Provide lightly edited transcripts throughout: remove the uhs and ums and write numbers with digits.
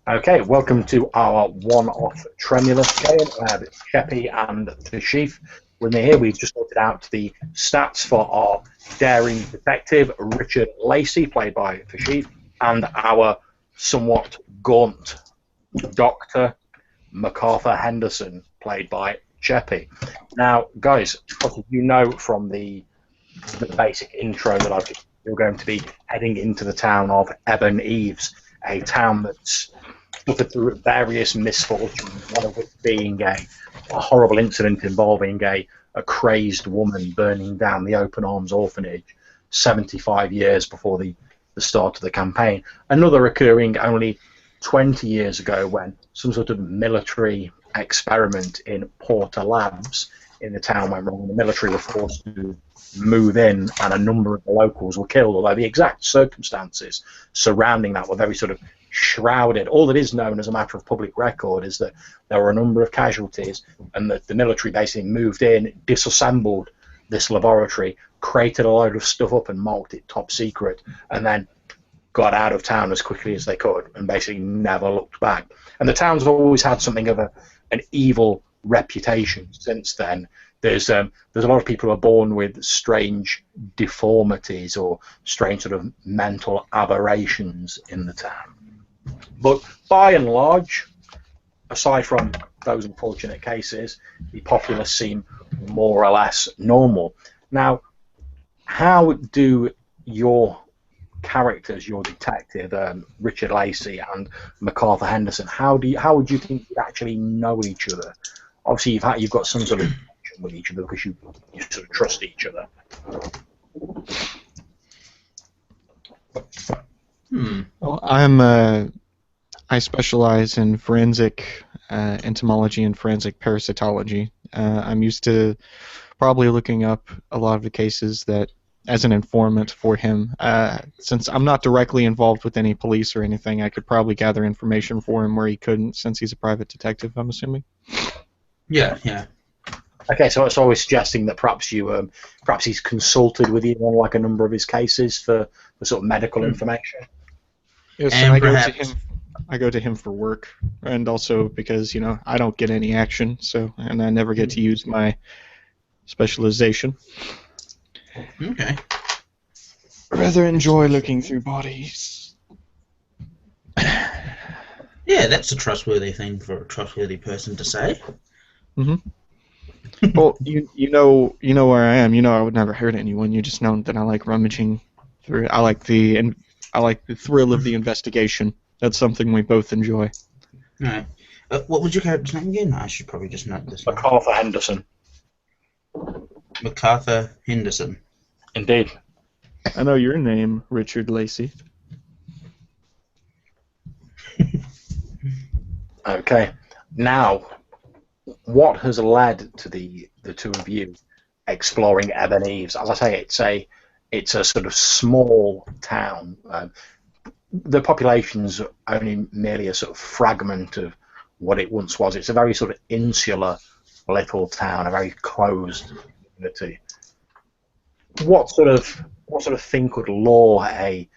Okay, welcome to our one-off Tremulus game. I have Sheppy and the Chief with me here. We've just sorted out the stats for our daring detective, Richard Lacey, played by the Chief, and our somewhat gaunt Dr. MacArthur Henderson, played by Sheppy. Now, guys, you know from the basic intro that you're going to be heading into the town of Ebon Eaves, a town that's suffered through various misfortunes, one of which being a horrible incident involving a crazed woman burning down the Arms Orphanage 75 years before the start of the campaign. Another occurring only 20 years ago when some sort of military experiment in Porter Labs in the town went wrong. The military were forced to move in and a number of the locals were killed, although the exact circumstances surrounding that were very sort of shrouded. All that is known as a matter of public record is that there were a number of casualties and that the military basically moved in, disassembled this laboratory, created a load of stuff up and marked it top secret, and then got out of town as quickly as they could and basically never looked back. And the town's always had something of an evil reputation since then. There's a lot of people who are born with strange deformities or strange sort of mental aberrations in the town. But by and large, aside from those unfortunate cases, the populace seem more or less normal. Now, how do your characters, your detective, Richard Lacey and MacArthur Henderson, how would you think you actually know each other? Obviously, you've got some sort of connection with each other because you sort of trust each other. Well, I specialize in forensic entomology and forensic parasitology. I'm used to probably looking up a lot of the cases that, as an informant for him, since I'm not directly involved with any police or anything, I could probably gather information for him where he couldn't, since he's a private detective, I'm assuming. Yeah. Okay, so it's always suggesting that perhaps he's consulted with you on like a number of his cases for sort of medical information. Yes, and I go to him for work, and also because I don't get any action, and I never get to use my specialization. Okay. Rather enjoy looking through bodies. Yeah, that's a trustworthy thing for a trustworthy person to say. Mm-hmm. Well, you know where I am. I would never hurt anyone. You just know that I like rummaging through. I like the thrill of the investigation. That's something we both enjoy. All right. What was your character's name again? I should probably just note this. MacArthur Henderson. MacArthur Henderson. Indeed. I know your name, Richard Lacey. Okay. Now, what has led to the two of you exploring Ebon Eaves? As I say, it's a sort of small town. The population's only merely a sort of fragment of what it once was. It's a very sort of insular little town, a very closed community. What sort of thing could lure a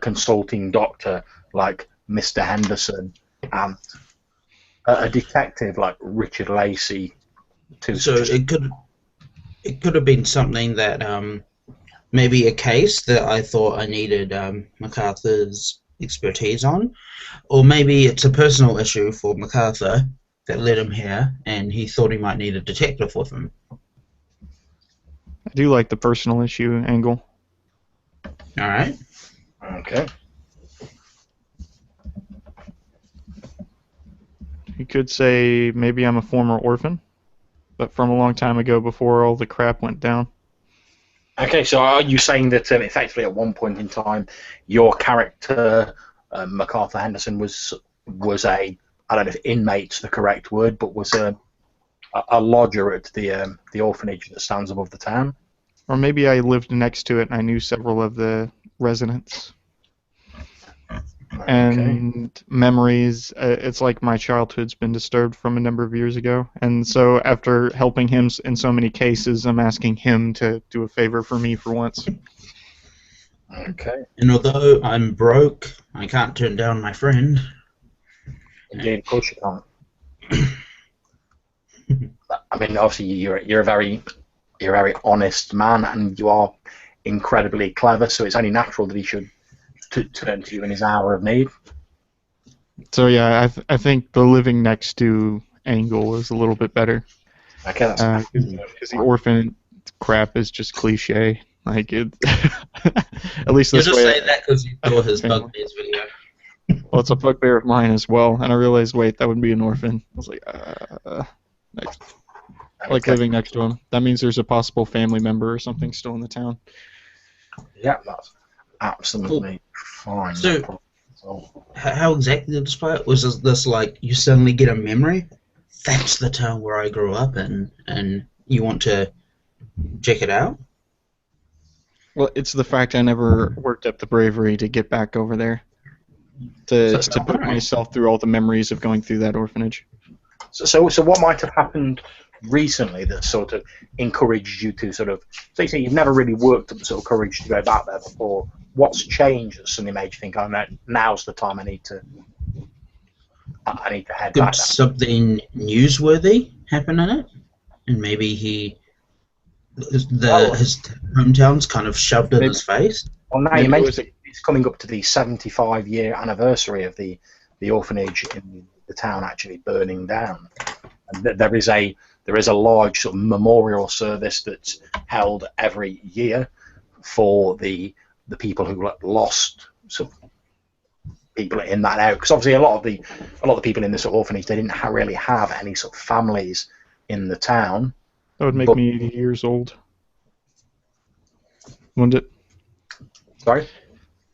consulting doctor like Mr. Henderson and a detective like Richard Lacey to? So it could have been something that maybe a case that I thought I needed MacArthur's expertise on, or maybe it's a personal issue for MacArthur that led him here, and he thought he might need a detective with him. I do like the personal issue angle. All right. Okay. You could say maybe I'm a former orphan, but from a long time ago before all the crap went down. Okay, so are you saying that effectively at one point in time your character, MacArthur Henderson, was a, I don't know if inmate's the correct word, but was a lodger at the orphanage that stands above the town? Or maybe I lived next to it and I knew several of the residents. Okay. And memories, it's like my childhood's been disturbed from a number of years ago, and so after helping him in so many cases, I'm asking him to do a favor for me for once. Okay. And although I'm broke, I can't turn down my friend. Indeed, of course you can't. I mean, obviously, you're a very honest man, and you are incredibly clever. So it's only natural that he should turn to you in his hour of need. So yeah, I think the living next to angle is a little bit better. Okay, that's Because the orphan crap is just cliche. Like it, at least You'll this just way. say that because you saw his Family. bugbears video. Well, it's a bugbear of mine as well, and I realized, wait, that would be an orphan. I was like, next. Like okay. living next to him. That means there's a possible family member or something still in the town. Yeah, that's absolutely fine. So- no problem at all. How exactly did this play? Was this like you suddenly get a memory? That's the town where I grew up in, and you want to check it out? Well, it's the fact I never worked up the bravery to get back over there. To put alright. myself through all the memories of going through that orphanage. So what might have happened recently that sort of encouraged you to sort of, so you say you've never really worked up the sort of courage to go back there before. What's changed that suddenly made you think, oh, no, now's the time I need to head Could back there? something newsworthy happen in it? And maybe his hometown's kind of shoved in his face? Well, now Maybe you it mentioned was it's coming up to the 75-year anniversary of the orphanage in the town actually burning down. And there is a large sort of memorial service that's held every year for the people who lost sort of people in that area. Because obviously a lot of the people in this sort of orphanage, they didn't really have any sort of families in the town. That would make me 80 years old. Wouldn't it? Sorry?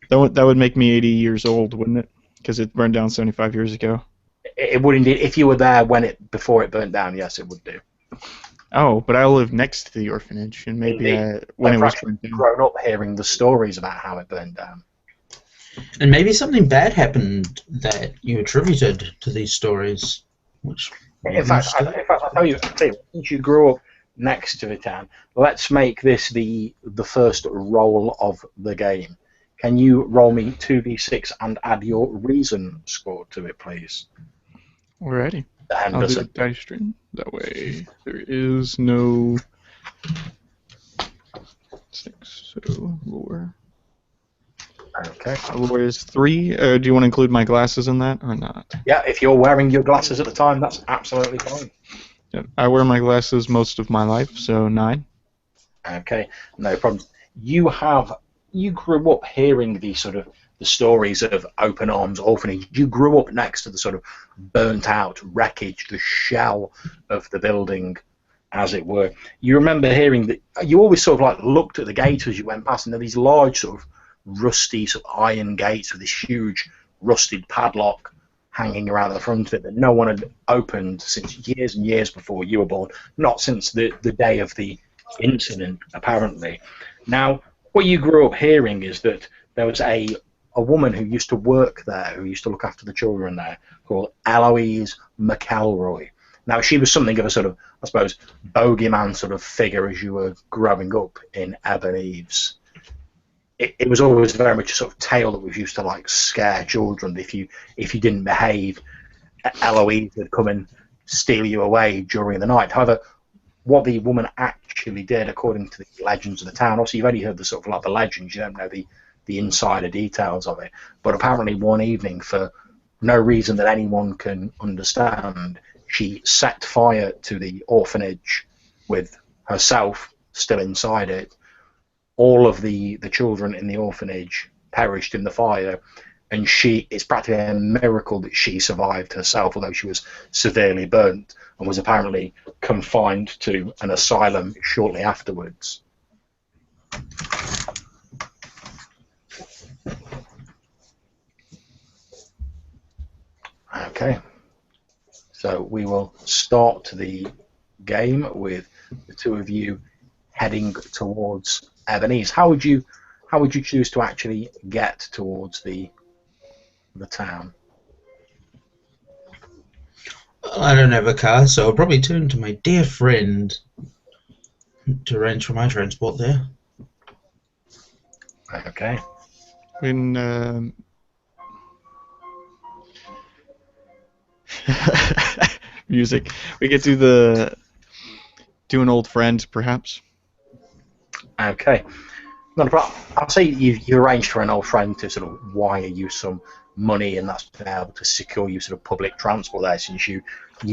That would make me 80 years old, wouldn't it? Because it burned down 75 years ago. It would indeed. If you were there before it burnt down, yes, it would do. Oh, but I live next to the orphanage, and maybe when it was I've burned down. grown up hearing the stories about how it burned down. And maybe something bad happened that you attributed to these stories. Which In fact, I'll tell you, since you grew up next to the town, let's make this the first roll of the game. Can you roll me 2d6 and add your reason score to it, please? Alrighty. I'll do Henderson. a dice stream. That way there is no 6, so lore. Okay. Lore is 3. Do you want to include my glasses in that or not? Yeah, if you're wearing your glasses at the time, that's absolutely fine. Yeah, I wear my glasses most of my life, so 9. Okay, no problem. You grew up hearing the stories of Open Arms Orphanage. You grew up next to the sort of burnt out wreckage, the shell of the building, as it were. You remember hearing that you always sort of like looked at the gates as you went past, and there were these large sort of rusty sort of iron gates with this huge rusted padlock hanging around the front of it that no one had opened since years and years before you were born, not since the day of the incident, apparently. Now, what you grew up hearing is that there was a woman who used to work there, who used to look after the children there, called Eloise McElroy. Now, she was something of a sort of, I suppose, bogeyman sort of figure as you were growing up in Ebon Eaves. It was always very much a sort of tale that was used to like scare children. If you didn't behave, Eloise would come and steal you away during the night. However, what the woman actually did, according to the legends of the town, obviously you've only heard the sort of like the legends, you don't know the insider details of it. But apparently one evening, for no reason that anyone can understand, she set fire to the orphanage with herself still inside it. All of the children in the orphanage perished in the fire, and it's practically a miracle that she survived herself, although she was severely burnt and was apparently confined to an asylum shortly afterwards. Okay, so we will start the game with the two of you heading towards Ebon Eaves. How would you choose to actually get towards the town? Well, I don't have a car, so I'll probably turn to my dear friend to arrange for my transport there. Okay. When music, we could do an old friend, perhaps. Okay. Not a problem. I'll say you arranged for an old friend to sort of wire you some money, and that's been able to secure you sort of public transport there, since you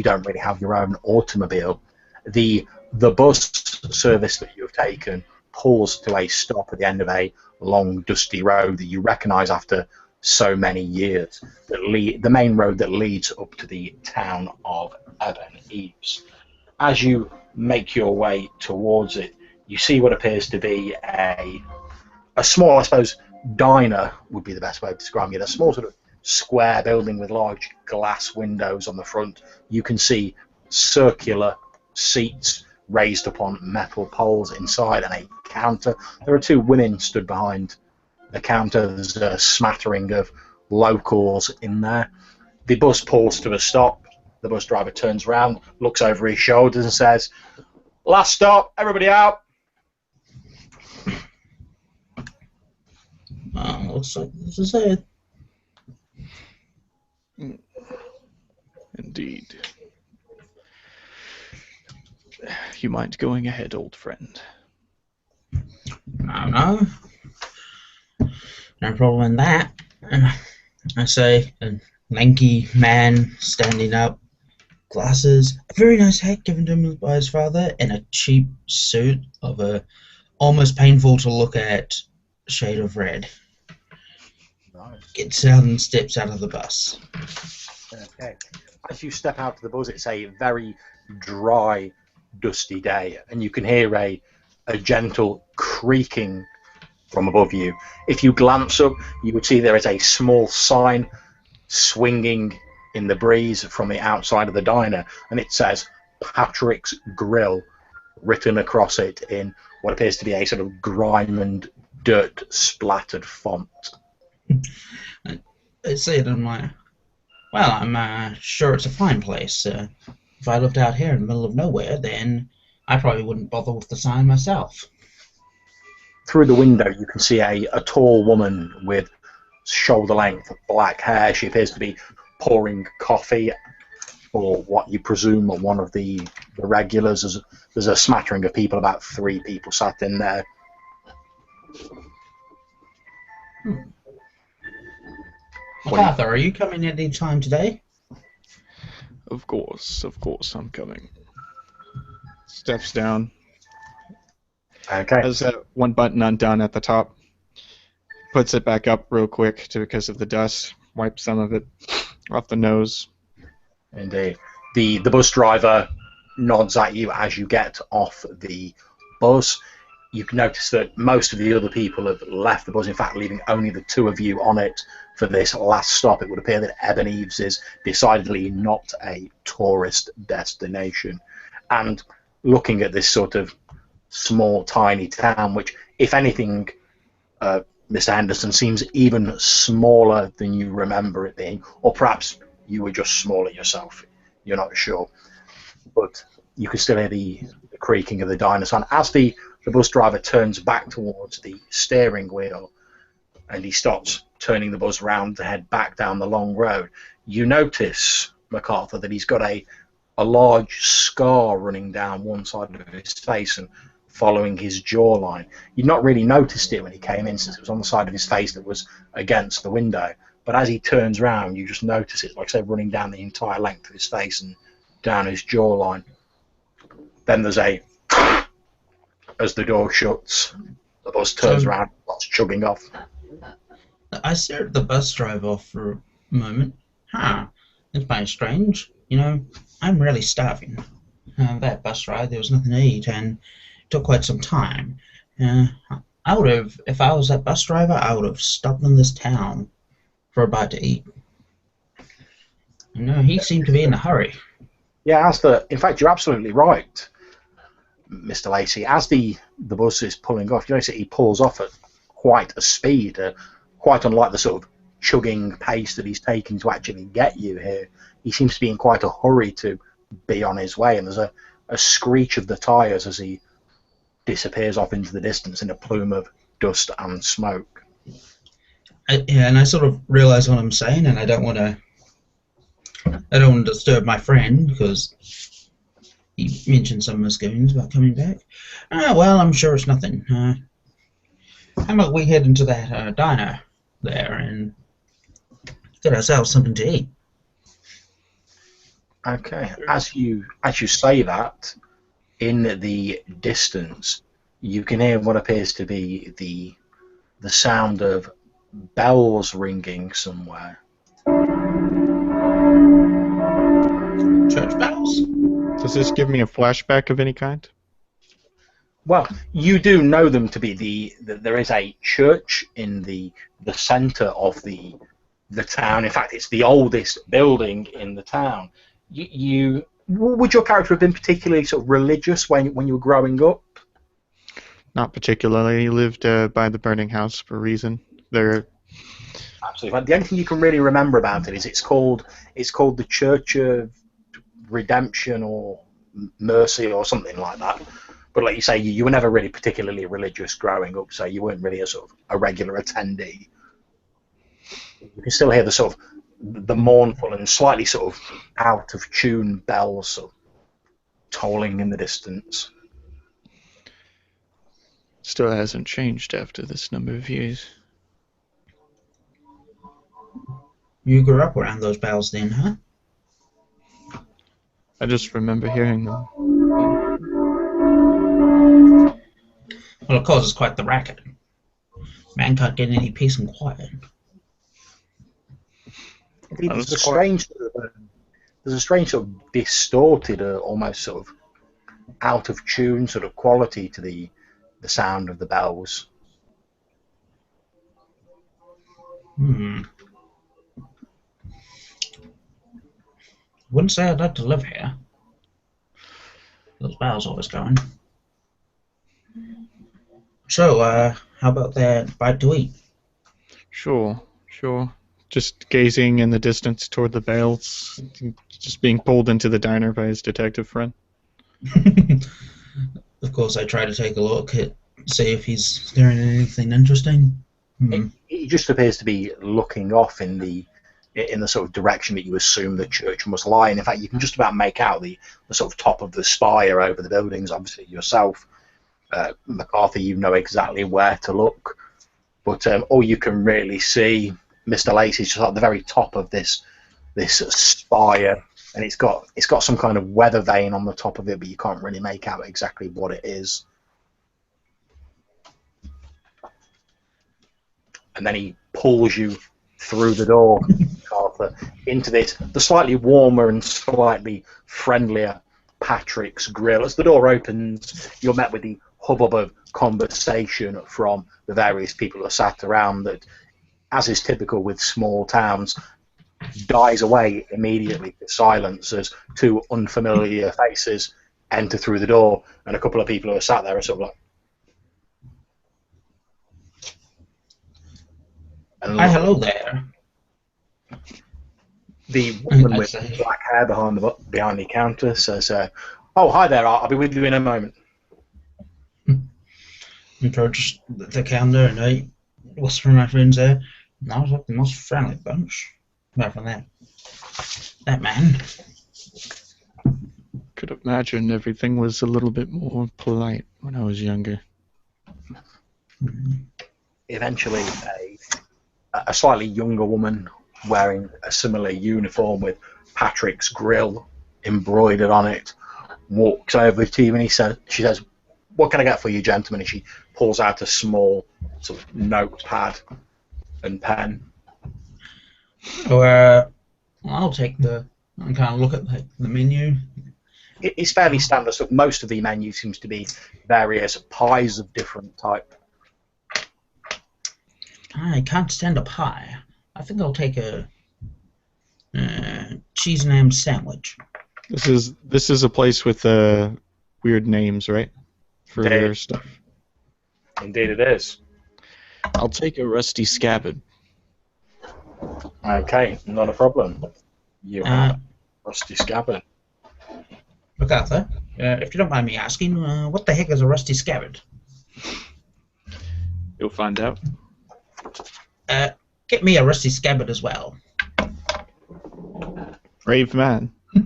don't really have your own automobile. The bus service that you have taken pulls to a stop at the end of a long, dusty road that you recognise after so many years. The main road that leads up to the town of Ebon Eaves. As you make your way towards it, you see what appears to be a small, I suppose, diner would be the best way of describing it. A small sort of square building with large glass windows on the front. You can see circular seats raised upon metal poles inside, and a counter. There are two women stood behind the counter. There's a smattering of locals in there. The bus pulls to a stop. The bus driver turns around, looks over his shoulders and says, "Last stop, everybody out." Looks like this is it. Indeed. You mind going ahead, old friend? No. No problem in that. I say, a lanky man standing up, glasses, a very nice hat given to him by his father, and a cheap suit of a almost painful to look at shade of red. Nice. Gets out and steps out of the bus. Okay. As you step out of the bus, it's a very dry, dusty day, and you can hear a gentle creaking from above you. If you glance up, you would see there is a small sign swinging in the breeze from the outside of the diner, and it says Patrick's Grill written across it in what appears to be a sort of grime and dirt splattered font. I say it in my... Well, I'm sure it's a fine place. If I lived out here in the middle of nowhere, then I probably wouldn't bother with the sign myself. Through the window, you can see a tall woman with shoulder-length black hair. She appears to be pouring coffee for what you presume are one of the regulars. There's a smattering of people, about 3 people sat in there. MacArthur, are you coming at any time today? Of course, I'm coming. Steps down. Okay. Has that one button undone at the top. Puts it back up real quick because of the dust. Wipes some of it off the nose. Indeed. The bus driver nods at you as you get off the bus. You can notice that most of the other people have left the bus, in fact, leaving only the 2 of you on it for this last stop. It would appear that Ebon Eaves is decidedly not a tourist destination. And looking at this sort of small, tiny town, which, if anything, Mr. Henderson, seems even smaller than you remember it being, or perhaps you were just smaller yourself. You're not sure. But you can still hear the creaking of the dinosaur. As the bus driver turns back towards the steering wheel and he starts turning the bus round to head back down the long road, you notice, MacArthur, that he's got a large scar running down one side of his face and following his jawline. You'd not really noticed it when he came in, since it was on the side of his face that was against the window. But as he turns round, you just notice it, like I say, running down the entire length of his face and down his jawline. Then there's as the door shuts, the bus turns around, starts chugging off. I stared at the bus driver for a moment. It's kind of strange. You know, I'm really starving. That bus ride, there was nothing to eat, and it took quite some time. I would have, if I was that bus driver, I would have stopped in this town for a bite to eat. You know, he seemed to be in a hurry. Yeah, in fact, you're absolutely right, Mr. Lacey. As the bus is pulling off, you notice that he pulls off at quite a speed, quite unlike the sort of chugging pace that he's taking to actually get you here. He seems to be in quite a hurry to be on his way, and there's a screech of the tyres as he disappears off into the distance in a plume of dust and smoke. Yeah, and I sort of realise what I'm saying, and I don't want to disturb my friend because he mentioned some misgivings about coming back. Well, I'm sure it's nothing. How about we head into that diner there and get ourselves something to eat? Okay. As you say that, in the distance, you can hear what appears to be the sound of bells ringing somewhere. Church bells? Does this give me a flashback of any kind? Well, you do know them to be there is a church in the centre of the town. In fact, it's the oldest building in the town. Would your character have been particularly sort of religious when you were growing up? Not particularly. He lived by the burning house for a reason. There. Absolutely. The only thing you can really remember about it is it's called the Church of Redemption or Mercy or something like that. But like you say, you were never really particularly religious growing up, so you weren't really a regular attendee. You can still hear the sort of the mournful and slightly sort of out of tune bells sort of tolling in the distance. Still hasn't changed after this number of years. You grew up around those bells then, huh? I just remember hearing them. Well, it causes quite the racket. Man can't get any peace and quiet. Indeed, there's a strange sort of distorted, almost sort of out of tune sort of quality to the sound of the bells. Wouldn't say I'd like to live here. Those bells always going. So, how about that bite to eat? Sure. Just gazing in the distance toward the bells, just being pulled into the diner by his detective friend. Of course, I try to take a look at, see if he's staring at anything interesting. He just appears to be looking off in the sort of direction that you assume the church must lie in. In fact, you can just about make out the sort of top of the spire over the buildings. Obviously, yourself, McCarthy, you know exactly where to look. But all you can really see, Mr. Lacey, is just at the very top of this spire, and it's got some kind of weather vane on the top of it, but you can't really make out exactly what it is. And then he pulls you through the door, Arthur, into the slightly warmer and slightly friendlier Patrick's Grill. As the door opens, you're met with the hubbub of conversation from the various people who are sat around that, as is typical with small towns, dies away immediately to silence as two unfamiliar faces enter through the door, and a couple of people who are sat there are sort of like, hi, hello there. The woman with black hair behind the counter says, "Oh, hi there. I'll be with you in a moment." Approach the counter and I whisper my friends there. I was like the most friendly bunch. Apart from that man. Could imagine everything was a little bit more polite when I was younger. Eventually, a slightly younger woman wearing a similar uniform with Patrick's Grill embroidered on it walks over to you, and she says, "What can I get for you, gentlemen?" And she pulls out a small sort of notepad and pen. So, I'll take and kind of look at the menu. It's fairly standard. So most of the menu seems to be various pies of different type. I can't stand a pie. I think I'll take a cheese and ham sandwich. This is a place with weird names, right? For their stuff. Indeed, it is. I'll take a rusty scabbard. Okay, not a problem. You have a rusty scabbard. Look, Arthur, if you don't mind me asking, what the heck is a rusty scabbard? You'll find out. Get me a rusty scabbard as well. Brave man. A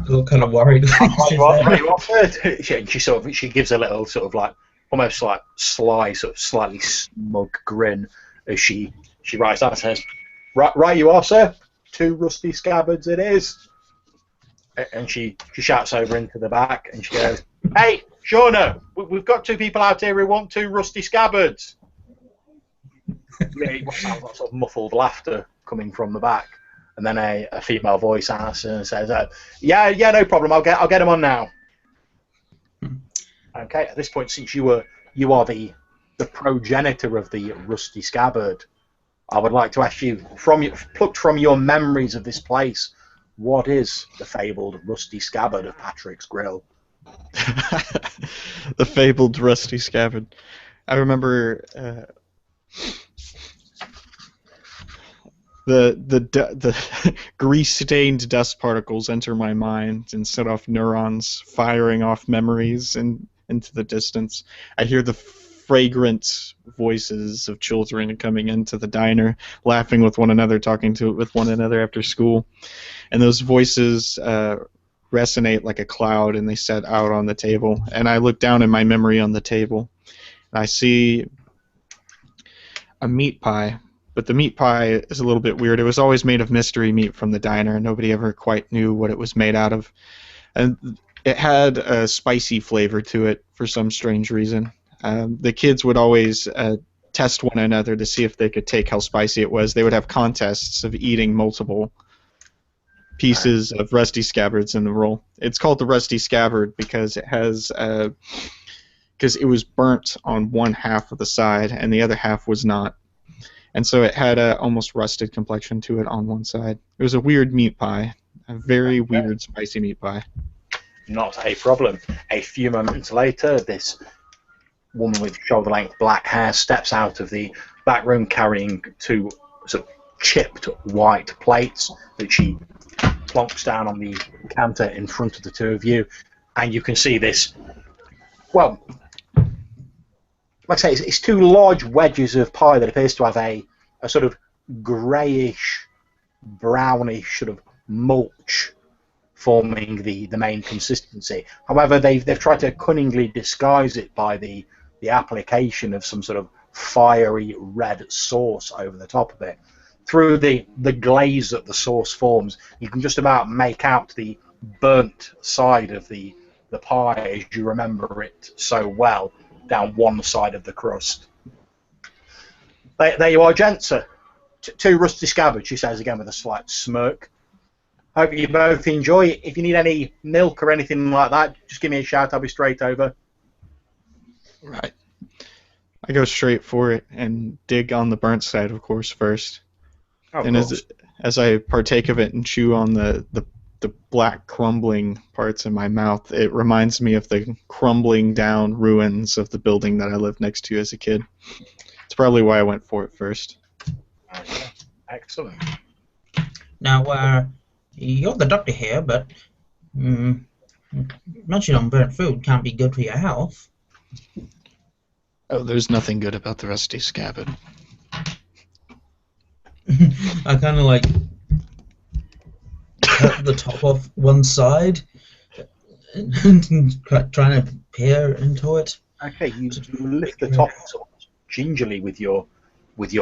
little kind of worried. Right, you off her. She gives a little sort of like almost like sly, sort of slightly smug grin as she writes down and says, "Right, you are, sir. 2 rusty scabbards it is." And she shouts over into the back and she goes, "Hey, Shauna, we've got 2 people out here who want 2 rusty scabbards." What sounds like sort of muffled laughter coming from the back, and then a female voice answers and says, "Yeah, no problem. I'll get them on now." Okay. At this point, since you are the progenitor of the rusty scabbard, I would like to ask you, plucked from your memories of this place, what is the fabled rusty scabbard of Patrick's Grill? The fabled rusty scabbard. I remember the grease-stained dust particles enter my mind and set off neurons firing off memories into the distance. I hear the fragrant voices of children coming into the diner, laughing with one another, talking with one another after school. And those voices resonate like a cloud, and they set out on the table. And I look down in my memory on the table, and I see a meat pie. But the meat pie is a little bit weird. It was always made of mystery meat from the diner, and nobody ever quite knew what it was made out of. And it had a spicy flavor to it for some strange reason. The kids would always test one another to see if they could take how spicy it was. They would have contests of eating multiple pieces of rusty scabbards in the roll. It's called the rusty scabbard because it was burnt on one half of the side and the other half was not. And so it had a almost rusted complexion to it on one side. It was a weird meat pie, a very weird spicy meat pie. Not a problem. A few moments later, this woman with shoulder-length black hair steps out of the back room carrying 2 sort of chipped white plates that she plonks down on the counter in front of the 2 of you, and you can see this, well, like I say, it's 2 large wedges of pie that appears to have a sort of greyish, brownish sort of mulch forming the main consistency. However, they've tried to cunningly disguise it by the application of some sort of fiery red sauce over the top of it. Through the glaze that the sauce forms, you can just about make out the burnt side of the pie as you remember it so well down one side of the crust. There you are, gents. 2 rusty scabbards, she says again with a slight smirk. Hope you both enjoy it. If you need any milk or anything like that, just give me a shout. I'll be straight over. Right. I go straight for it and dig on the burnt side, of course, first. And as I partake of it and chew on the black crumbling parts in my mouth, it reminds me of the crumbling down ruins of the building that I lived next to as a kid. It's probably why I went for it first. Okay. Excellent. Now, you're the doctor here, but munching on burnt food can't be good for your health. Oh, there's nothing good about the rusty scabbard. I kind of like cut the top off one side and trying to peer into it. Okay, you lift the top sort of gingerly with your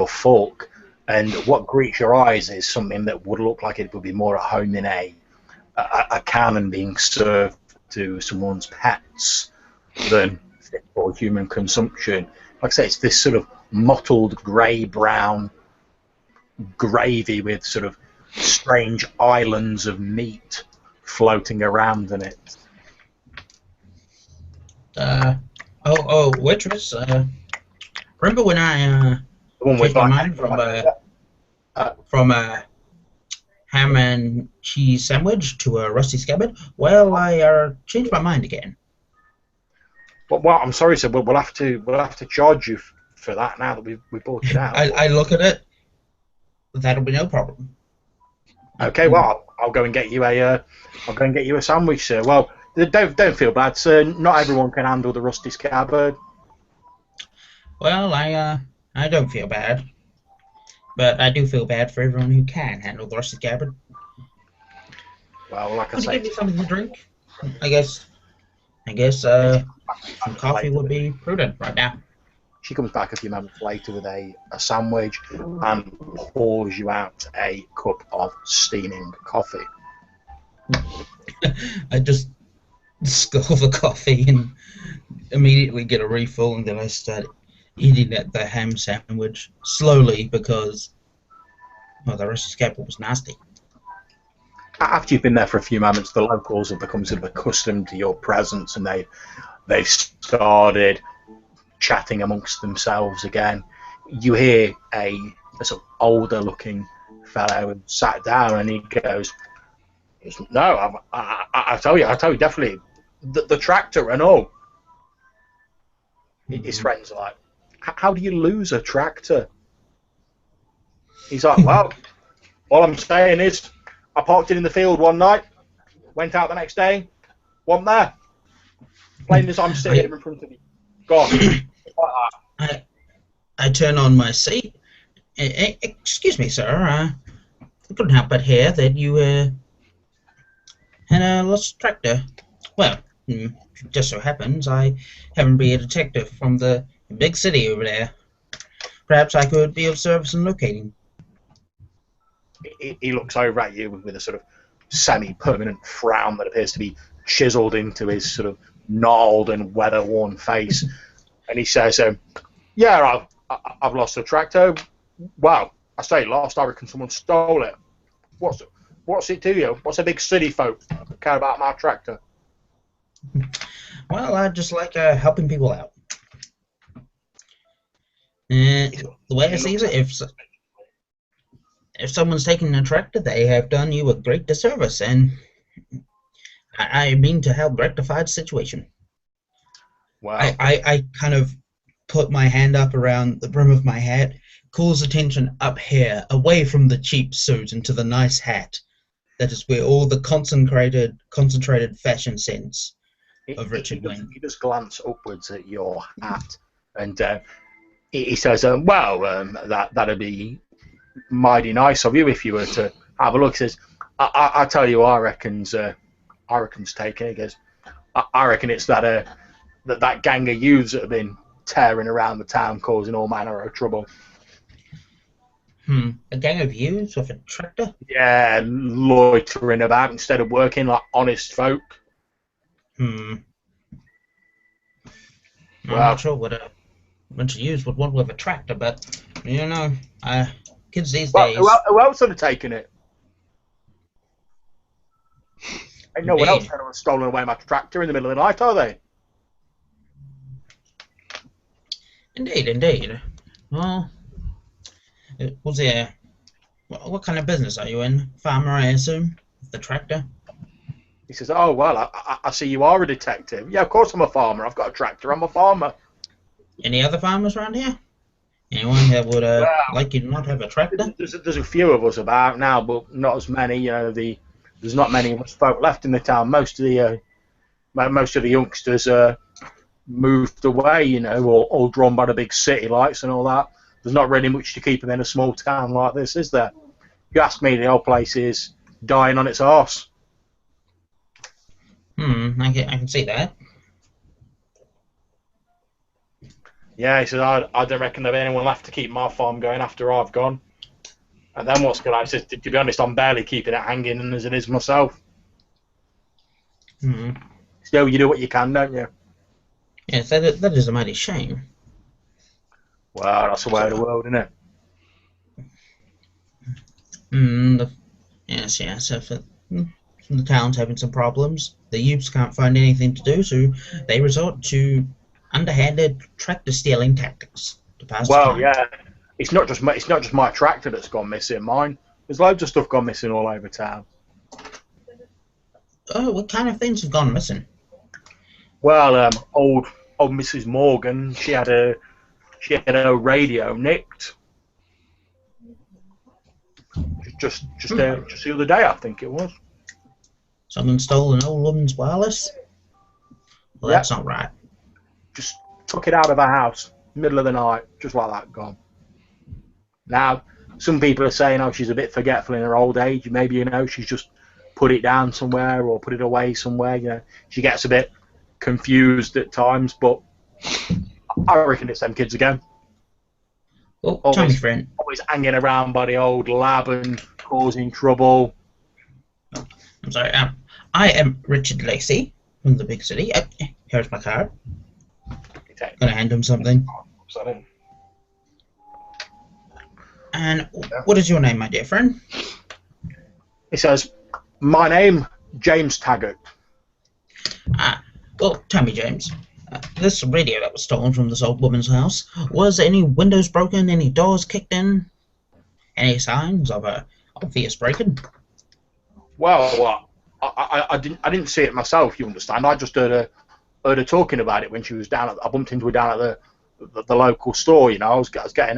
fork, and what greets your eyes is something that would look like it would be more at home in a cannon being served to someone's pets than fit for human consumption. Like I say, it's this sort of mottled grey-brown gravy with sort of strange islands of meat floating around in it. Waitress, remember when I changed my mind from a ham and cheese sandwich to a rusty scabbard? Well, I changed my mind again. Well, I'm sorry, sir. We'll have to charge you for that now that we've bought it out. I look at it. That'll be no problem. Okay, well, I'll go and get you a sandwich, sir. Well, don't feel bad, sir. Not everyone can handle the rusty scabbard. Well, I don't feel bad, but I do feel bad for everyone who can handle the rusted scabbard. Well, like I Could you say, give me something to drink? I guess. Some back coffee later would be prudent right now. she comes back a few moments later with a sandwich and pours you out a cup of steaming coffee. I just scull the coffee and immediately get a refill, and then I start eating the ham sandwich slowly because, well, the rusted scabbard was nasty. After you've been there for a few moments, the locals have become sort of accustomed to your presence, and they've started chatting amongst themselves again. You hear a sort of older looking fellow who sat down, and he goes, "No, I tell you, definitely, the tractor and all." His friends are like, "How do you lose a tractor?" He's like, "Well, all I'm saying is, I parked it in the field one night, went out the next day, wasn't there. Plain as I'm sitting here in front of you. God." I turn on my seat. Excuse me, sir. I couldn't help but hear that you had a lost tractor. Well, just so happens I happen to be a detective from the big city over there. Perhaps I could be of service in locating. He looks over at you with a sort of semi-permanent frown that appears to be chiseled into his sort of gnarled and weather-worn face, and he says, "Yeah, I've lost a tractor. Well, I say lost. I reckon someone stole it. What's it to you? What's a big city folk care about my tractor?" Well, I just like helping people out. The way I see it, if someone's taken a tractor, they have done you a great disservice, and I mean to help rectify the situation. Wow. I kind of put my hand up around the brim of my hat, calls attention up here, away from the cheap suit into the nice hat. That is where all the concentrated fashion sense of Richard went. He does glance upwards at your hat, and he says, "Well, that'd be mighty nice of you if you were to have a look." He says, I tell you, I reckon's taken." He goes, I reckon it's that gang of youths that have been tearing around the town causing all manner of trouble." A gang of youths with a tractor? "Yeah, loitering about instead of working like honest folk." I'm Well, not sure what a bunch of youths would want with a tractor, but, you know, kids these days... Who else would have taken it? Ain't no one else trying to have stolen away my tractor in the middle of the night, are they? Indeed. Well, was there... What kind of business are you in? Farmer, I assume? The tractor? He says, "Oh, well, I see you are a detective." "Yeah, of course I'm a farmer. I've got a tractor. I'm a farmer." Any other farmers around here? Anyone that would like you to not have a tractor? There's a few of us about now, but not as many. You know, there's not many of us folk left in the town. Most of the youngsters moved away. You know, all drawn by the big city lights and all that. There's not really much to keep them in a small town like this, is there? If you ask me, the whole place is dying on its arse. I can see that. Yeah, he says, I don't reckon there'll be anyone left to keep my farm going after I've gone. And then what's going on? He says, to be honest, I'm barely keeping it hanging as it is myself. Still, you do what you can, don't you? Yes, that is a mighty shame. Well, that's the way of the world, isn't it? Yes. If the town's having some problems, the youths can't find anything to do, so they resort to underhanded tractor stealing tactics to pass the time. Yeah, it's not just my tractor that's gone missing. Mine, there's loads of stuff gone missing all over town. Oh, what kind of things have gone missing? Well, old Mrs. Morgan, she had her radio nicked. Just the other day, I think it was. Someone stole an old woman's wireless? Well, that's not right. Just took it out of her house. middle of the night, just like that, gone. Now, some people are saying, oh, she's a bit forgetful in her old age. Maybe, she's just put it down somewhere or put it away somewhere. She gets a bit confused at times, but I reckon it's them kids again. Oh, tell me, friend. Always hanging around by the old lab and causing trouble. I'm sorry. I am Richard Lacey from the big city. Here's my card. Gonna hand him something. And what is your name, my dear friend? He says, my name, James Taggart. Well, tell me, James. This radio that was stolen from this old woman's house, was any windows broken, any doors kicked in, any signs of a obvious break-in? Well, I didn't see it myself. You understand? I just heard her talking about it when she was down. I bumped into her down at the local store. I was getting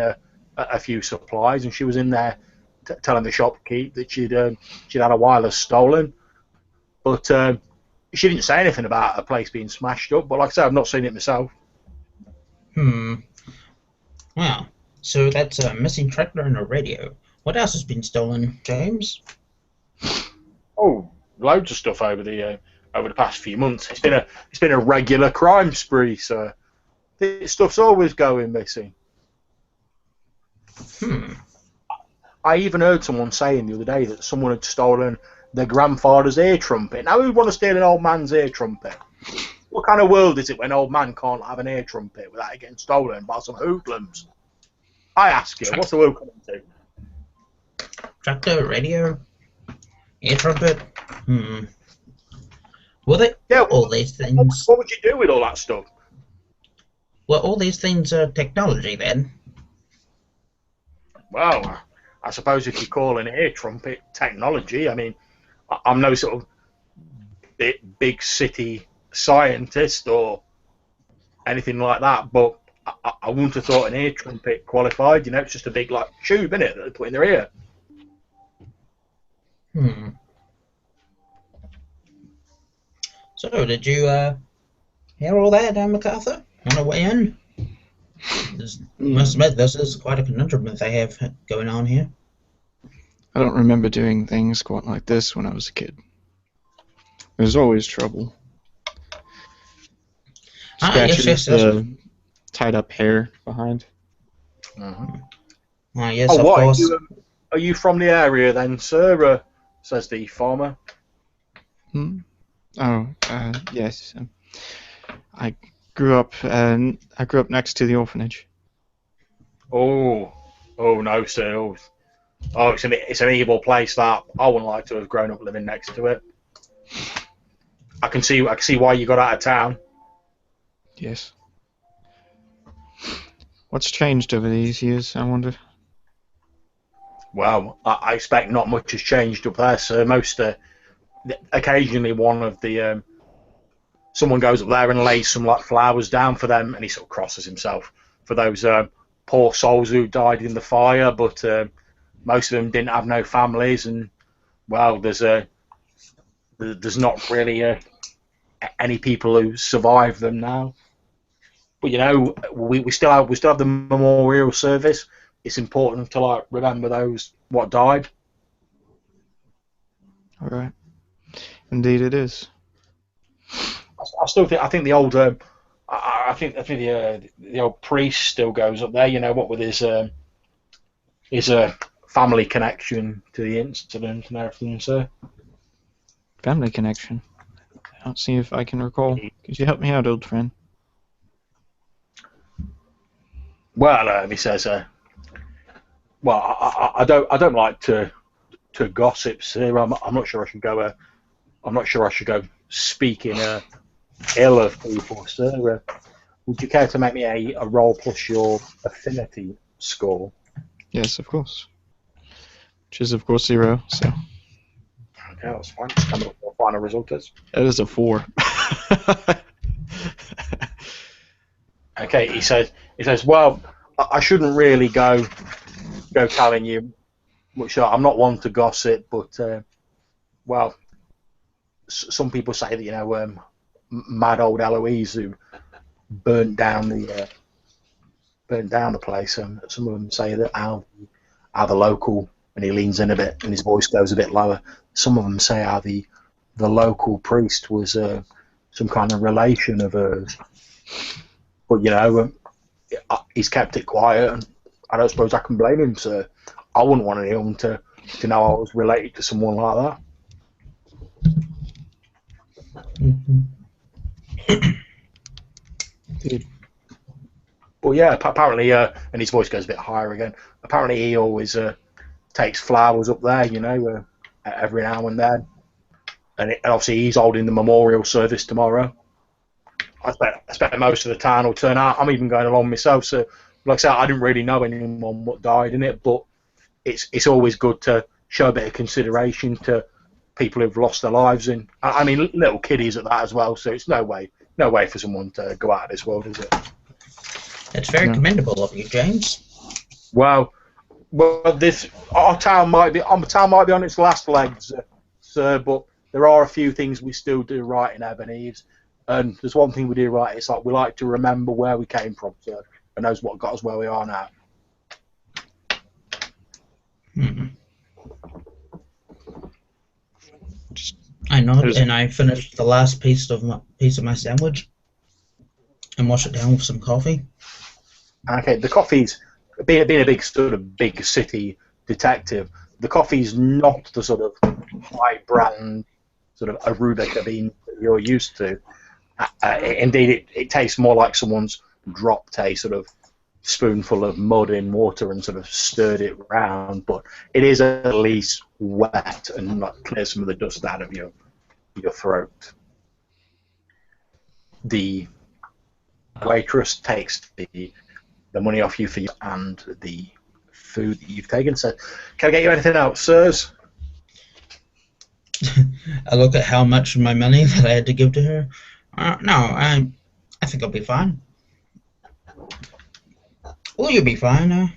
a few supplies, and she was in there telling the shopkeep that she'd had a wireless stolen, but she didn't say anything about a place being smashed up. But like I said, I've not seen it myself. Well, so that's a missing tractor and a radio. What else has been stolen, James? Oh, loads of stuff over the past few months. It's been a regular crime spree, sir. This stuff's always going missing. I even heard someone saying the other day that someone had stolen their grandfather's ear trumpet. Now, who'd want to steal an old man's ear trumpet? What kind of world is it when an old man can't have an ear trumpet without it getting stolen by some hoodlums? I ask you, what's the world coming to? Tractor, radio, ear trumpet. Were they all these things? What would you do with all that stuff? Well, all these things are technology, then. Well, I suppose if you call an ear trumpet technology, I mean, I'm no sort of big city scientist or anything like that, but I wouldn't have thought an ear trumpet qualified. It's just a big tube, isn't it, that they put in their ear. So, did you hear all that, MacArthur? On the way in? Must admit, this is quite a conundrum that they have going on here. I don't remember doing things quite like this when I was a kid. There's always trouble. Scratches the tied up hair behind. Yes, of course. Are you from the area then, sir? Says the farmer. Yes. I grew up next to the orphanage. Oh no, sir. Oh, it's an evil place that I wouldn't like to have grown up living next to it. I can see why you got out of town. Yes. What's changed over these years, I wonder? Well, I expect not much has changed up there, sir. Occasionally one of the someone goes up there and lays some flowers down for them, and he sort of crosses himself for those poor souls who died in the fire, but most of them didn't have no families, and well, there's not really any people who survive them now. But we still have the memorial service. It's important to remember those what died. All right. Indeed, it is. I think the old I think the old priest still goes up there. What with his family connection to the incident and everything, sir. Family connection. I'll see if I can recall. Could you help me out, old friend? Well, he says, well, I don't like to gossip, sir. I'm not sure I should go. I'm not sure I should go speaking ill of people, sir. Would you care to make me a roll plus your affinity score? Yes, of course. Which is, of course, 0. So. Okay, that's fine. Just tell me what your final result is. That is a 4. Okay, he says, well, I shouldn't really go telling you much. I'm not one to gossip, but well, some people say that mad old Eloise who burnt down burnt down the place. And some of them say that how the local, and he leans in a bit and his voice goes a bit lower. Some of them say how the local priest was some kind of relation of hers. But he's kept it quiet, and I don't suppose I can blame him, sir. I wouldn't want anyone to know I was related to someone like that. But yeah, apparently, and his voice goes a bit higher again. Apparently, he always takes flowers up there, every now and then. And obviously, he's holding the memorial service tomorrow. I expect most of the town will turn out. I'm even going along myself. So, like I said, I didn't really know anyone what died in it, but it's always good to show a bit of consideration to people who've lost their lives, and I mean little kiddies at that as well. So it's no way for someone to go out of this world, is it? It's very commendable of you, James. Well, our town might be on its last legs, sir, but there are a few things we still do right in Ebon Eaves, and there's one thing we do right. It's like we like to remember where we came from, sir, and knows what got us where we are now. I nod, and I finished the last piece of my sandwich and wash it down with some coffee. Okay, the coffee's being a big city detective. The coffee's not the sort of high brand sort of Arabica bean that you're used to. Indeed, it tastes more like someone's dropped a sort of spoonful of mud in water and sort of stirred it round, but it is at least wet and not clear some of the dust out of your throat. The waitress takes the money off you for you and the food that you've taken. So, can I get you anything else, sirs? I look at how much of my money that I had to give to her. No, I think I'll be fine. Will you be fine,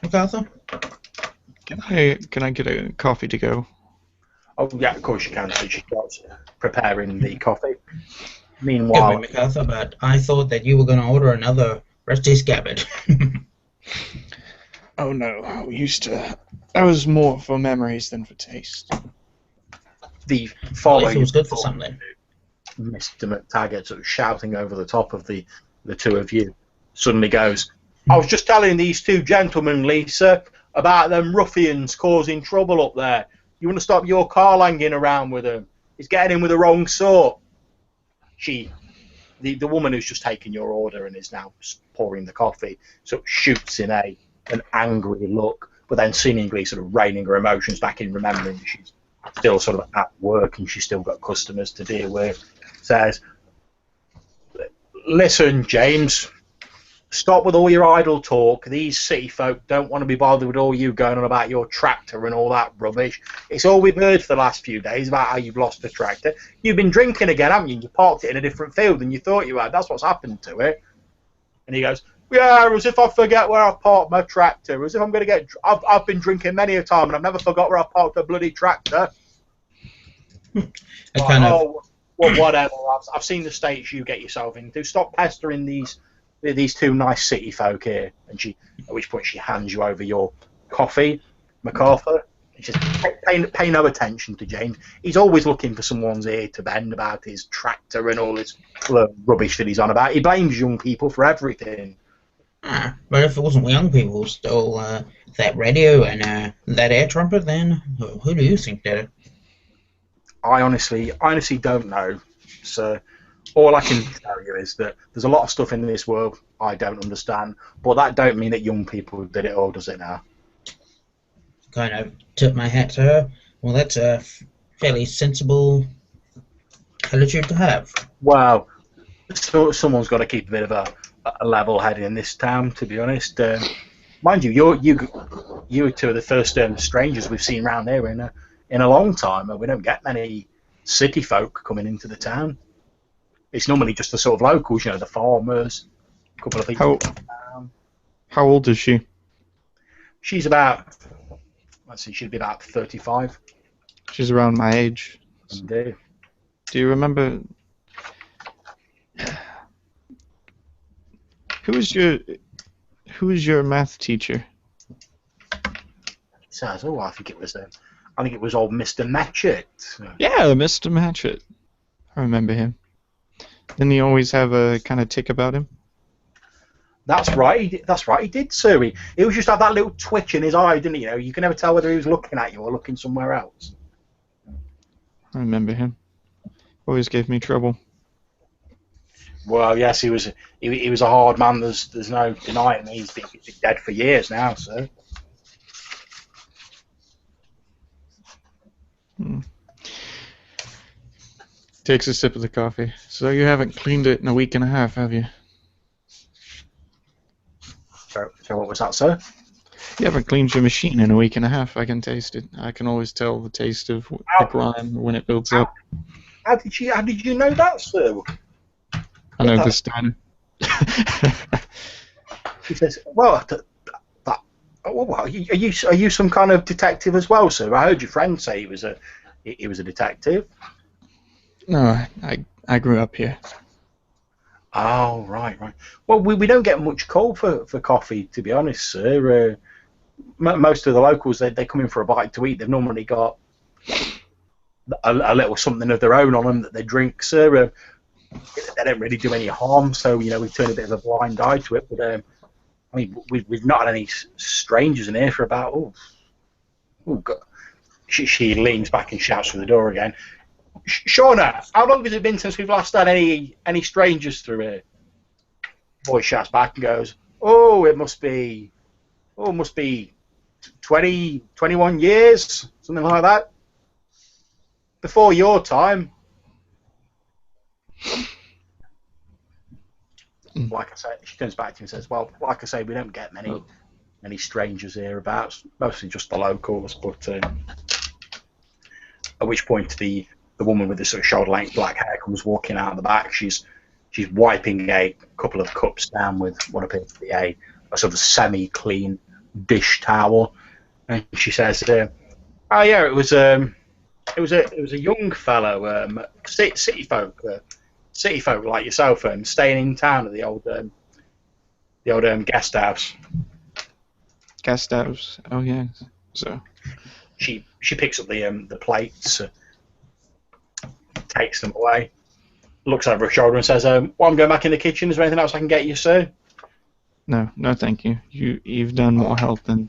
MacArthur? Can I get a coffee to go? Oh yeah, of course you can. So she starts preparing the coffee. Good Meanwhile, way, MacArthur, but I thought that you were going to order another Rusty Scabbard. Oh no, I was more for memories than for taste. the Well, follow if it was good for something. Mr. McTaggart sort of shouting over the top of the two of you suddenly goes, I was just telling these two gentlemen, Lisa, about them ruffians causing trouble up there. You want to stop your car hanging around with them? He's getting in with the wrong sort. The woman who's just taken your order and is now pouring the coffee, sort of shoots in an angry look, but then seemingly sort of reining her emotions back in, remembering she's still sort of at work and she's still got customers to deal with, says, listen, James, stop with all your idle talk. These city folk don't want to be bothered with all you going on about your tractor and all that rubbish. It's all we've heard for the last few days about how you've lost the tractor. You've been drinking again, haven't you? You parked it in a different field than you thought you had. That's what's happened to it. And he goes, yeah, as if I forget where I parked my tractor. As if I'm going to get... I've been drinking many a time and I've never forgot where I parked the bloody tractor. Whatever. I've seen the states you get yourself into. Stop pestering these two nice city folk here. And at which point she hands you over your coffee, MacArthur. She says, pay no attention to James. He's always looking for someone's ear to bend about his tractor and all this rubbish that he's on about. He blames young people for everything. But if it wasn't young people who stole that radio and that air trumpet, then who do you think did it? I honestly don't know. So all I can tell you is that there's a lot of stuff in this world I don't understand, but that don't mean that young people did it, or does it now? Kind of tip my hat to her. Well, that's a fairly sensible attitude to have. Well, so someone's got to keep a bit of a level head in this town, to be honest. Mind you, you two are the first strangers we've seen around here in a long time. We don't get many city folk coming into the town. It's normally just the sort of locals, the farmers, a couple of people. How old is she? She's about, she'd be about 35. She's around my age. Indeed. Do you remember... who's your math teacher? He says, "Oh, I think it was old Mr. Matchett." Yeah, Mr. Matchett. I remember him. Didn't he always have a kind of tick about him? That's right. That's right. He did, sir. He was just have that little twitch in his eye, didn't he? You know, you can never tell whether he was looking at you or looking somewhere else. I remember him. Always gave me trouble. Well, yes, he was. He was a hard man. There's no denying. He's been dead for years now, sir. Takes a sip of the coffee. So you haven't cleaned it in a week and a half, have you? So what was that, sir? You haven't cleaned your machine in a week and a half. I can taste it. I can always tell the taste of the grime when it builds up. How did you know that, sir? I know this time. He says, "Well, are you some kind of detective as well, sir? I heard your friend say he was a detective." No, I grew up here. Oh, right. Well, we don't get much call for coffee, to be honest, sir. Most of the locals, they come in for a bite to eat. They've normally got a little something of their own on them that they drink, sir. They don't really do any harm, so we turn a bit of a blind eye to it. But I mean, we've not had any strangers in here for about God. She leans back and shouts through the door again. Shauna, how long has it been since we've last had any strangers through here? Boy shouts back and goes, "Oh, it must be 20, 21 years, something like that. Before your time." Like I say, she turns back to him and says, "Well, like I say, we don't get many strangers hereabouts, mostly just the locals." But at which point the woman with the sort of shoulder-length black hair comes walking out of the back. She's wiping a couple of cups down with what appears to be a sort of semi-clean dish towel, and she says, "Oh yeah, it was a young fellow, city folk like yourself, staying in town at the old guest house." Guest house. Oh yeah. So she picks up the plates, takes them away, looks over her shoulder and says, "Well, I'm going back in the kitchen. Is there anything else I can get you, sir?" No, thank you. You've done more help than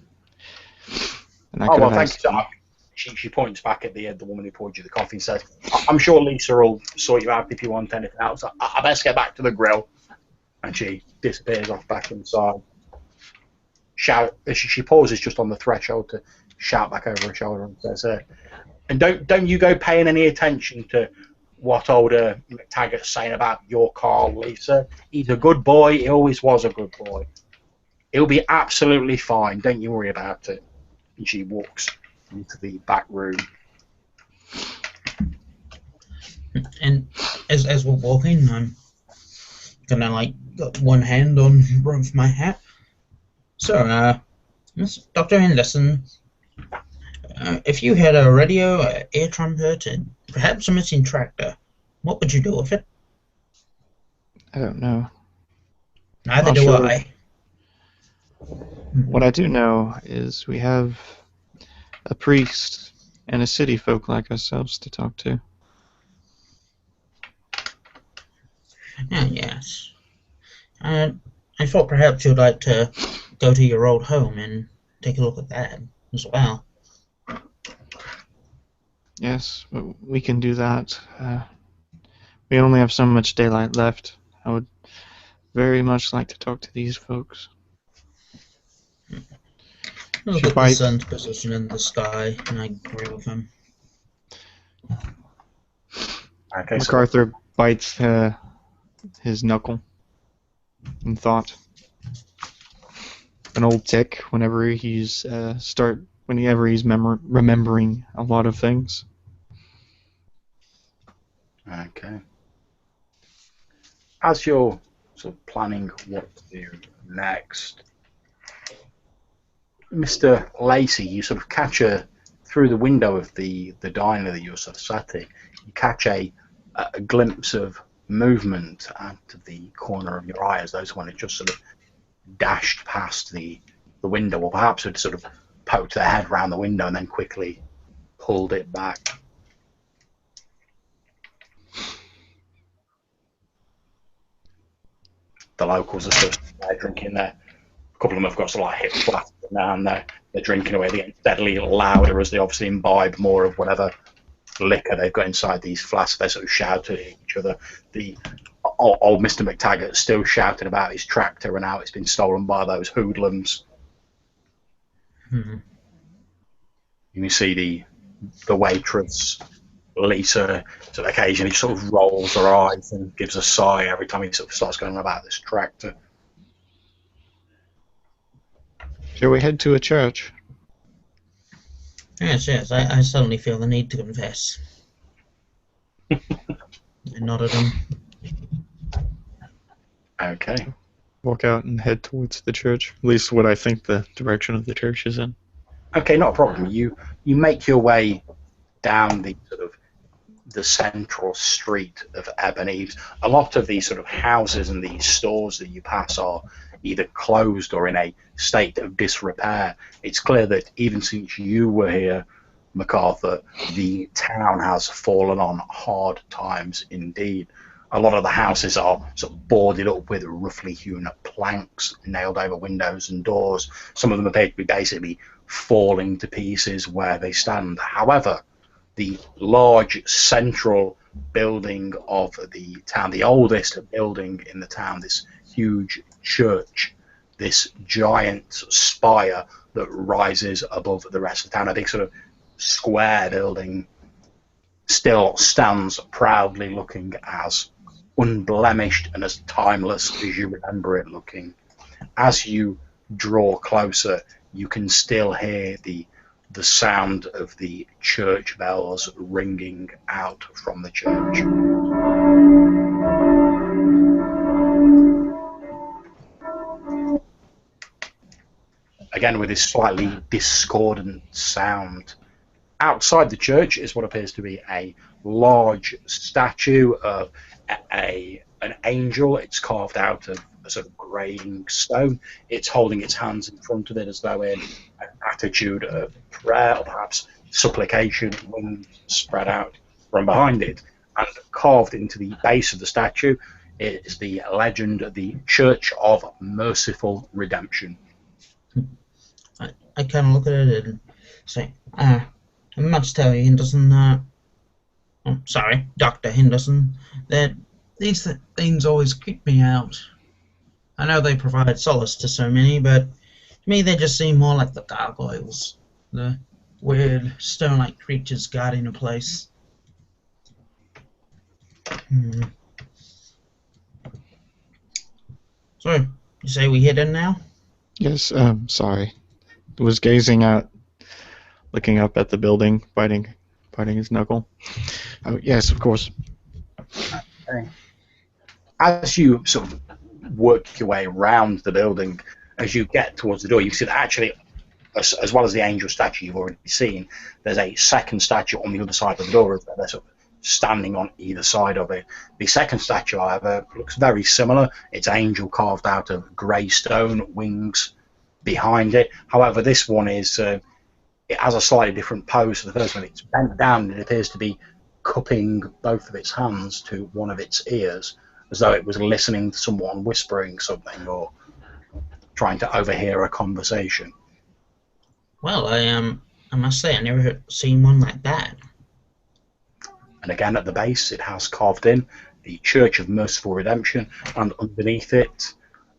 I Oh, could well, have thank asked. you, sir. She points back at the woman who poured you the coffee and says, "I'm sure Lisa will sort you out if you want anything else. I best get back to the grill." And she disappears off back inside. She pauses just on the threshold to shout back over her shoulder and says, "And don't you go paying any attention to what old McTaggart's saying about your Carl, Lisa. He's a good boy. He always was a good boy. He'll be absolutely fine. Don't you worry about it." And she walks into the back room. And as we're walking, I'm gonna got one hand on both my hat. So, Miss Dr. Henderson, if you had a radio, air trumpet, and perhaps a missing tractor, what would you do with it? I don't know. Neither Not do sure. I. What I do know is we have a priest and a city folk like ourselves to talk to. Yes. I thought perhaps you'd like to go to your old home and take a look at that as well. Yes, we can do that. We only have so much daylight left. I would very much like to talk to these folks. Look She at the bites. sun's position in the sky, and I agree with him. Okay, so MacArthur bites his knuckle in thought. An old tick whenever he's remembering a lot of things. okay. As you're sort of planning what to do next, Mr. Lacey, you sort of catch through the window of the diner that you're sort of sat in, you catch a glimpse of movement out of the corner of your eye as though someone had just sort of dashed past the window, or perhaps had sort of poked their head round the window and then quickly pulled it back. The locals are still there drinking there. A couple of them have got sort of like hip flasks now, and they're drinking away. They're getting steadily louder as they obviously imbibe more of whatever liquor they've got inside these flasks. They sort of shout at each other. The old Mr. McTaggart still shouting about his tractor and how it's been stolen by those hoodlums. Hmm. You can see the waitress, Lisa, sort of occasionally sort of rolls her eyes and gives a sigh every time he sort of starts going on about this tractor. Shall we head to a church? Yes, I suddenly feel the need to confess. I nodded him. Okay. Walk out and head towards the church. At least what I think the direction of the church is in. Okay, not a problem. You make your way down the sort of the central street of Ebon Eaves. A lot of these sort of houses and these stores that you pass are either closed or in a state of disrepair. It's clear that even since you were here, MacArthur, the town has fallen on hard times indeed. A lot of the houses are sort of boarded up with roughly hewn planks nailed over windows and doors. Some of them appear to be basically falling to pieces where they stand. However, the large central building of the town, the oldest building in the town, this huge church, this giant spire that rises above the rest of the town, a big sort of square building, still stands proudly, looking as unblemished and as timeless as you remember it looking. As you draw closer, you can still hear the sound of the church bells ringing out from the church. Again, with this slightly discordant sound. Outside the church is what appears to be a large statue of an angel. It's carved out of a sort of greying stone. It's holding its hands in front of it as though in an attitude of prayer or perhaps supplication, wings spread out from behind it. And carved into the base of the statue is the legend, the Church of Merciful Redemption. I kind of look at it and say, I must tell you, Henderson, sorry, Dr. Henderson, that these things always creep me out. I know they provide solace to so many, but to me they just seem more like the gargoyles, the weird stone-like creatures guarding a place. So, you say we head in now? Yes, sorry. Was gazing out, looking up at the building, biting his knuckle. Oh, yes, of course. Okay. As you sort of work your way around the building, as you get towards the door, you see that actually, as well as the angel statue you've already seen, there's a second statue on the other side of the door. They're sort of standing on either side of it. The second statue, however, looks very similar. It's an angel carved out of grey stone, wings behind it. However, this one is it has a slightly different pose to the first one. It's bent down and it appears to be cupping both of its hands to one of its ears, as though it was listening to someone whispering something or trying to overhear a conversation. Well, I must say I never seen one like that. And again, at the base, it has carved in the Church of Merciful Redemption, and underneath it,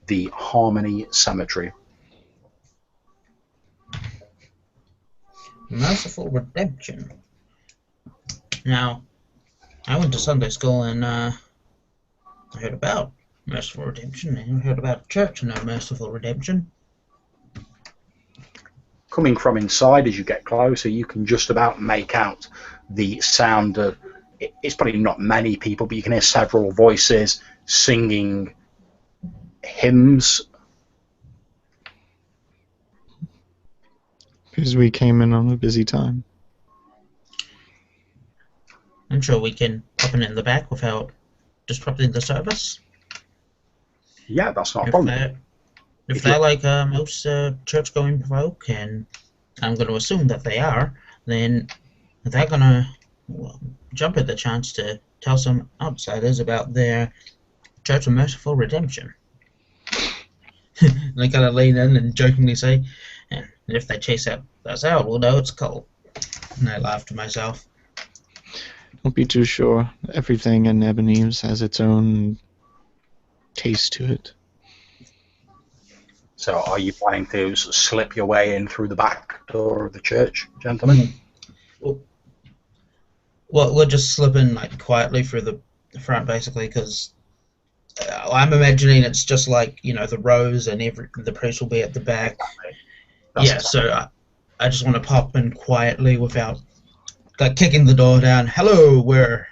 the Harmony Cemetery. Merciful Redemption. Now, I went to Sunday school and I heard about Merciful Redemption, and I heard about a church and no Merciful Redemption. Coming from inside, as you get closer, you can just about make out the sound of, it's probably not many people, but you can hear several voices singing hymns. Because we came in on a busy time. I'm sure we can pop in the back without disrupting the service. Yeah, that's not a problem. If If you they're like most church-going folk, and I'm going to assume that they are, then they're going to jump at the chance to tell some outsiders about their Church of Merciful Redemption. And I kind of lean in and jokingly say, and if they chase us out, we'll know it's cold. And I laugh to myself. Don't be too sure. Everything in Ebon Eaves has its own taste to it. So are you planning to slip your way in through the back door of the church, gentlemen? Well, we're just slipping like quietly through the front, basically, because I'm imagining it's just like, you know, the rows and the priest will be at the back. So I just want to pop in quietly without like kicking the door down. Hello, we're...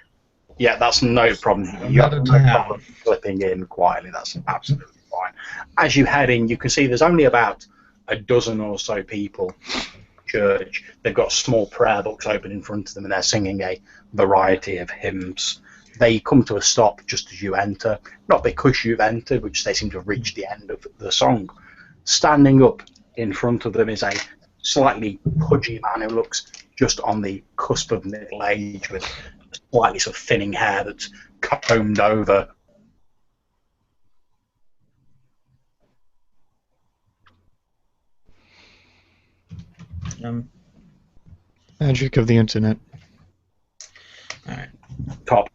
Yeah, that's no problem. You have no problem slipping in quietly. That's absolutely fine. As you head in, you can see there's only about a dozen or so people in church. They've got small prayer books open in front of them, and they're singing a variety of hymns. They come to a stop just as you enter, not because you've entered, which they seem to have reached the end of the song. Standing up in front of them is a slightly pudgy man who looks just on the cusp of middle age, with slightly sort of thinning hair that's combed over. Magic of the internet. All right. Top.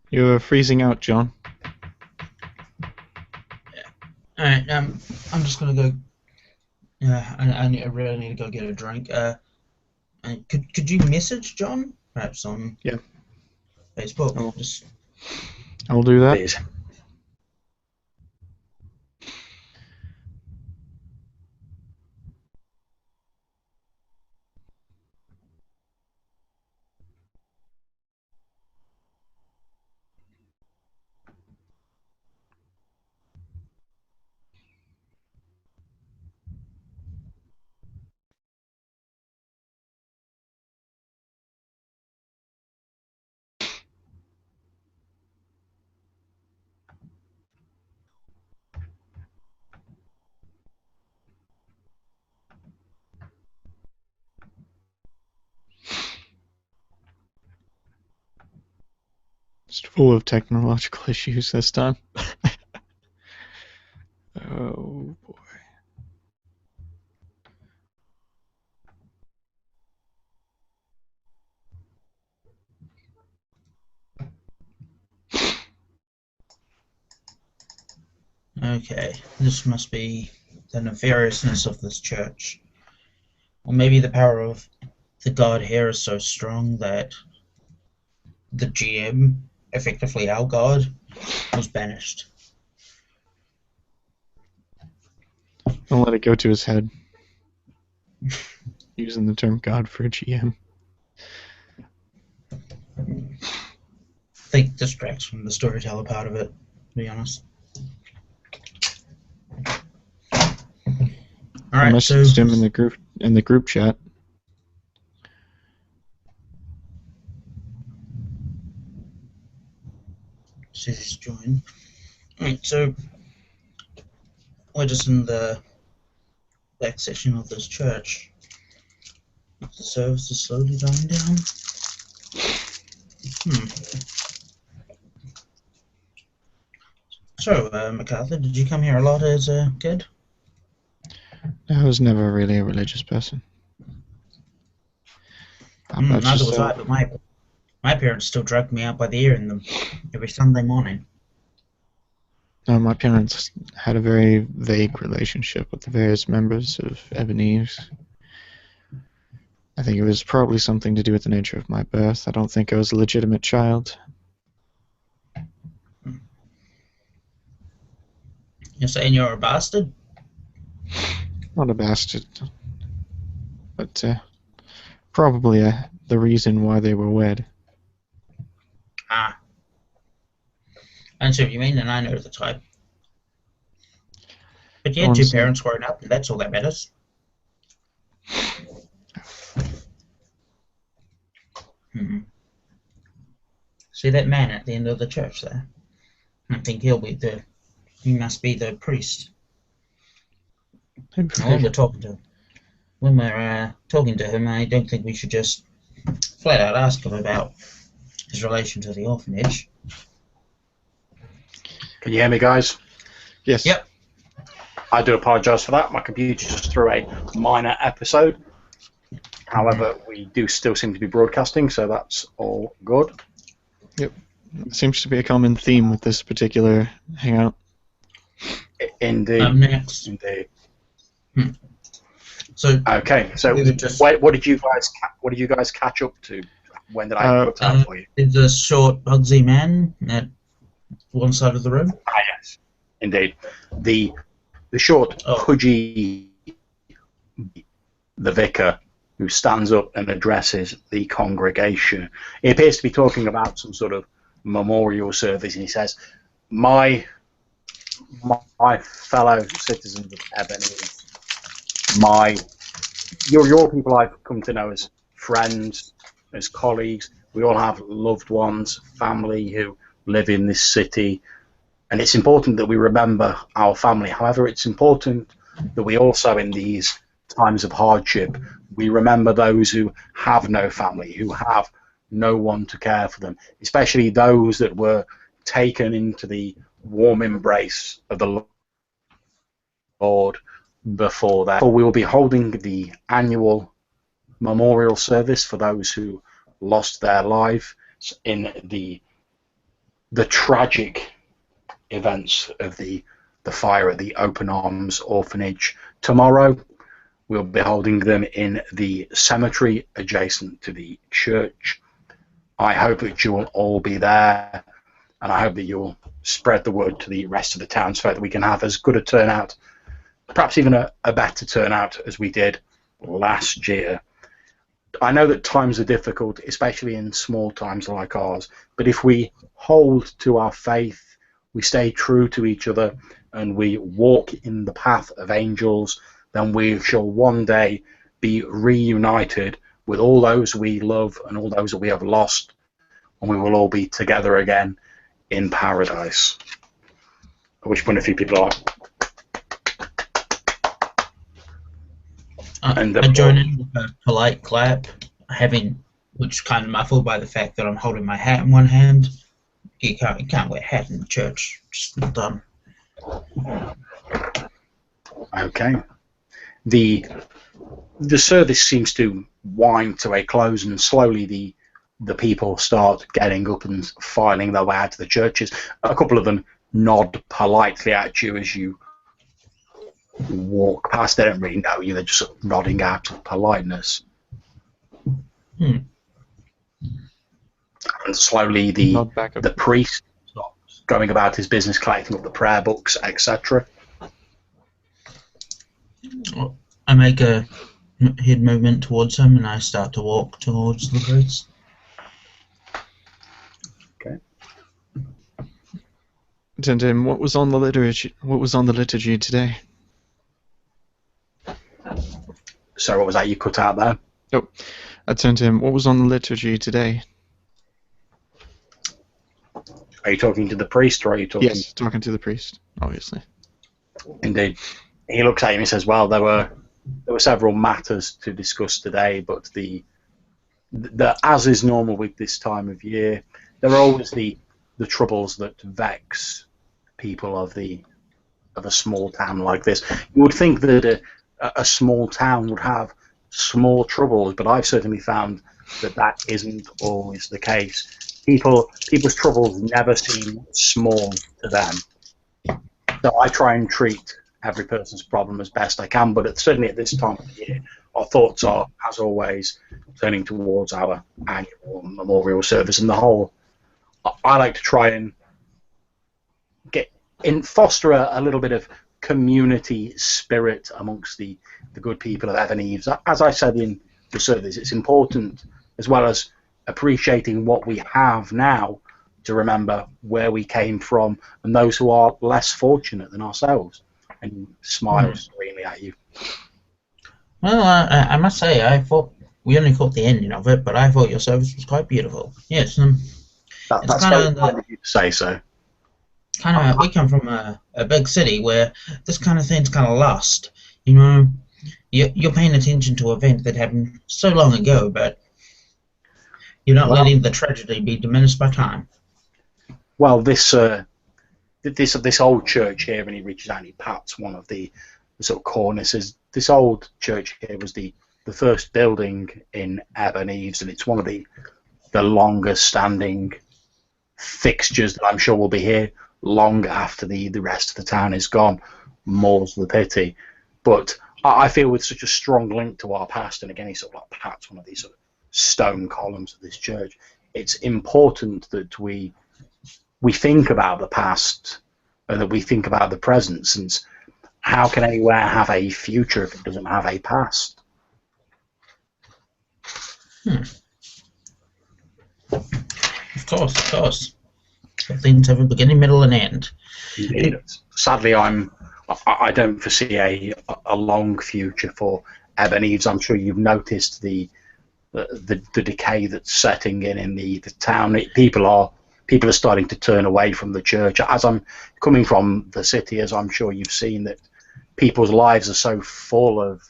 You're freezing out, John. All right. I'm just gonna go. I really need to go get a drink. Could you message John perhaps on Facebook? I'll do that. Please. It's full of technological issues this time. Oh boy. Okay, this must be the nefariousness of this church. Or maybe the power of the god here is so strong that the GM, effectively our god, was banished. Don't let it go to his head. Using the term god for a GM. I think distracts from the storyteller part of it, to be honest. I messaged him in the group chat. Says he's joined. Alright, so we're just in the back section of this church. The service is slowly dying down. So, MacArthur, did you come here a lot as a kid? I was never really a religious person. Neither was I, but my parents still dragged me out by the ear in them every Sunday morning. No, my parents had a very vague relationship with the various members of Ebon Eaves. I think it was probably something to do with the nature of my birth. I don't think I was a legitimate child. You're saying you're a bastard? Not a bastard. But probably the reason why they were wed. Ah. I see what you mean, and I know the type. But you had two parents growing up, and that's all that matters. See that man at the end of the church there? I think he must be the priest. Now, when we're talking to him, I don't think we should just flat out ask him about his relation to the orphanage. Can you hear me, guys? Yes. Yep. I do apologise for that. My computer just threw a minor episode. However, we do still seem to be broadcasting, so that's all good. Yep. Seems to be a common theme with this particular hangout. Indeed. Up next. Indeed. So okay. So what did you guys catch up to? When did I put that for you? There's a short, Bugsy man at one side of the room. Ah, yes. Indeed. The short, pudgy, the vicar, who stands up and addresses the congregation. He appears to be talking about some sort of memorial service, and he says, my fellow citizens of Ebon Eaves, you're people I've come to know as friends, as colleagues. We all have loved ones, family who live in this city, and it's important that we remember our family. However, it's important that we also, in these times of hardship, we remember those who have no family, who have no one to care for them, especially those that were taken into the warm embrace of the Lord before that. We will be holding the annual memorial service for those who lost their life in the tragic events of the fire at the Arms Orphanage. Tomorrow we'll be holding them in the cemetery adjacent to the church. I hope that you will all be there, and I hope that you'll spread the word to the rest of the town so that we can have as good a turnout, perhaps even a better turnout as we did last year. I know that times are difficult, especially in small towns like ours, but if we hold to our faith, we stay true to each other, and we walk in the path of angels, then we shall one day be reunited with all those we love and all those that we have lost, and we will all be together again in paradise. At which point a few people are. I join in with a polite clap, which kind of muffled by the fact that I'm holding my hat in one hand. You can't wear a hat in the church. Just not done. Okay. The service seems to wind to a close, and slowly the people start getting up and filing their way out of the churches. A couple of them nod politely at you as you walk past. They don't really know you, they're just sort of nodding out of politeness. And slowly the priest stops going about his business, collecting up the prayer books, etc. I make a head movement towards him, and I start to walk towards the priest. Okay. Tim, what was on the liturgy today? So what was that you cut out there? Oh, I turned to him. What was on the liturgy today? Are you talking to the priest, or are you talking? Yes, talking to the priest, obviously. Indeed. He looks at him and says, well, there were several matters to discuss today, but the as is normal with this time of year, there are always the troubles that vex people of a small town like this. You would think that a small town would have small troubles, but I've certainly found that isn't always the case. People's troubles never seem small to them. So I try and treat every person's problem as best I can, but certainly at this time of the year, our thoughts are, as always, turning towards our annual memorial service and the whole. I like to try and foster a little bit of community spirit amongst the good people of Ebon Eaves. As I said in the service, it's important, as well as appreciating what we have now, to remember where we came from and those who are less fortunate than ourselves. And he smiles serenely at you. Well, I must say, I thought we only caught the ending of it, but I thought your service was quite beautiful. Yes, It's That's kind very of kind of you to say so. we come from a big city where this kind of thing's kind of lost. You know, you're paying attention to an event that happened so long ago, but you're not Well, letting the tragedy be diminished by time. well, this old church here, and he reaches out and he pats one of the sort of cornices. This old church here was the first building in Ebon Eaves, and it's one of the longest standing fixtures that I'm sure will be here long after the rest of the town is gone. More's the pity. But I feel with such a strong link to our past, and again, he sort of like pats one of these sort of stone columns of this church. It's important that we think about the past and that we think about the present, since how can anywhere have a future if it doesn't have a past? Of course. So things have a beginning, middle, and end. Indeed. Sadly, I don't foresee a long future for Ebon Eaves. I'm sure you've noticed the decay that's setting in the town. People are starting to turn away from the church. As I'm coming from the city, as I'm sure you've seen, that people's lives are so full of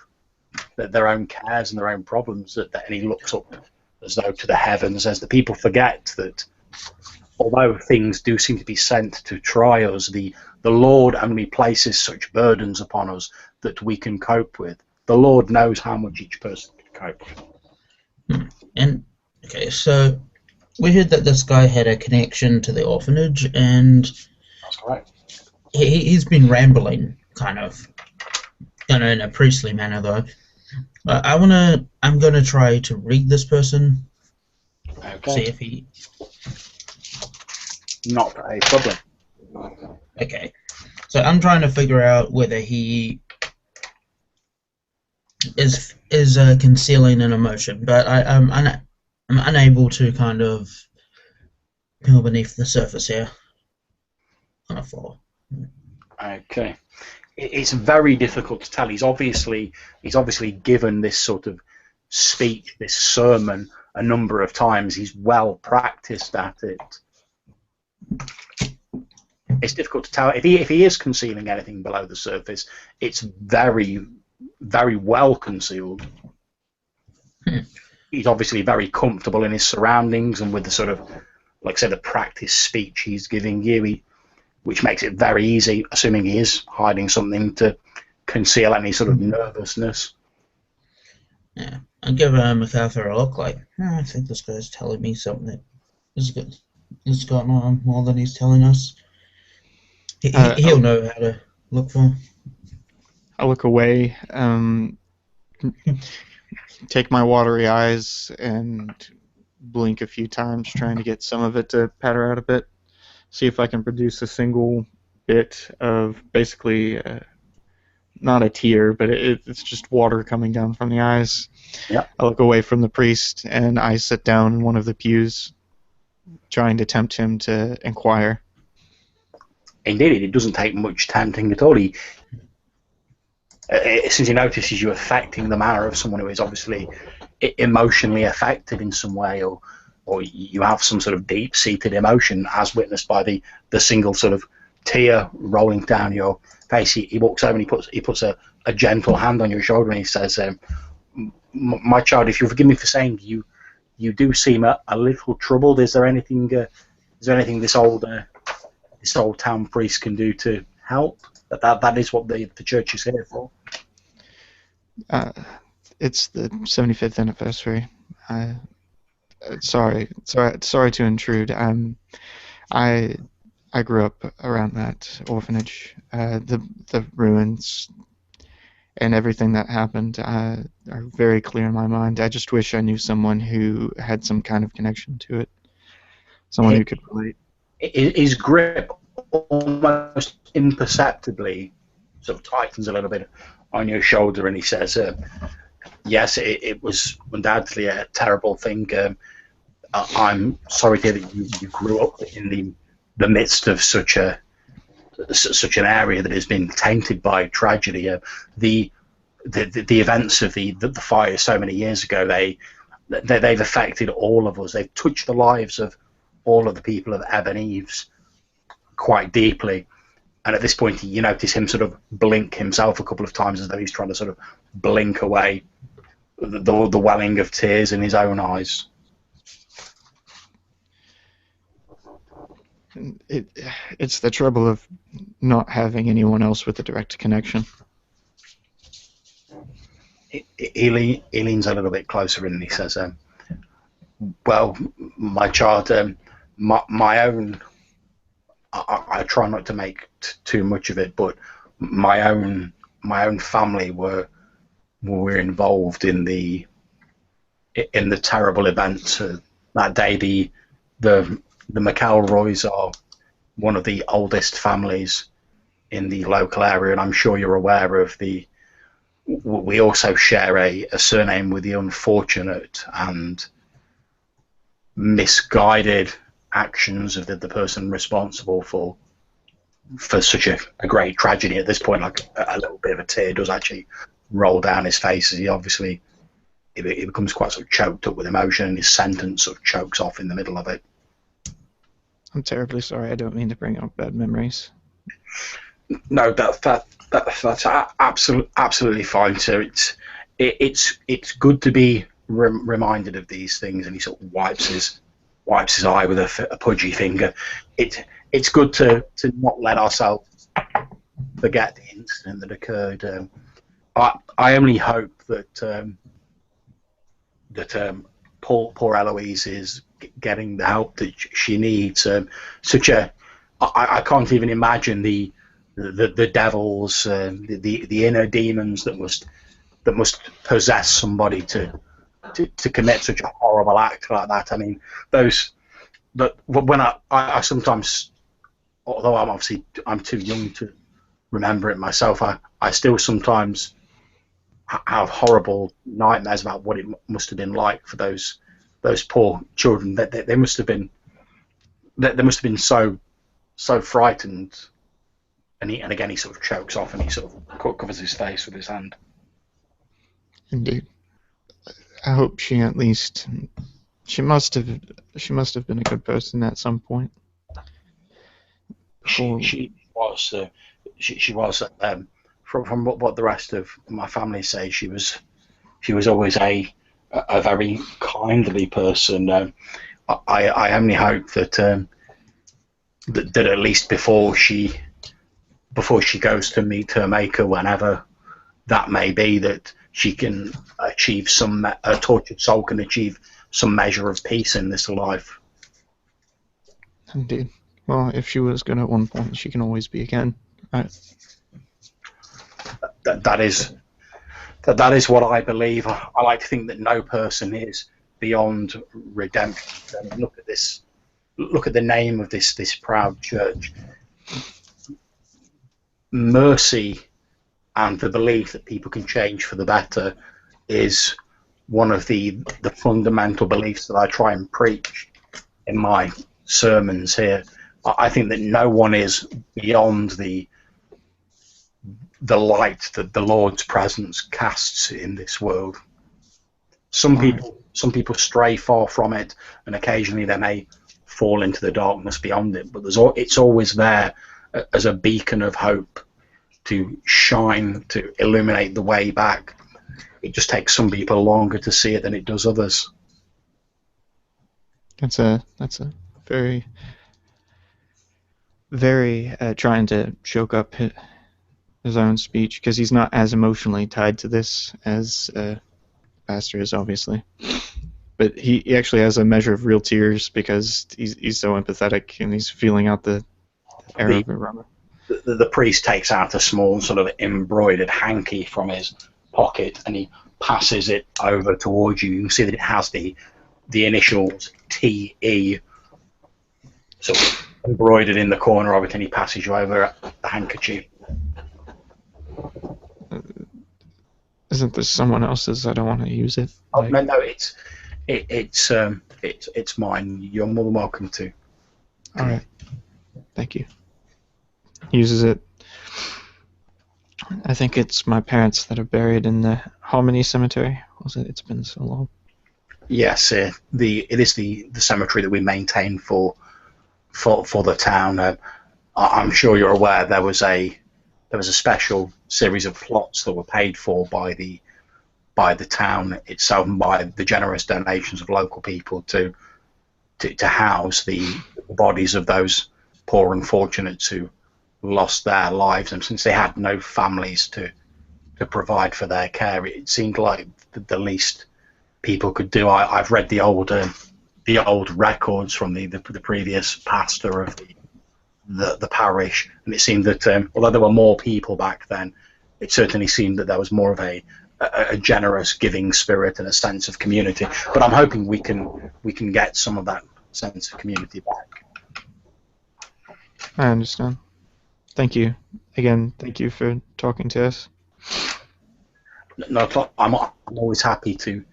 their own cares and their own problems that he looks up as though to the heavens, as the people forget that although things do seem to be sent to try us, the Lord only places such burdens upon us that we can cope with. The Lord knows how much each person can cope with. And okay, so we heard that this guy had a connection to the orphanage, and That's correct. He's been rambling, kind of, in a priestly manner, though. I'm gonna try to read this person. Okay. See if he. Not a problem. Okay, so I'm trying to figure out whether he is concealing an emotion, but I'm unable to kind of peel beneath the surface here on a floor. Okay. It's very difficult to tell. He's obviously given this sort of speech, this sermon, a number of times. He's well practiced at it. It's difficult to tell if he is concealing anything below the surface. It's very, very well concealed. He's obviously very comfortable in his surroundings and with the sort of, like I said, the practice speech he's giving you, which makes it very easy, assuming he is hiding something, to conceal any sort of nervousness. Yeah, I'll give MacArthur a look like, I think this guy's telling me something that is going on more than he's telling us. He'll know how to look for. I look away, take my watery eyes and blink a few times, trying to get some of it to patter out a bit. See if I can produce a single bit of basically not a tear, but it's just water coming down from the eyes. Yeah. I look away from the priest and I sit down in one of the pews, trying to tempt him to inquire. Indeed, it doesn't take much tempting at all. Since he notices you affecting the manner of someone who is obviously emotionally affected in some way, or you have some sort of deep-seated emotion, as witnessed by the single sort of tear rolling down your face, he walks over and he puts a gentle hand on your shoulder and he says, "My child, if you forgive me for saying you do seem a little troubled. Is there anything this old town priest can do to help? That is what the church is here for." It's the 75th anniversary. Sorry to intrude. I grew up around that orphanage. The ruins and everything that happened are very clear in my mind. I just wish I knew someone who had some kind of connection to it, someone who could relate. His grip almost imperceptibly sort of tightens a little bit on your shoulder, and he says, "Yes, it was undoubtedly a terrible thing. I'm sorry to hear that you grew up in the midst of such an area that has been tainted by tragedy. The events of the fire so many years ago, they've affected all of us. They've touched the lives of all of the people of Ebon Eaves quite deeply. And at this point, you notice him sort of blink himself a couple of times as though he's trying to sort of blink away the welling of tears in his own eyes. It's the trouble of not having anyone else with a direct connection. He leans a little bit closer and he says, well, my child, my own, I try not to make too much of it, but my own family were involved in the terrible events that day. The McElroys are one of the oldest families in the local area, and I'm sure you're aware of the. We also share a surname with the unfortunate and misguided actions of the person responsible for such a great tragedy. At this point, like a little bit of a tear does actually roll down his face as he obviously he becomes quite sort of choked up with emotion, and his sentence sort of chokes off in the middle of it. I'm terribly sorry. I don't mean to bring up bad memories. No, that's absolutely fine, sir. It's good to be reminded of these things, and he sort of wipes his eye with a pudgy finger. It's good to not let ourselves forget the incident that occurred. I only hope that poor Eloise is getting the help that she needs. I can't even imagine the devils, the inner demons that must possess somebody to commit such a horrible act like that. I mean, when I sometimes, although I'm too young to remember it myself, I still sometimes have horrible nightmares about what it must have been like for those poor children. They must have been so frightened. And again he sort of chokes off and he sort of covers his face with his hand. Indeed. I hope she at least she must have been a good person at some point. She was. From what the rest of my family say, she was always a very kindly person. I only hope that that at least before she goes to meet her maker, whenever that may be, that she can achieve a tortured soul can achieve some measure of peace in this life. Indeed. Well, if she was good at one point, she can always be again. Right. That is what I believe. I like to think that no person is beyond redemption. Look at this. Look at the name of this proud church. Mercy and the belief that people can change for the better is one of the fundamental beliefs that I try and preach in my sermons here. I think that no one is beyond the light that the Lord's presence casts in this world. Some people stray far from it, and occasionally they may fall into the darkness beyond it, but it's always there as a beacon of hope to shine, to illuminate the way back. It just takes some people longer to see it than it does others. That's a very, very trying to choke up his own speech, because he's not as emotionally tied to this as Pastor is, obviously. But he actually has a measure of real tears because he's so empathetic and he's feeling out the air of it. The priest takes out a small sort of embroidered hanky from his pocket and he passes it over towards you. You can see that it has the initials TE sort of embroidered in the corner of it, and he passes you over the handkerchief. Isn't this someone else's? I don't want to use it. Oh, no, it's mine. You're more than welcome to. All right. Thank you. He uses it. I think it's my parents that are buried in the Harmony Cemetery. Was it? It's been so long. Yes, it is the cemetery that we maintain for the town. I'm sure you're aware there was a special series of plots that were paid for by the town itself and by the generous donations of local people to house the bodies of those poor unfortunates who lost their lives. And since they had no families to provide for their care, it seemed like the least people could do. I've read the old records from the previous pastor of the parish, and it seemed that although there were more people back then, it certainly seemed that there was more of a generous giving spirit and a sense of community. But I'm hoping we can get some of that sense of community back. I understand. Thank you. Again, thank you for talking to us. No, I'm always happy to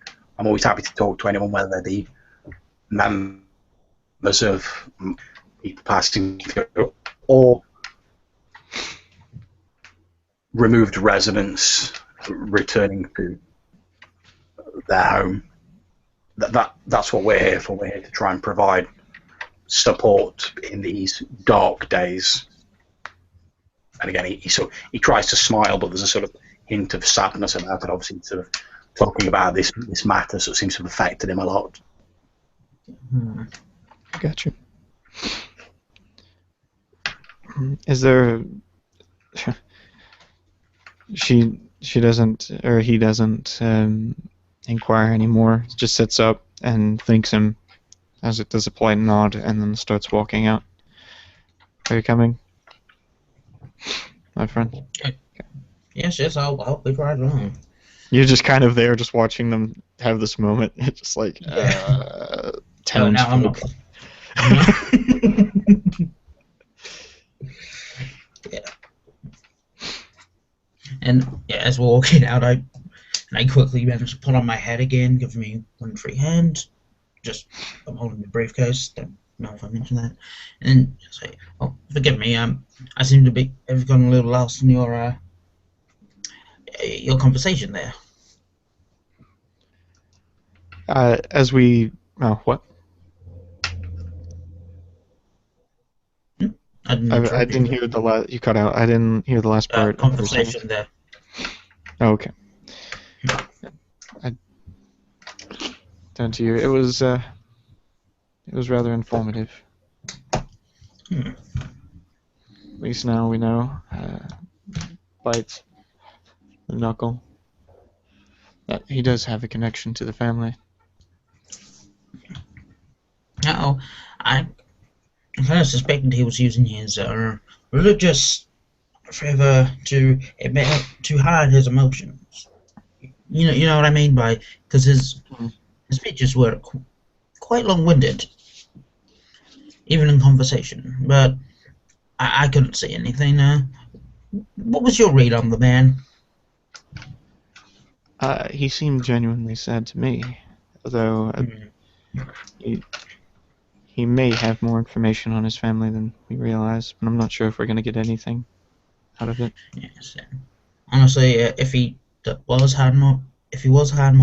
talk to anyone, whether they be members of people passing through or removed residents returning to their home. That's what we're here for. We're here to try and provide support in these dark days. And again, he tries to smile, but there's a sort of hint of sadness about it. Obviously, sort of talking about this matter, so it seems to have affected him a lot. Gotcha. Is there? She doesn't, or he doesn't inquire anymore. Just sits up and thanks him as it does a polite nod, and then starts walking out. Are you coming, my friend? Yes, I'll be right along. You're just kind of there, just watching them have this moment. It's just like, I'm not. Yeah. And yeah, as we're walking out, I quickly manage to put on my hat again, give me one free hand. I'm holding the briefcase. Don't know if I mentioned that. And say, "Oh, forgive me. I seem to have gone a little lost in your conversation there." As we, what? I didn't hear the last. You cut out. I didn't hear the last part. Conversation there. Oh, okay. Down to you. It was rather informative. At least now we know. Bites the knuckle. That he does have a connection to the family. No, I kind of suspected he was using his religious fervor to hide his emotions. You know what I mean by, because his speeches were quite long-winded, even in conversation. But I couldn't see anything. What was your read on the man? He seemed genuinely sad to me, although he may have more information on his family than we realize, but I'm not sure if we're going to get anything out of it. Yes. Honestly, if he was hiding more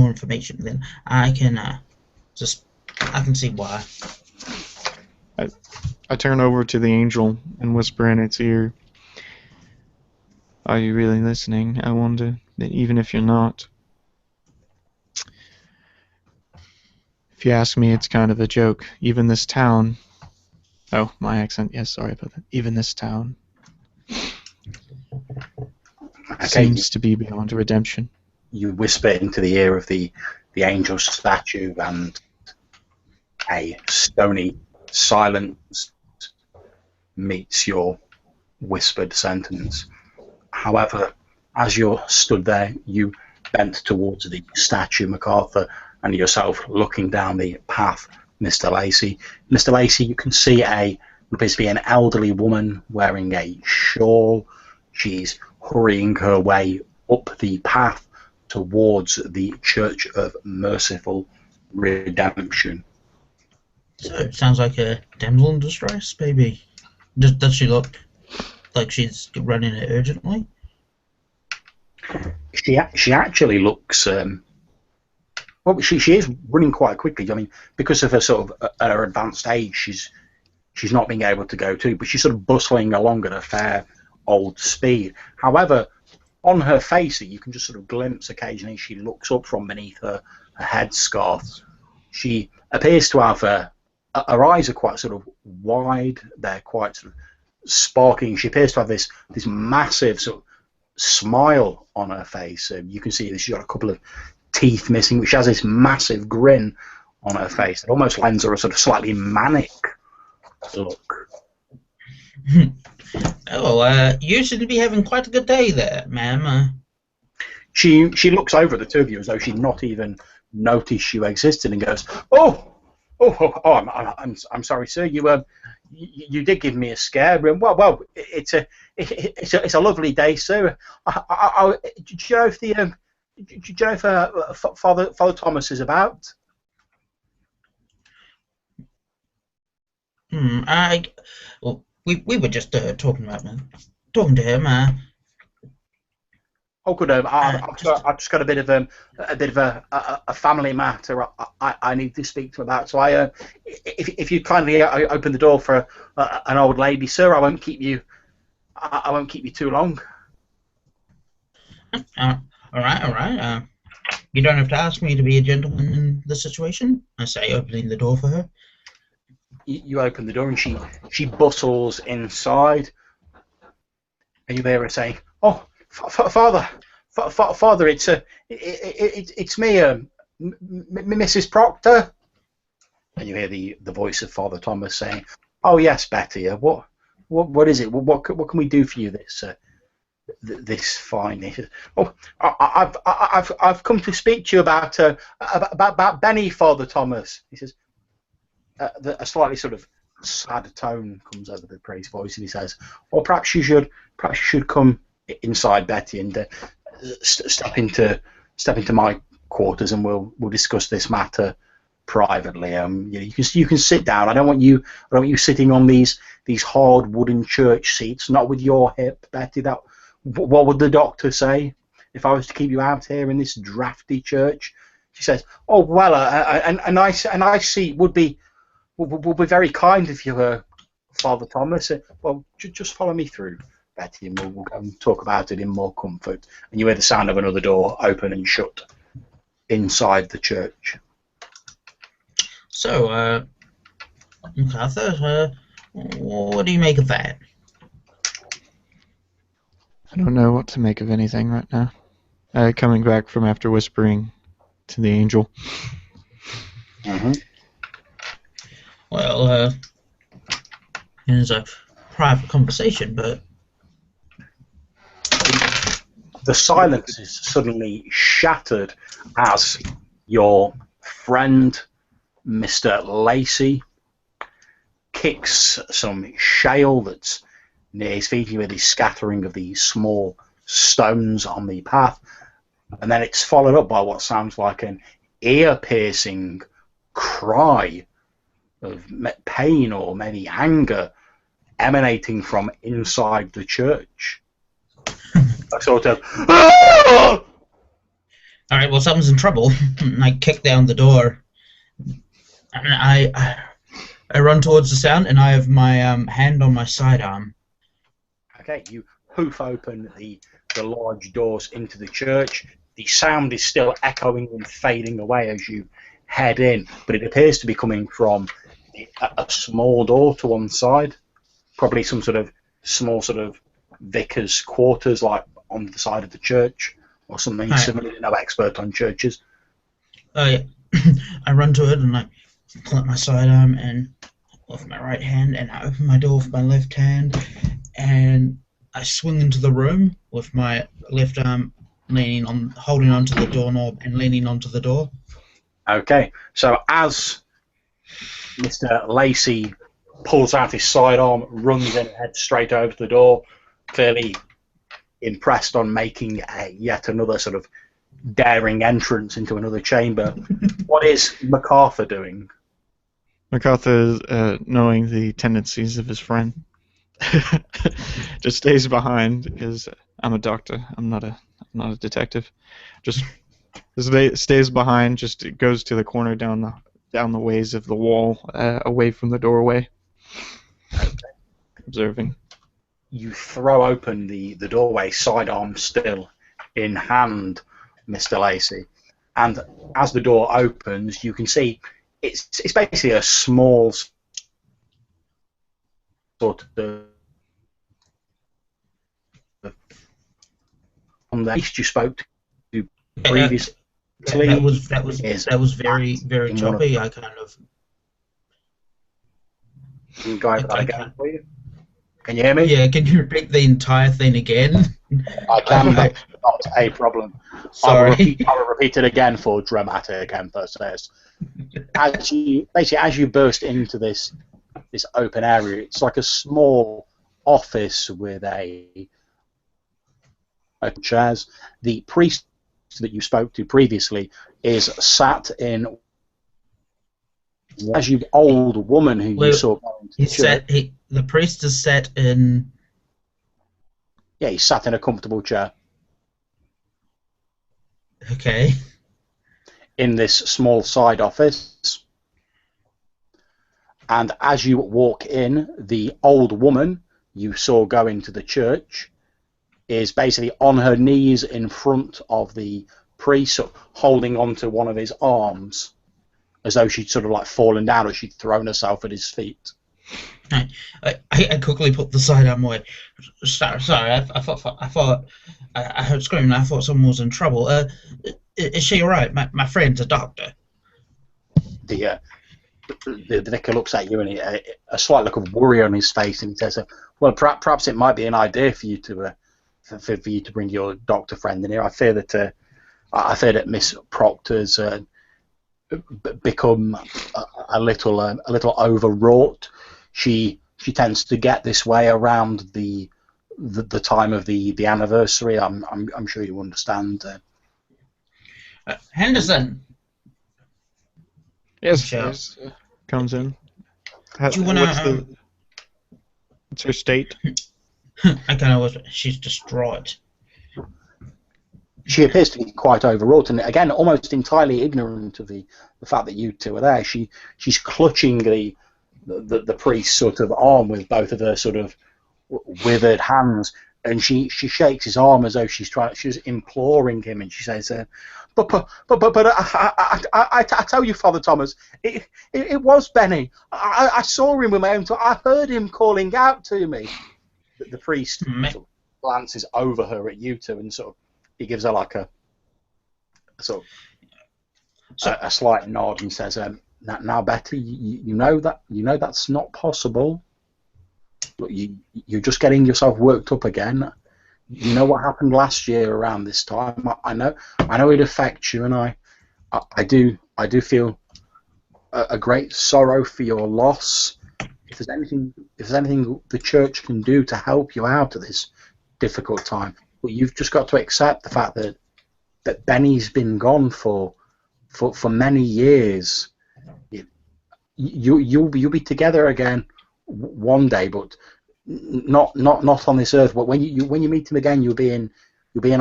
information, then I can see why. I turn over to the angel and whisper in its ear, "Are you really listening? I wonder that even if you're not. If you ask me, it's kind of a joke. Even this town..." Oh, my accent. Yes, sorry about that. Even this town seems to be beyond redemption. You whisper into the ear of the angel statue, and a stony silence meets your whispered sentence. However, as you're stood there, you bent towards the statue, MacArthur, and yourself looking down the path, Mr. Lacey. Mr. Lacey, you can see what appears to be an elderly woman wearing a shawl. She's hurrying her way up the path towards the Church of Merciful Redemption. So it sounds like a damsel in distress, maybe. Does she look like she's running it urgently? She actually looks Well, she is running quite quickly. I mean, because of her sort of her advanced age, she's not being able to go too, but she's sort of bustling along at a fair old speed. However, on her face, you can just sort of glimpse occasionally. She looks up from beneath her headscarf. She appears to have her eyes are quite sort of wide. They're quite sort of sparkling. She appears to have this massive sort of smile on her face. You can see that she's got a couple of teeth missing, which has this massive grin on her face. It almost lends her a sort of slightly manic look. Oh, you seem to be having quite a good day there, ma'am. She looks over at the two of you as though she'd not even noticed you existed, and goes, I'm sorry, sir. You did give me a scare. Well, it's a lovely day, sir. Do you know if Father Thomas is about? Well, we were just talking to him. Oh, good. I've just got a bit of a family matter I need to speak to him about. So if you kindly open the door for an old lady, sir, I won't keep you too long. All right. You don't have to ask me to be a gentleman in this situation. I say, opening the door for her. You open the door and she bustles inside, and you hear her saying, "Oh, Father, it's me, Mrs. Proctor." And you hear the voice of Father Thomas saying, "Oh yes, Betty. What is it? What can we do for you this fine?" "Oh, I've come to speak to you about Benny, Father Thomas." He says. A slightly sort of sad tone comes over the priest's voice, and he says, "Or perhaps you should come inside, Betty, and step into my quarters, and we'll discuss this matter privately. You can sit down. I don't want you sitting on these hard wooden church seats, not with your hip, Betty. What would the doctor say if I was to keep you out here in this drafty church?" She says, "Oh well, a nice seat would be very kind if you were, Father Thomas. Well, just follow me through, Betty, and we'll go and talk about it in more comfort." And you hear the sound of another door open and shut inside the church. So, MacArthur, what do you make of that? I don't know what to make of anything right now. Coming back from after whispering to the angel. Mm-hmm. Well, it's a private conversation, but... The silence is suddenly shattered as your friend, Mr. Lacey, kicks some shale that's near his feet with his scattering of these small stones on the path, and then it's followed up by what sounds like an ear-piercing cry of pain or maybe anger emanating from inside the church. A sort of "Ah!" Alright, well, something's in trouble. I kick down the door. And I run towards the sound, and I have my hand on my sidearm. Okay, you hoof open the large doors into the church. The sound is still echoing and fading away as you head in, but it appears to be coming from a small door to one side, probably some sort of small sort of vicar's quarters, like on the side of the church or something similar. No expert on churches. I run to it and I pull up my sidearm and with my right hand, and I open my door with my left hand, and I swing into the room with my left arm holding onto the doorknob and leaning onto the door. Okay, so as Mr. Lacey pulls out his sidearm, runs in and heads straight over to the door, clearly impressed on making yet another sort of daring entrance into another chamber. What is MacArthur doing? MacArthur, knowing the tendencies of his friend, just stays behind because I'm a doctor. I'm not a detective. Just Stays behind. Just it goes to the corner down the ways of the wall, away from the doorway, observing. You throw open the doorway, sidearm still in hand, Mr. Lacey, and as the door opens, you can see it's basically a small sort of on the east you spoke to previously. That was very choppy. I kind of. Can you go over that again for you? Can you hear me? Yeah, can you repeat the entire thing again? I can, but not a problem. Sorry. I will repeat it again for dramatic emphasis. As you burst into this open area, it's like a small office with chairs. The priest that you spoke to previously is sat in. As you old woman who you saw going to the church. The priest is sat in. Yeah, he's sat in a comfortable chair. Okay. In this small side office. And as you walk in, the old woman you saw going to the church is basically on her knees in front of the priest, holding onto one of his arms, as though she'd sort of like fallen down or she'd thrown herself at his feet. I quickly put the sidearm away. Sorry, I thought I heard screaming. I thought someone was in trouble. Is she all right? My friend's a doctor. The vicar looks at you and a slight look of worry on his face, and he says, "Well, perhaps it might be an idea for you to bring your doctor friend in here. I fear that Miss Proctor's become a little overwrought. She tends to get this way around the time of the anniversary. I'm sure you understand." Henderson. Yes. Comes in. Do you wanna? What's her state? I kind of was. She's distraught. She appears to be quite overwrought, and again, almost entirely ignorant of the fact that you two are there. She's clutching the priest's sort of arm with both of her sort of withered hands, and she shakes his arm as though she's imploring him, and she says, "But I tell you, Father Thomas, it was Benny. I saw him with my own. I heard him calling out to me." The priest sort of glances over her at you two, and sort of he gives her like a slight nod and says, "Now, Betty, you know that's not possible. Look, you're just getting yourself worked up again. You know what happened last year around this time. I know it affects you, and I do feel a great sorrow for your loss. If there's anything the church can do to help you out of this difficult time, but you've just got to accept the fact that Benny's been gone for many years. You'll be together again one day, but not on this earth. But when you meet him again, you'll be in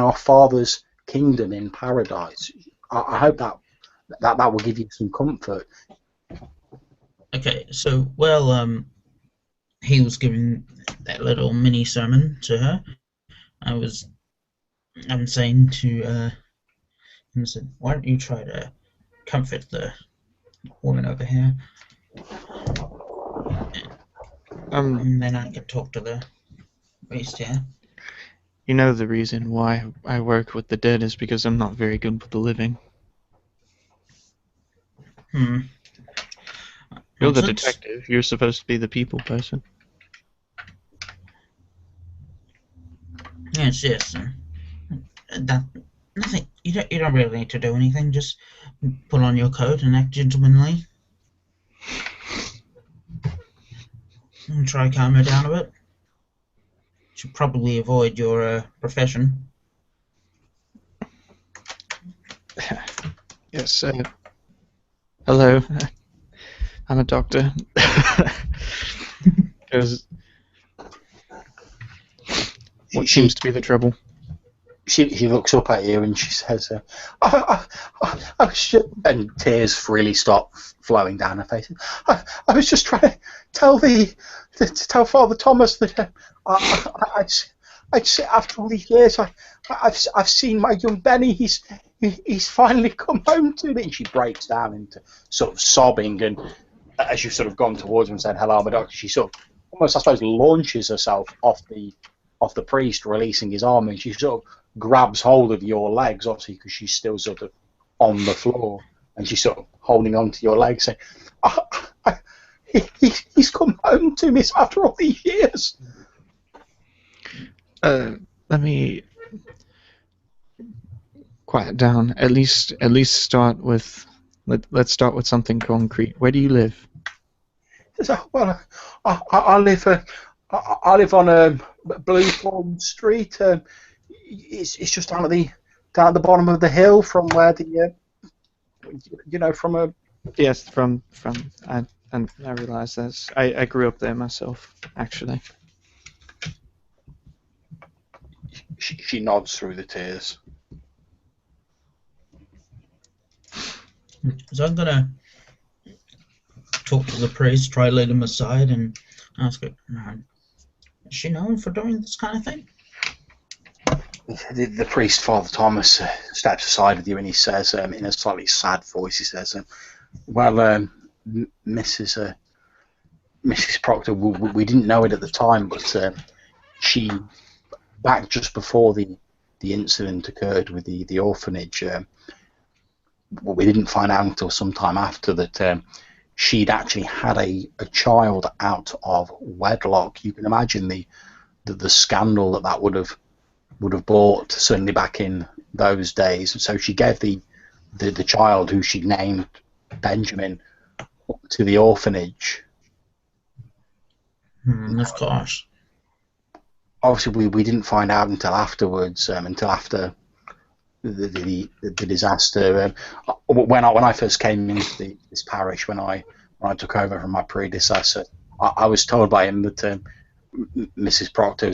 our Father's kingdom in paradise. I hope that will give you some comfort." Okay, so he was giving that little mini sermon to her. I'm saying to him, said, "Why don't you try to comfort the woman over here, and then I can talk to the priest here." You know the reason why I work with the dead is because I'm not very good with the living. You're the detective. You're supposed to be the people person. Yes. Nothing. You don't really need to do anything. Just put on your coat and act gentlemanly. And try to calm her down a bit. Should probably avoid your profession. Yes. Hello. I'm a doctor. What seems to be the trouble? she looks up at you and she says, I was just, and tears freely stop flowing down her face. I was just trying to tell tell Father Thomas that I'd say after all these years, I've seen my young Benny. He's finally come home to me. And she breaks down into sort of sobbing, and as you've sort of gone towards him and said, hello, my doctor, she sort of almost, I suppose, launches herself off the priest, releasing his arm, and she sort of grabs hold of your legs, obviously, because she's still sort of on the floor, and she's sort of holding on to your legs, saying, he's come home to me after all these years. Let me quiet down. At least start with. Let's start with something concrete. Where do you live? So, well, I live on Blue Pond Street. It's just down at the bottom of the hill from where the from a. Yes, from I realize that I grew up there myself, actually. She nods through the tears. So I'm gonna talk to the priest, try to lead him aside, and ask her, is she known for doing this kind of thing? The priest, Father Thomas, steps aside with you and he says, in a slightly sad voice, he says, Mrs. Proctor, we didn't know it at the time, but she, back just before the incident occurred with the orphanage, we didn't find out until some time after that she'd actually had a child out of wedlock. You can imagine the scandal that would have brought, certainly back in those days. So she gave the child, who she named Benjamin, to the orphanage. Of course. Obviously, we didn't find out until afterwards, until after the disaster. When I first came into this parish, when I took over from my predecessor, I was told by him that Mrs. Proctor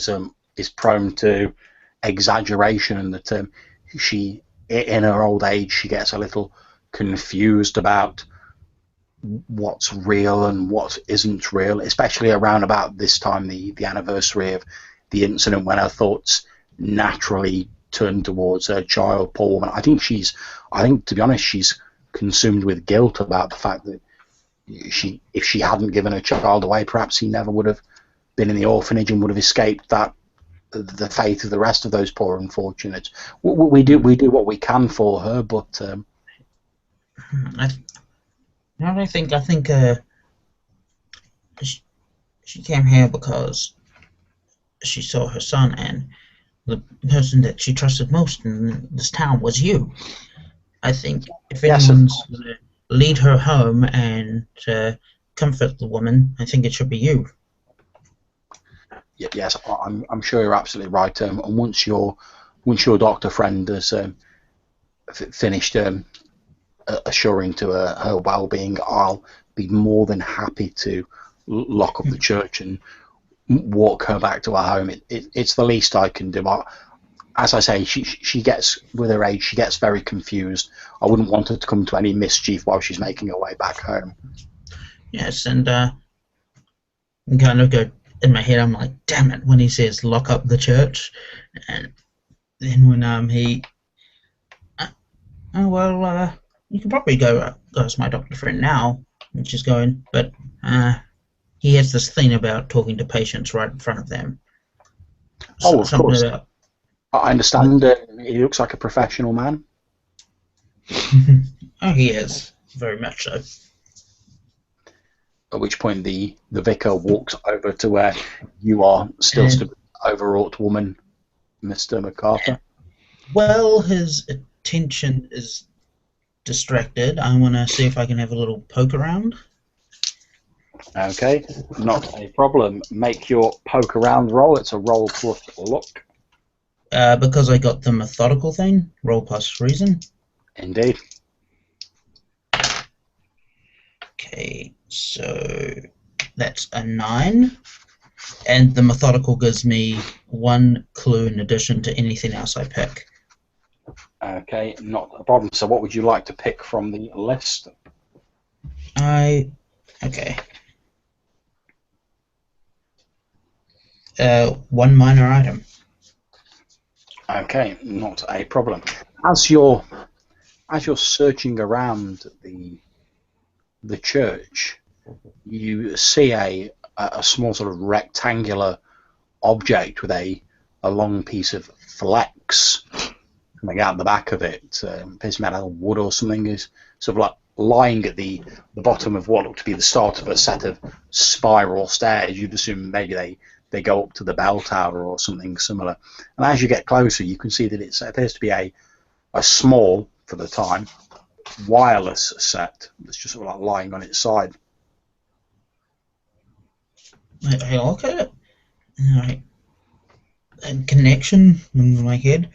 is prone to exaggeration, and that she, in her old age, she gets a little confused about what's real and what isn't real, especially around about this time, the anniversary of the incident, when her thoughts naturally turned towards her child, poor woman. I think to be honest, she's consumed with guilt about the fact that if she hadn't given her child away, perhaps he never would have been in the orphanage and would have escaped the fate of the rest of those poor unfortunates. We do what we can for her, but I think she came here because she saw her son, and the person that she trusted most in this town was you. I think if anyone's going to lead her home and comfort the woman, I think it should be you. Yes, I'm sure you're absolutely right. And once your doctor friend has finished assuring to her well-being, I'll be more than happy to lock up the church and walk her back to her home. It's the least I can do. As I say, she gets, with her age, she gets very confused. I wouldn't want her to come to any mischief while she's making her way back home. Yes, and kind of go in my head, I'm like, damn it, when he says lock up the church, and then when he, you can probably go as my doctor friend now, which is going, but he has this thing about talking to patients right in front of them. So, of course. I understand. He looks like a professional man. Oh, he is. Very much so. At which point the vicar walks over to where you are, still overwrought woman, Mr. MacArthur. Well, his attention is distracted. I want to see if I can have a little poke around. Okay, not a problem. Make your poke around roll. It's a roll plus luck. Because I got the methodical thing, roll plus reason. Indeed. Okay, so that's a 9. And the methodical gives me 1 clue in addition to anything else I pick. Okay, not a problem. So what would you like to pick from the list? Okay. 1 minor item. Okay, not a problem. As you're searching around the church, you see a small sort of rectangular object with a long piece of flex coming out the back of it. Appears made out of wood or something. Is sort of like lying at the bottom of what looked to be the start of a set of spiral stairs. You'd assume maybe they go up to the bell tower or something similar. And as you get closer, you can see that it appears to be a small, for the time, wireless set that's just sort of like lying on its side. I look at it, and a connection in my head,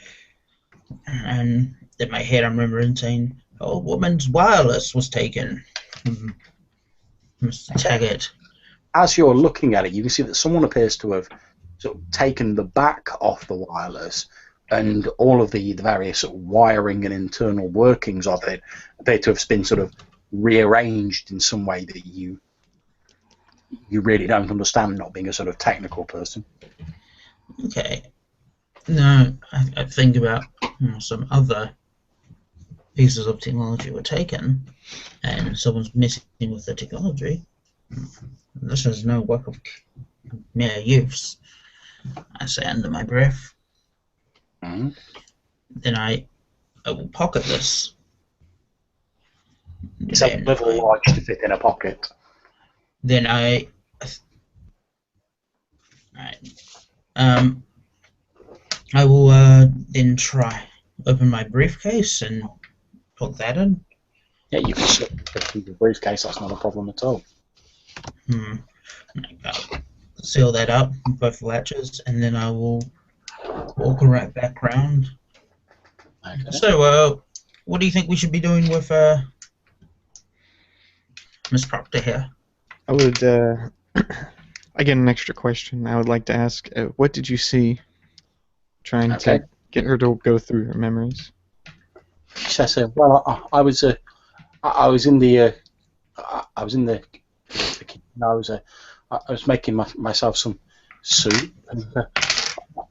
and in my head I'm remembering saying, "Oh, woman's wireless was taken." Mr. Taggart. As you're looking at it, you can see that someone appears to have sort of taken the back off the wireless, and all of the various sort of wiring and internal workings of it appear to have been sort of rearranged in some way that you really don't understand, not being a sort of technical person. Okay. No, I think about some other pieces of technology were taken, and someone's messing with the technology. This is no work of mere youths, I say under my breath. Mm-hmm. Then I will pocket this. It's a little large to fit in a pocket. Then I will then try open my briefcase and put that in. Yeah, you can slip through the briefcase. That's not a problem at all. I'll seal that up, both latches, and then I will walk right back around. Okay. So, what do you think we should be doing with Miss Proctor here? I would, I get an extra question. I would like to ask, what did you see? Trying to get her to go through her memories. She says, "Well, I was in the kitchen. I was making myself some soup, and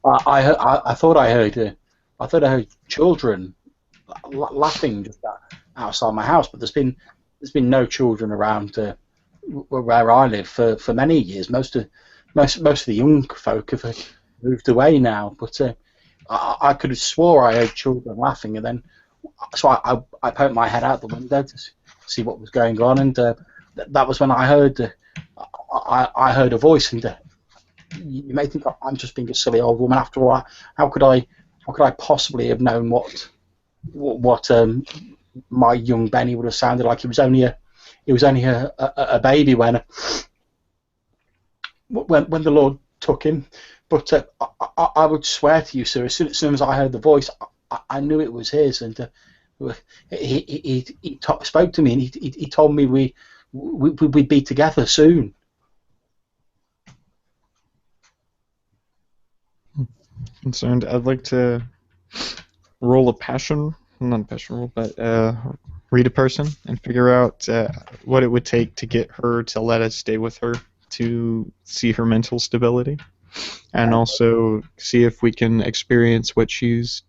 I thought I heard children laughing just outside my house, but there's been no children around where I live for many years. Most of the young folk have moved away now, but I could have swore I heard children laughing, and then so I poked my head out the window to see what was going on, and that was when I heard a voice, and you may think I'm just being a silly old woman. After all, how could I possibly have known what my young Benny would have sounded like? He was only a baby when the Lord took him. But I would swear to you, sir, as soon as I heard the voice, I knew it was his, and he spoke to me, and he told me we'd be together soon. Concerned, I'd like to roll a passion, not a passion roll, but read a person and figure out what it would take to get her to let us stay with her, to see her mental stability, and also see if we can experience what she's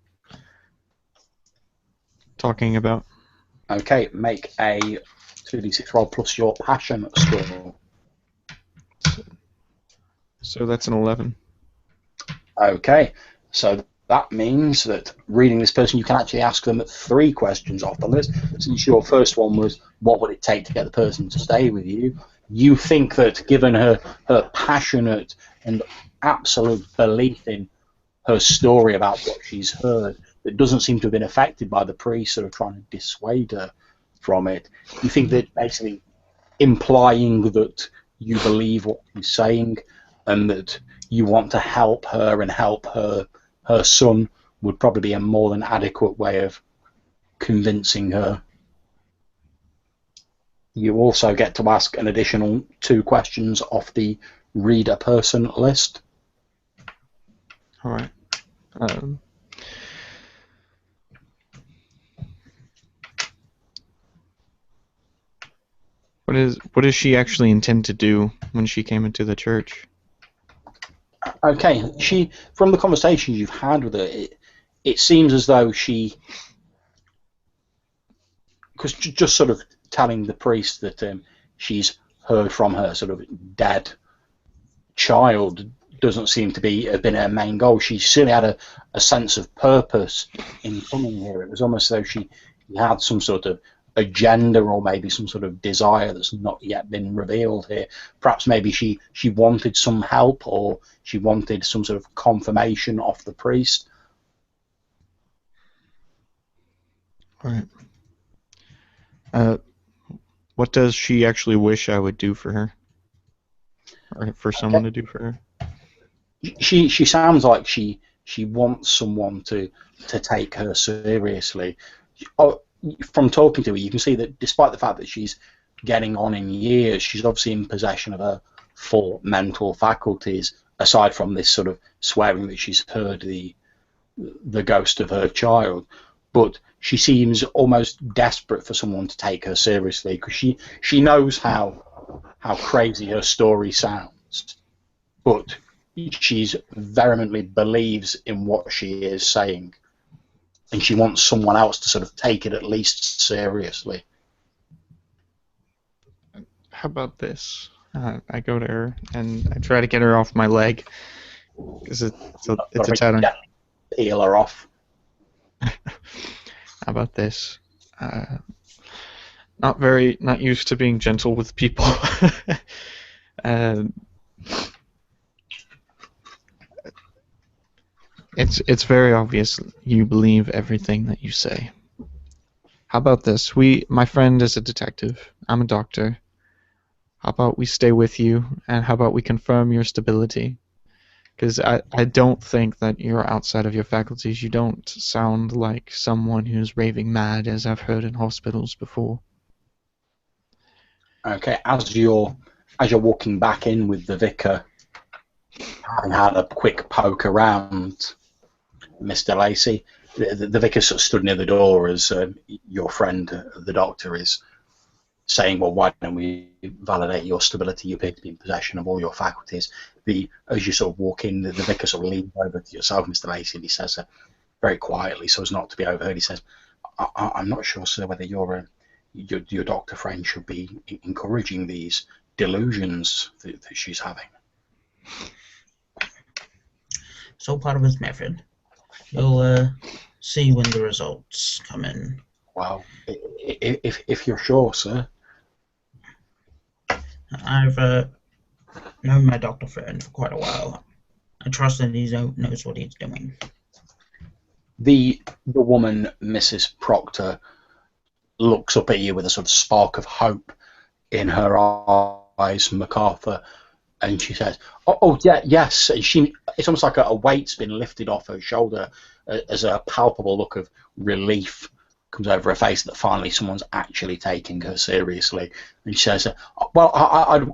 talking about. Okay, make a 2d6 roll plus your passion score. So that's an 11. Okay, so that means that reading this person, you can actually ask them 3 questions off the list. Since your first one was, what would it take to get the person to stay with you? You think that given her passionate and absolute belief in her story about what she's heard, that doesn't seem to have been affected by the priest sort of trying to dissuade her from it, you think that basically implying that you believe what she's saying and that you want to help her and help her son would probably be a more than adequate way of convincing her. You also get to ask an additional 2 questions off the read a person list. All right. What does she actually intend to do when she came into the church? Okay, from the conversations you've had with her, it seems as though because just sort of telling the priest that she's heard from her sort of dead child doesn't seem to have been her main goal. She certainly had a sense of purpose in coming here. It was almost as though she had some sort of agenda or maybe some sort of desire that's not yet been revealed here. Perhaps maybe she wanted some help, or she wanted some sort of confirmation off the priest. All right. What does she actually wish I would do for her? Or for someone to do for her? She sounds like she wants someone to take her seriously. From talking to her, you can see that despite the fact that she's getting on in years, she's obviously in possession of her full mental faculties, aside from this sort of swearing that she's heard the ghost of her child. But she seems almost desperate for someone to take her seriously, because she knows how crazy her story sounds, but she's vehemently believes in what she is saying, and she wants someone else to sort of take it at least seriously. How about this? I go to her and I try to get her off my leg, because it's a tad. Peel her off. How about this? Not used to being gentle with people. It's very obvious you believe everything that you say. How about this? My friend is a detective. I'm a doctor. How about we stay with you, and how about we confirm your stability? Because I don't think that you're outside of your faculties. You don't sound like someone who's raving mad, as I've heard in hospitals before. Okay, as you're walking back in with the vicar, having had a quick poke around, Mr. Lacey, the vicar sort of stood near the door as your friend, the doctor, is saying, well, why don't we validate your stability? You appear to be in possession of all your faculties. As you sort of walk in, the vicar sort of leans over to yourself, Mr. Lacey, and he says very quietly, so as not to be overheard, he says, I'm not sure, sir, whether your doctor friend should be encouraging these delusions that she's having. It's all part of his method. You'll see when the results come in. Well, if you're sure, sir. I've known my doctor friend for quite a while. I trust that he knows what he's doing. The woman, Mrs. Proctor, looks up at you with a sort of spark of hope in her eyes, MacArthur, and she says, "Oh yeah, yes." And it's almost like a weight's been lifted off her shoulder, as a palpable look of relief comes over her face that finally someone's actually taking her seriously. And she says, "Well,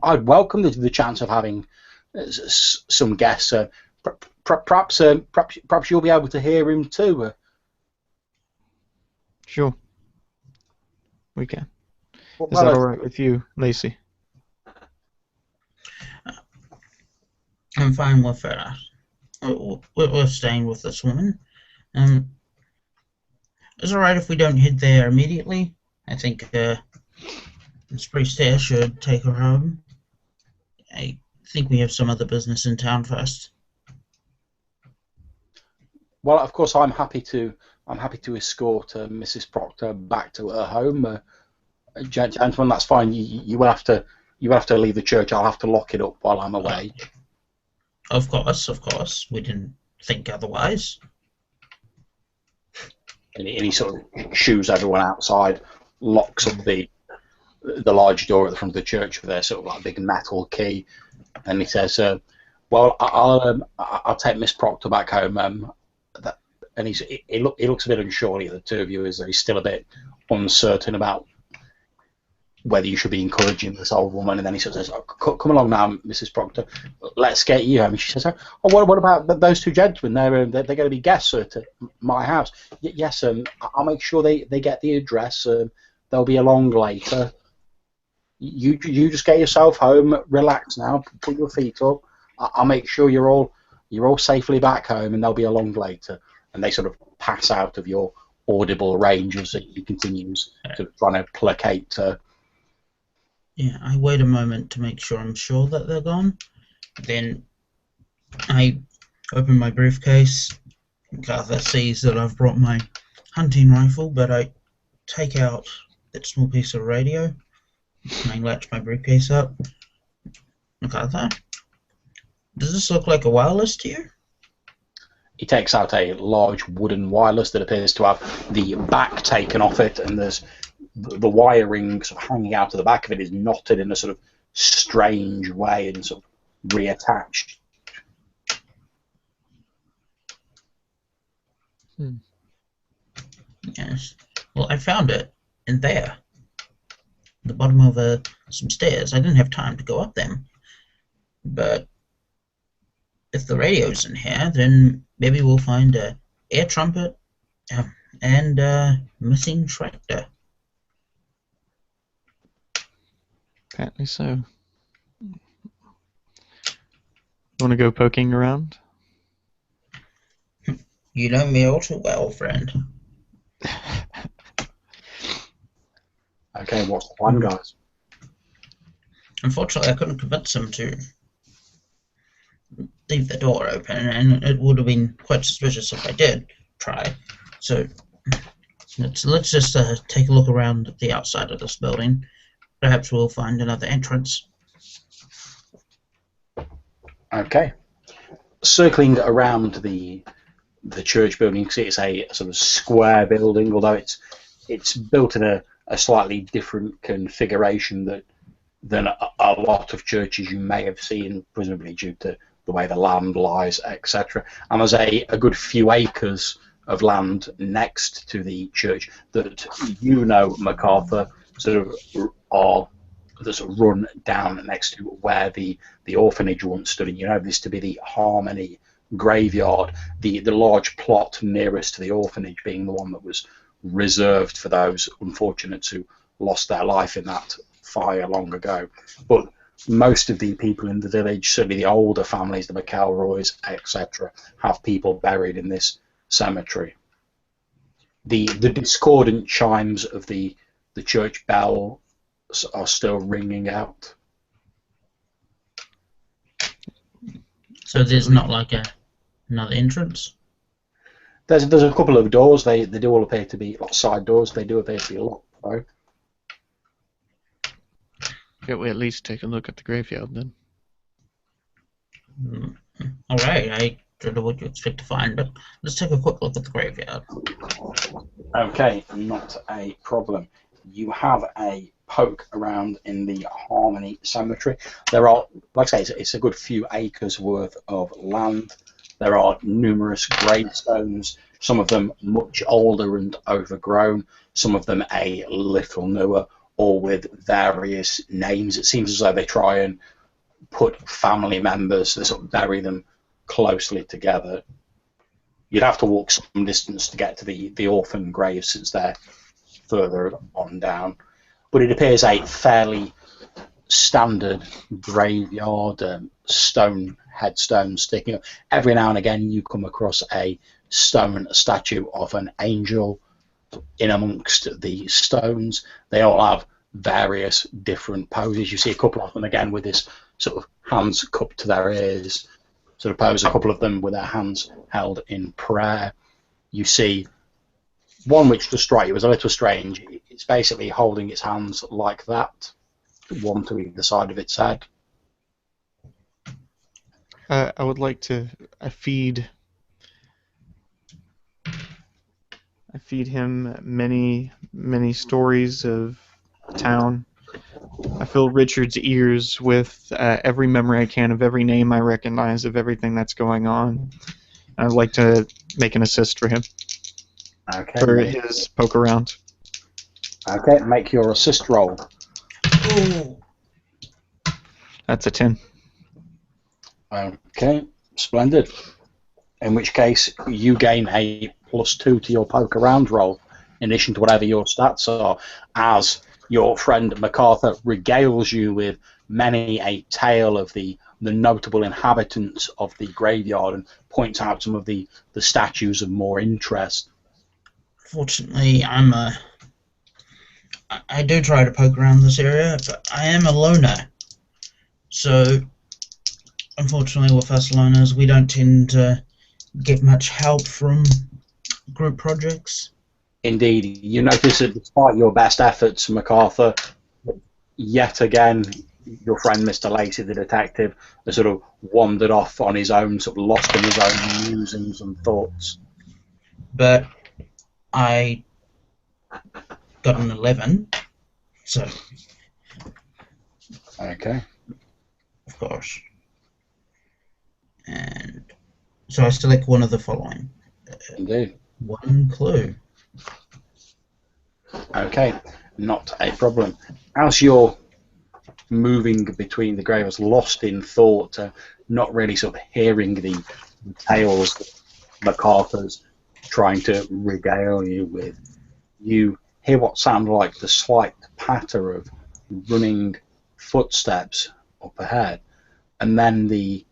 I'd welcome the chance of having some guests. Perhaps you'll be able to hear him too." Sure. We can. Is that all right with you, Lacey? I'm fine with that. We're staying with this woman. Is it alright if we don't head there immediately? I think this priest here should take her home. I think we have some other business in town first. Well, of course, I'm happy to escort Mrs. Proctor back to her home. Gentlemen, that's fine. You will have to leave the church. I'll have to lock it up while I'm away. Of course. We didn't think otherwise. And he sort of shoos everyone outside, locks up the large door at the front of the church with a sort of like big metal key, and he says, "Well, I'll take Miss Proctor back home." And he looks a bit unsure at the two of you, as though he's still a bit uncertain about whether you should be encouraging this old woman. And then he sort of says, come along now, Mrs. Proctor, let's get you home. And she says, oh, what about those two gentlemen? They're going to be guests at my house. Yes, I'll make sure they get the address. They'll be along later. You just get yourself home, relax now, put your feet up. I'll make sure you're all safely back home, and they'll be along later. And they sort of pass out of your audible range as he continues to trying to placate her. Yeah, I wait a moment to make sure I'm sure that they're gone. Then I open my briefcase. Arthur sees that I've brought my hunting rifle, but I take out that small piece of radio. I latch my briefcase up. Arthur, does this look like a wireless to you? He takes out a large wooden wireless that appears to have the back taken off it, and there's the wiring sort of hanging out of the back of it is knotted in a sort of strange way and sort of reattached. Yes. Well, I found it in there. The bottom of some stairs. I didn't have time to go up them. But if the radio's in here, then maybe we'll find a air trumpet and a missing tractor. Apparently so. Want to go poking around? You know me all too well, friend. Okay, what's the plan, guys? Unfortunately, I couldn't convince him to leave the door open, and it would have been quite suspicious if I did try. So let's just take a look around the outside of this building. Perhaps we'll find another entrance. Okay. Circling around the church building, you can see it's a sort of square building, although it's built in a slightly different configuration than a lot of churches you may have seen, presumably due to the way the land lies, etc. And there's a good few acres of land next to the church that MacArthur, sort of are that's run down next to where the orphanage once stood. And you know this to be the Harmony graveyard, the large plot nearest to the orphanage being the one that was reserved for those unfortunates who lost their life in that fire long ago. But most of the people in the village, certainly the older families, the McElroys, etc., have people buried in this cemetery. The discordant chimes of the church bell are still ringing out. So there's not like another entrance? There's a couple of doors. They do all appear to be side doors. They do appear to be locked, though. Can't we at least take a look at the graveyard then? All right, I don't know what you expect to find, but let's take a quick look at the graveyard. Okay, not a problem. You have a poke around in the Harmony cemetery. There are, like I say, it's a good few acres worth of land. There are numerous gravestones, some of them much older and overgrown, some of them a little newer, all with various names. It seems as though they try and put family members, they sort of bury them closely together. You'd have to walk some distance to get to the orphan graves since they're further on down. But it appears a fairly standard graveyard, stone headstones sticking up. Every now and again you come across a stone statue of an angel in amongst the stones. They all have various different poses. You see a couple of them again with this sort of hands cupped to their ears sort of pose, a couple of them with their hands held in prayer. You see one which just strike you as a little strange. It's basically holding its hands like that, one to either side of its head. I would like to feed him many stories of town. I fill Richard's ears with every memory I can of every name I recognize, of everything that's going on. I'd like to make an assist for him. Okay. For his poke around. Okay, make your assist roll. Ooh. That's a 10. Okay, splendid. In which case, you gain a +2 to your poke around roll, in addition to whatever your stats are, as your friend MacArthur regales you with many a tale of the notable inhabitants of the graveyard and points out some of the statues of more interest. Fortunately, I do try to poke around this area, but I am a loner. So, unfortunately, with us loners, we don't tend to get much help from group projects. Indeed, you notice that despite your best efforts, MacArthur, yet again, your friend Mr. Lacey, the detective, has sort of wandered off on his own, sort of lost in his own musings and thoughts. But I got an 11, so Okay. of course. And so I select one of the following. Indeed. One clue. Okay, not a problem. As you're moving between the graves, lost in thought, not really sort of hearing the tales that MacArthur's trying to regale you with, you hear what sound like the slight patter of running footsteps up ahead, and then a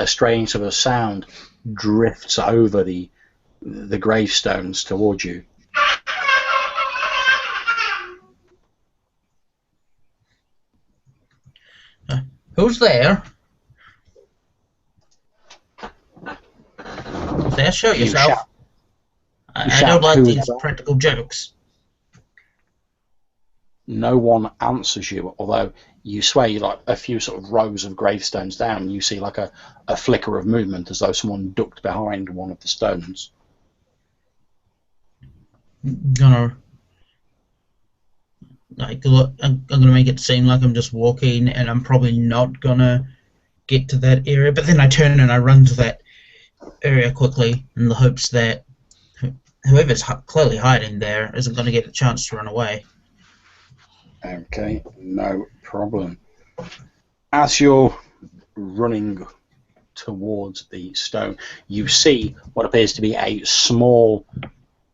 strange sort of sound drifts over the gravestones towards you. Who's there? There, show You yourself. shout- I shout don't like who's these there? practical jokes. No one answers you, although you sway like a few sort of rows of gravestones down. You see like a flicker of movement as though someone ducked behind one of the stones. Gonna look. I'm gonna make it seem like I'm just walking, and I'm probably not gonna get to that area. But then I turn and I run to that area quickly in the hopes that whoever's clearly hiding there isn't gonna get a chance to run away. Okay, no problem. As you're running towards the stone, you see what appears to be a small,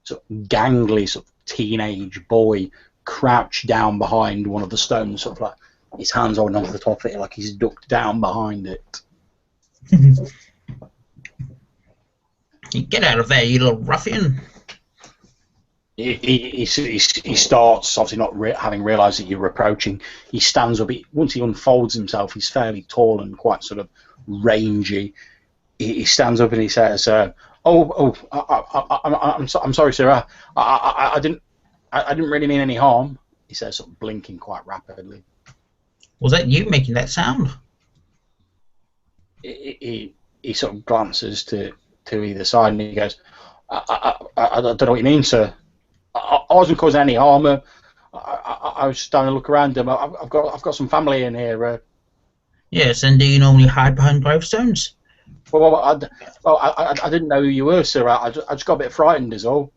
sort of gangly, sort of teenage boy crouched down behind one of the stones, sort of like his hands holding onto the top of it, like he's ducked down behind it. Get out of there, you little ruffian! He starts, obviously not having realised that you're approaching. He stands up. Once he unfolds himself, he's fairly tall and quite sort of rangy. He stands up and he says, I'm sorry, sir. I didn't really mean any harm." He says, sort of blinking quite rapidly. Was that you making that sound? He sort of glances to either side and he goes, I don't know what you mean, sir. I wasn't causing any harm. I was just having a look around. I've got some family in here. Yes, and do you normally hide behind gravestones? Well, I didn't know who you were, sir. I just got a bit frightened, is all.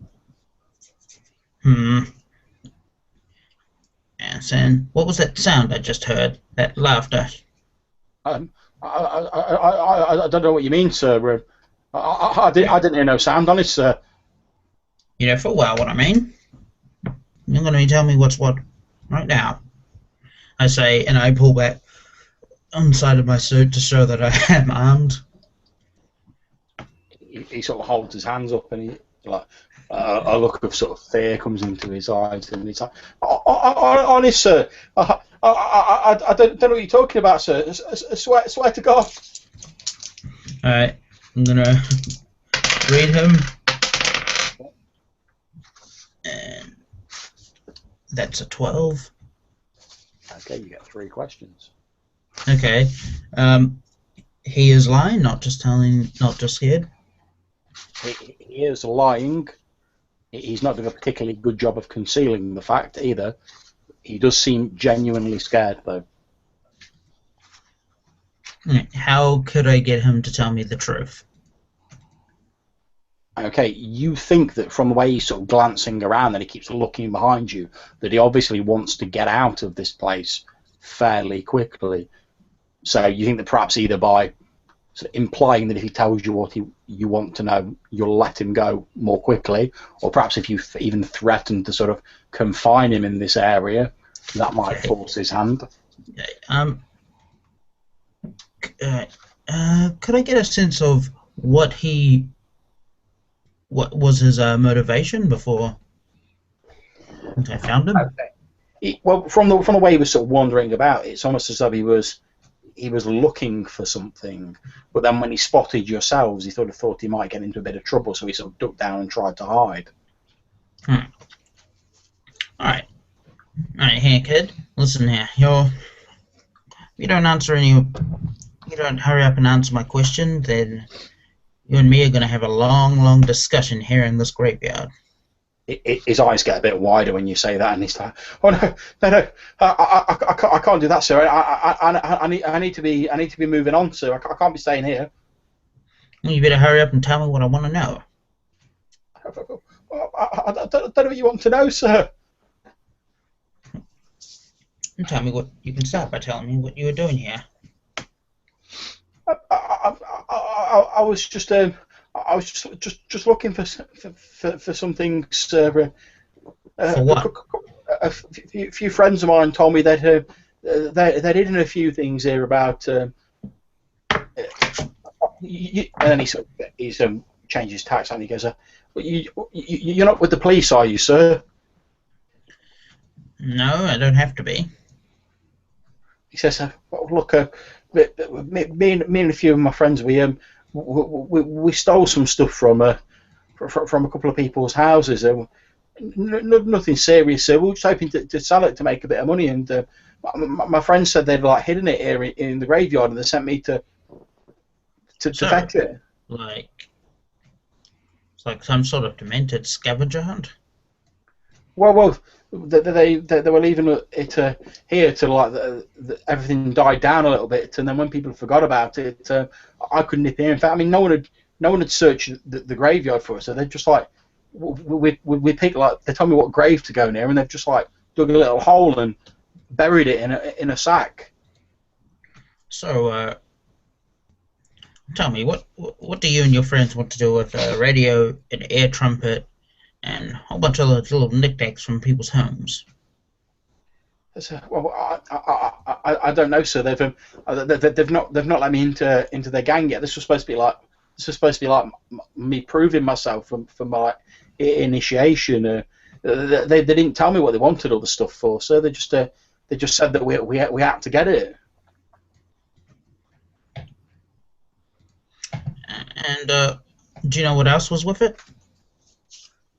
Yes, and what was that sound I just heard? That laughter? I don't know what you mean, sir. I didn't hear no sound, honest, sir. You know full well what I mean. You're going to tell me what's what right now. I say, and I pull back on the side of my suit to show that I am armed. He sort of holds his hands up, and he like a look of sort of fear comes into his eyes, and he's like, "Honest, sir, I don't know what you're talking about, sir. I swear to God." All right, I'm gonna read him, and that's a 12. Okay, you get 3 questions. Okay, he is lying, not just scared. He is lying. He's not doing a particularly good job of concealing the fact either. He does seem genuinely scared, though. How could I get him to tell me the truth? Okay, you think that from the way he's sort of glancing around and he keeps looking behind you, that he obviously wants to get out of this place fairly quickly. So you think that perhaps either by sort of implying that if he tells you what you want to know, you'll let him go more quickly, or perhaps if you even threaten to sort of confine him in this area, that might force his hand. Could I get a sense of what was his motivation before I found him? Okay. Well, from the way he was sort of wandering about, it's almost as though he was looking for something, but then when he spotted yourselves, he sort of thought he might get into a bit of trouble, so he sort of ducked down and tried to hide. Alright, here, kid. Listen here. If you don't hurry up and answer my question, then you and me are going to have a long discussion here in this graveyard. His eyes get a bit wider when you say that, and he's like, "Oh no, I can't do that, sir. I need to be moving on, sir. I can't be staying here." Well, you better hurry up and tell me what I want to know. I don't know what you want to know, sir. Tell me what you can start by telling me what you were doing here. I was just looking for something, sir. For what? A few friends of mine told me that they'd hidden a few things here about. And then he changes tack and he goes, "You're not with the police, are you, sir?" No, I don't have to be. He says, "Well, look, me and a few of my friends, we stole some stuff from a couple of people's houses. Nothing serious, sir. We were just hoping to sell it to make a bit of money. And my friends said they'd like hidden it here in the graveyard, and they sent me to fetch it." It's like some sort of demented scavenger hunt. Well, they were leaving it here till like everything died down a little bit, and then when people forgot about it, I couldn't nip in. In fact, I mean, no one had searched the graveyard for us, so they're just like we picked, like, they told me what grave to go near, and they've just like dug a little hole and buried it in a sack. So, tell me, what do you and your friends want to do with a radio, an air trumpet, and a whole bunch of little knickknacks from people's homes? Well, I don't know, sir. They've not let me into their gang yet. This was supposed to be like me proving myself for my initiation. They didn't tell me what they wanted all the stuff for, so they just said that we had to get it. And do you know what else was with it?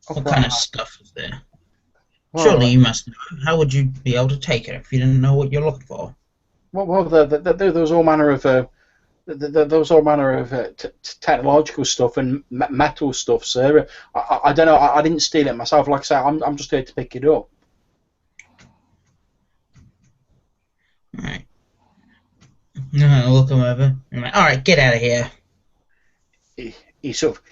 What kind of stuff is there? Well, surely you must know. How would you be able to take it if you didn't know what you're looking for? Well, there was all manner of technological stuff and metal stuff, sir. I don't know. I didn't steal it myself. Like I say, I'm just here to pick it up. All right. I'll look him over. I'm like, all right, get out of here. He sort of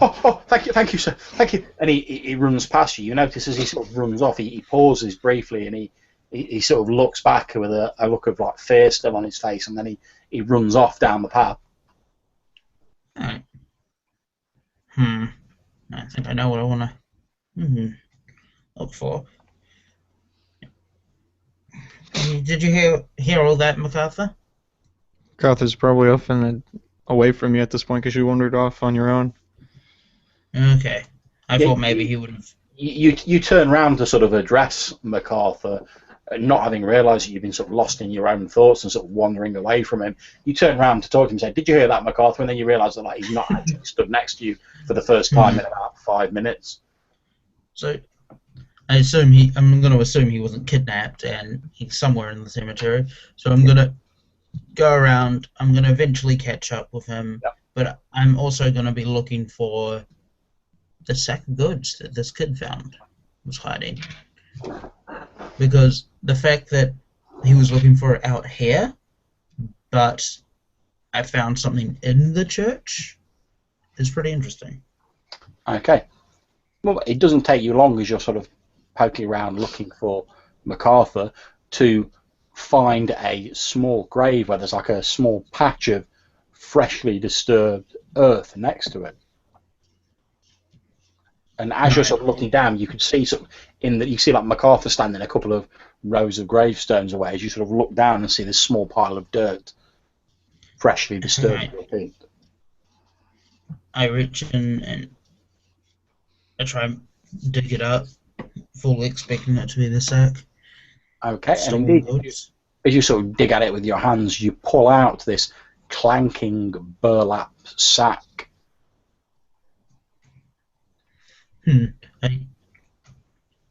oh, thank you, sir, thank you, and he runs past you. You notice as he sort of runs off, he pauses briefly, and he sort of looks back with a look of like fear still on his face, and then he runs off down the path. All right. I think I know what I want to look for. Did you hear all that, MacArthur? MacArthur's probably off and away from you at this point because you wandered off on your own. Okay. I thought maybe he would have... You turn round to sort of address MacArthur, not having realised that you've been sort of lost in your own thoughts and sort of wandering away from him. You turn round to talk to him and say, "Did you hear that, MacArthur?" And then you realise that like he's not actually stood next to you for the first time in about 5 minutes. So I'm going to assume he wasn't kidnapped and he's somewhere in the cemetery. So I'm going to go around. I'm going to eventually catch up with him, but I'm also going to be looking for the sack of goods that this kid was hiding, because the fact that he was looking for it out here, but I found something in the church, is pretty interesting. Okay. Well, it doesn't take you long as you're sort of poking around looking for MacArthur to find a small grave where there's like a small patch of freshly disturbed earth next to it. And as you're sort of looking down, you can see you see like MacArthur standing a couple of rows of gravestones away. As you sort of look down and see this small pile of dirt, freshly disturbed. Right. I reach in and I try and dig it up, fully expecting it to be the sack. Okay, and indeed, as you sort of dig at it with your hands, you pull out this clanking burlap sack. Hey,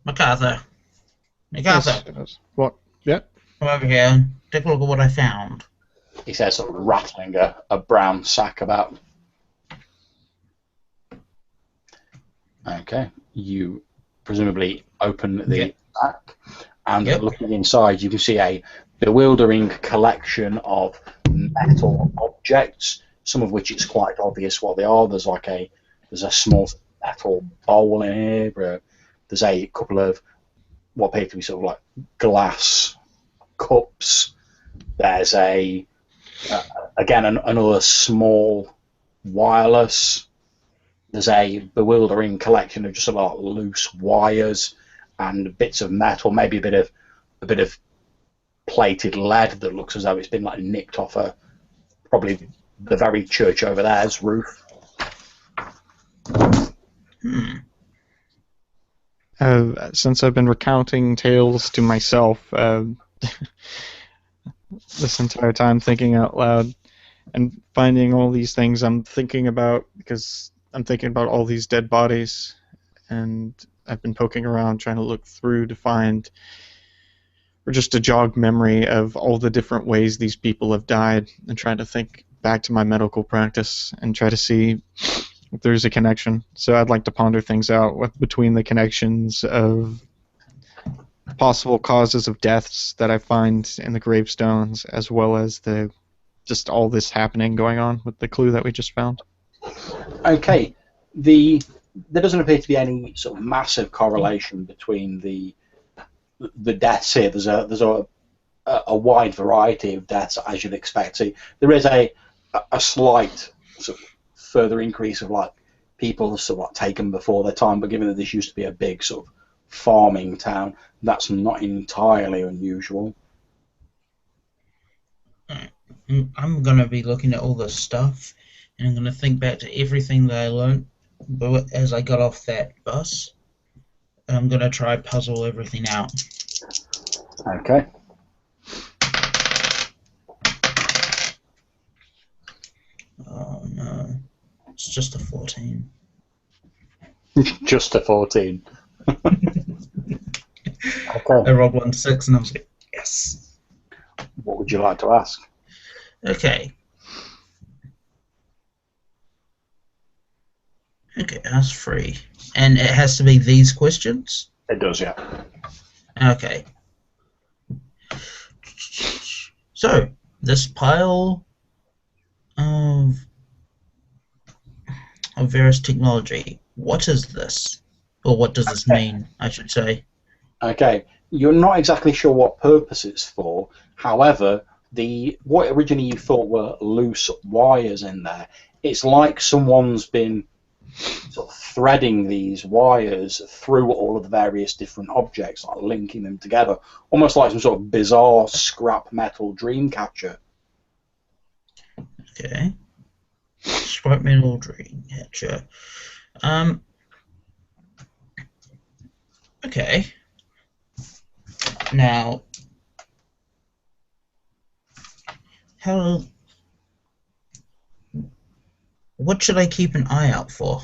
MacArthur. MacArthur. Yes. What? Yeah. Come over here. Take a look at what I found. He says, sort of rattling a brown sack about. Okay, you presumably open the sack, and looking inside, you can see a bewildering collection of metal objects, some of which it's quite obvious what they are. There's a small metal bowl in here. There's a couple of what appear to be sort of like glass cups. There's another small wireless. There's a bewildering collection of just a lot of loose wires and bits of metal, maybe a bit of plated lead that looks as though it's been like nicked off probably the very church over there's roof. Since I've been recounting tales to myself this entire time, thinking out loud and finding all these things I'm thinking about, because I'm thinking about all these dead bodies, and I've been poking around trying to look through to find, or just to jog memory of all the different ways these people have died, and trying to think back to my medical practice and try to see if there's a connection. So I'd like to ponder things out between the connections of possible causes of deaths that I find in the gravestones, as well as just all this happening going on with the clue that we just found. Okay. There doesn't appear to be any sort of massive correlation between the deaths here. There's a wide variety of deaths, as you'd expect. So there is a slight sort of further increase of like people sort of like taken before their time, but given that this used to be a big sort of farming town, that's not entirely unusual. I'm going to be looking at all this stuff, and I'm going to think back to everything that I learned as I got off that bus. And I'm going to try puzzle everything out. Okay. Oh no, it's just a 14. Just a 14. Okay. I rolled 1-6 and I was like, yes. What would you like to ask? Okay. Okay, ask 3. And it has to be these questions? It does, yeah. Okay. So, this pile of various technology, what is this? Or what does this mean, I should say? Okay. You're not exactly sure what purpose it's for. However, what originally you thought were loose wires in there, it's like someone's been sort of threading these wires through all of the various different objects, like linking them together, almost like some sort of bizarre scrap metal dream catcher. Okay. Scrap metal dream catcher. Okay. Now, what should I keep an eye out for?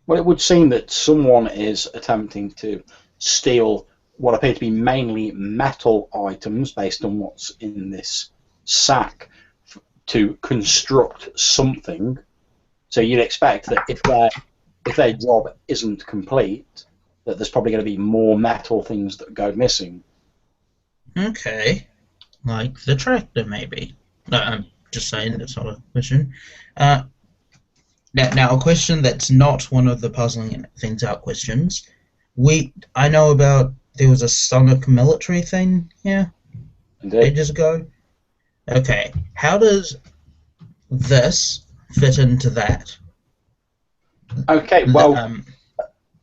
Well, it would seem that someone is attempting to steal what appear to be mainly metal items based on what's in this sack to construct something. So you'd expect that if their job isn't complete, that there's probably going to be more metal things that go missing. Okay. Like the tractor, maybe. No, I'm just saying, that's not a question. Now, a question that's not one of the puzzling things out questions. I know about there was a sonic military thing here Indeed. ages ago. Okay, how does this fit into that? Okay, well, Um,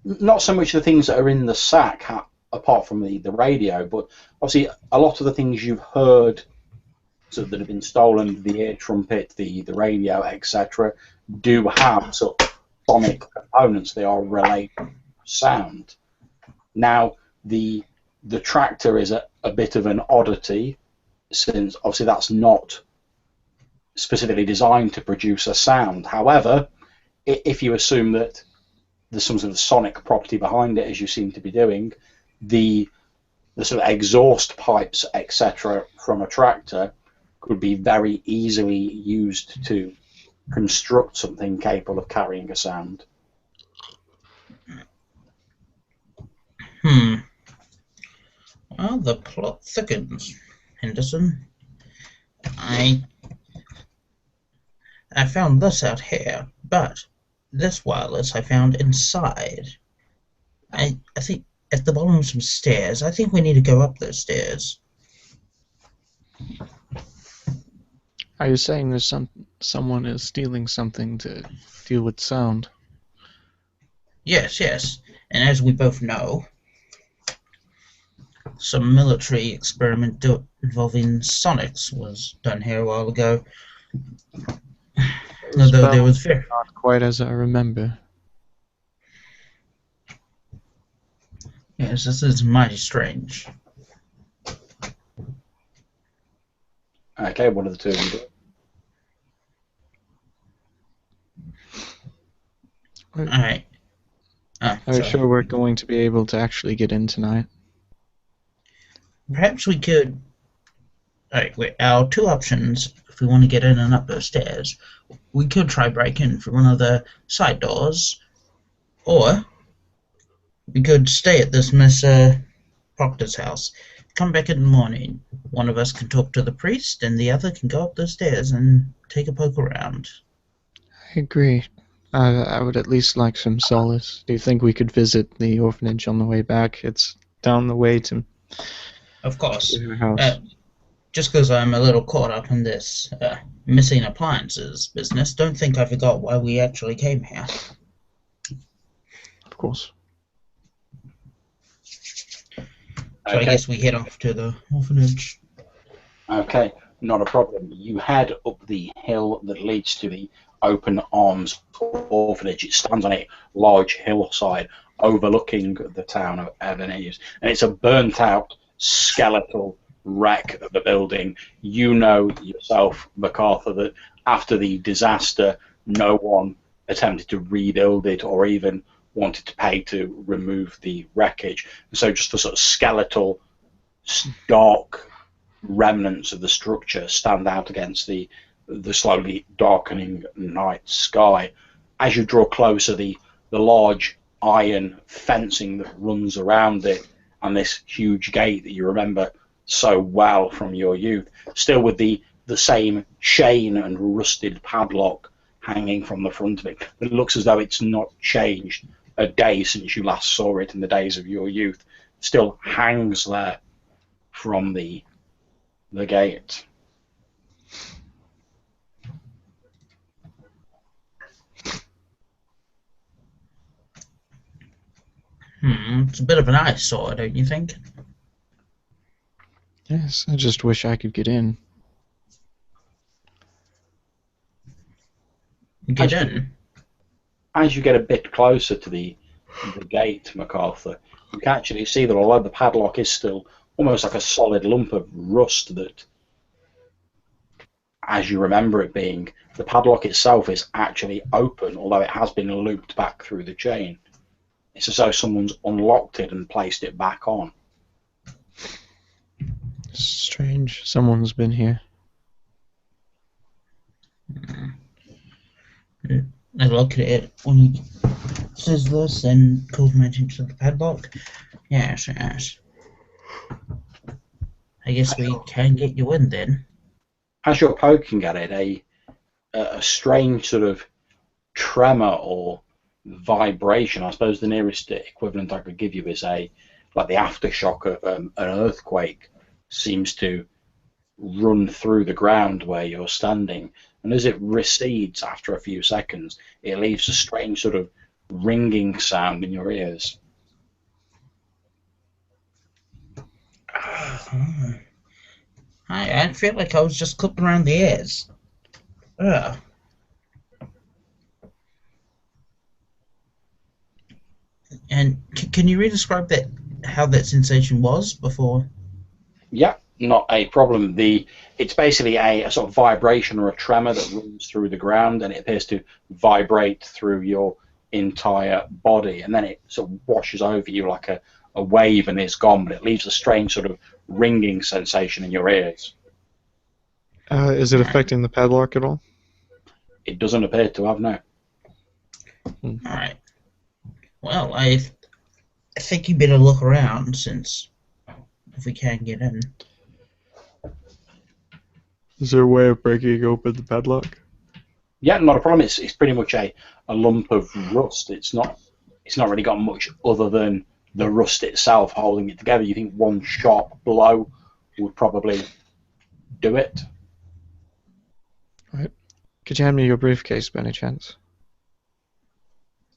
not so much the things that are in the sack, apart from the radio, but obviously a lot of the things you've heard that have been stolen, the ear trumpet, the radio, etc., do have sort of sonic components. They are related to sound. Now, the tractor is a bit of an oddity, since obviously that's not specifically designed to produce a sound. However, if you assume that there's some sort of sonic property behind it, as you seem to be doing, the sort of exhaust pipes, etc., from a tractor could be very easily used to construct something capable of carrying a sound. Well, the plot thickens, Henderson. I found this out here, but this wireless I found inside. I think at the bottom of some stairs. I think we need to go up those stairs. Are you saying there's someone is stealing something to deal with sound? Yes, yes. And as we both know, some military experiment involving sonics was done here a while ago. Although there was fear. Not quite as I remember. Yes, this is mighty strange. Okay, what are the two of you doing? Alright. Are you sure we're going to be able to actually get in tonight? Perhaps we could... Alright, our two options, if we want to get in and up those stairs, we could try break in through one of the side doors, or we could stay at this Miss Proctor's house. Come back in the morning. One of us can talk to the priest, and the other can go up the stairs and take a poke around. I agree. I would at least like some solace. Do you think we could visit the orphanage on the way back? It's down the way to... Of course. Your house. Just because I'm a little caught up in this missing appliances business, don't think I forgot why we actually came here. Of course. So okay. I guess we head off to the orphanage. Okay, not a problem. You head up the hill that leads to the Open Arms Orphanage. It stands on a large hillside overlooking the town of Ebon Eaves. And it's a burnt-out, skeletal wreck of the building. You know yourself, MacArthur, that after the disaster, no one attempted to rebuild it or even wanted to pay to remove the wreckage. And so just the sort of skeletal, dark remnants of the structure stand out against the slowly darkening night sky. As you draw closer, the large iron fencing that runs around it and this huge gate that you remember so well from your youth, still with the same chain and rusted padlock hanging from the front of it. It looks as though it's not changed a day since you last saw it in the days of your youth. Still hangs there from the gate. It's a bit of an eyesore, don't you think? Yes, I just wish I could get in. Get in? As you get a bit closer to the gate, MacArthur, you can actually see that although the padlock is still almost like a solid lump of rust that, as you remember it being, the padlock itself is actually open, although it has been looped back through the chain. It's as though someone's unlocked it and placed it back on. Strange. Someone's been here. I look at it when he says this and calls my attention to the padlock. Yes, yes. I guess we can get you in then. As you're poking at it, a strange sort of tremor or vibration. I suppose the nearest equivalent I could give you is like the aftershock of an earthquake seems to run through the ground where you're standing, and as it recedes after a few seconds, it leaves a strange sort of ringing sound in your ears. I feel like I was just clipping around the ears. Ugh. And can you re-describe that, how that sensation was before? Yeah, not a problem. It's basically a sort of vibration or a tremor that runs through the ground, and it appears to vibrate through your entire body, and then it sort of washes over you like a wave, and it's gone, but it leaves a strange sort of ringing sensation in your ears. Is it affecting the padlock at all? It doesn't appear to have, no. All right. Well, I think you better look around, since if we can't get in. Is there a way of breaking open the padlock? Yeah, not a problem. It's pretty much a lump of rust. It's not really got much other than the rust itself holding it together. You think one sharp blow would probably do it? Right. Could you hand me your briefcase by any chance?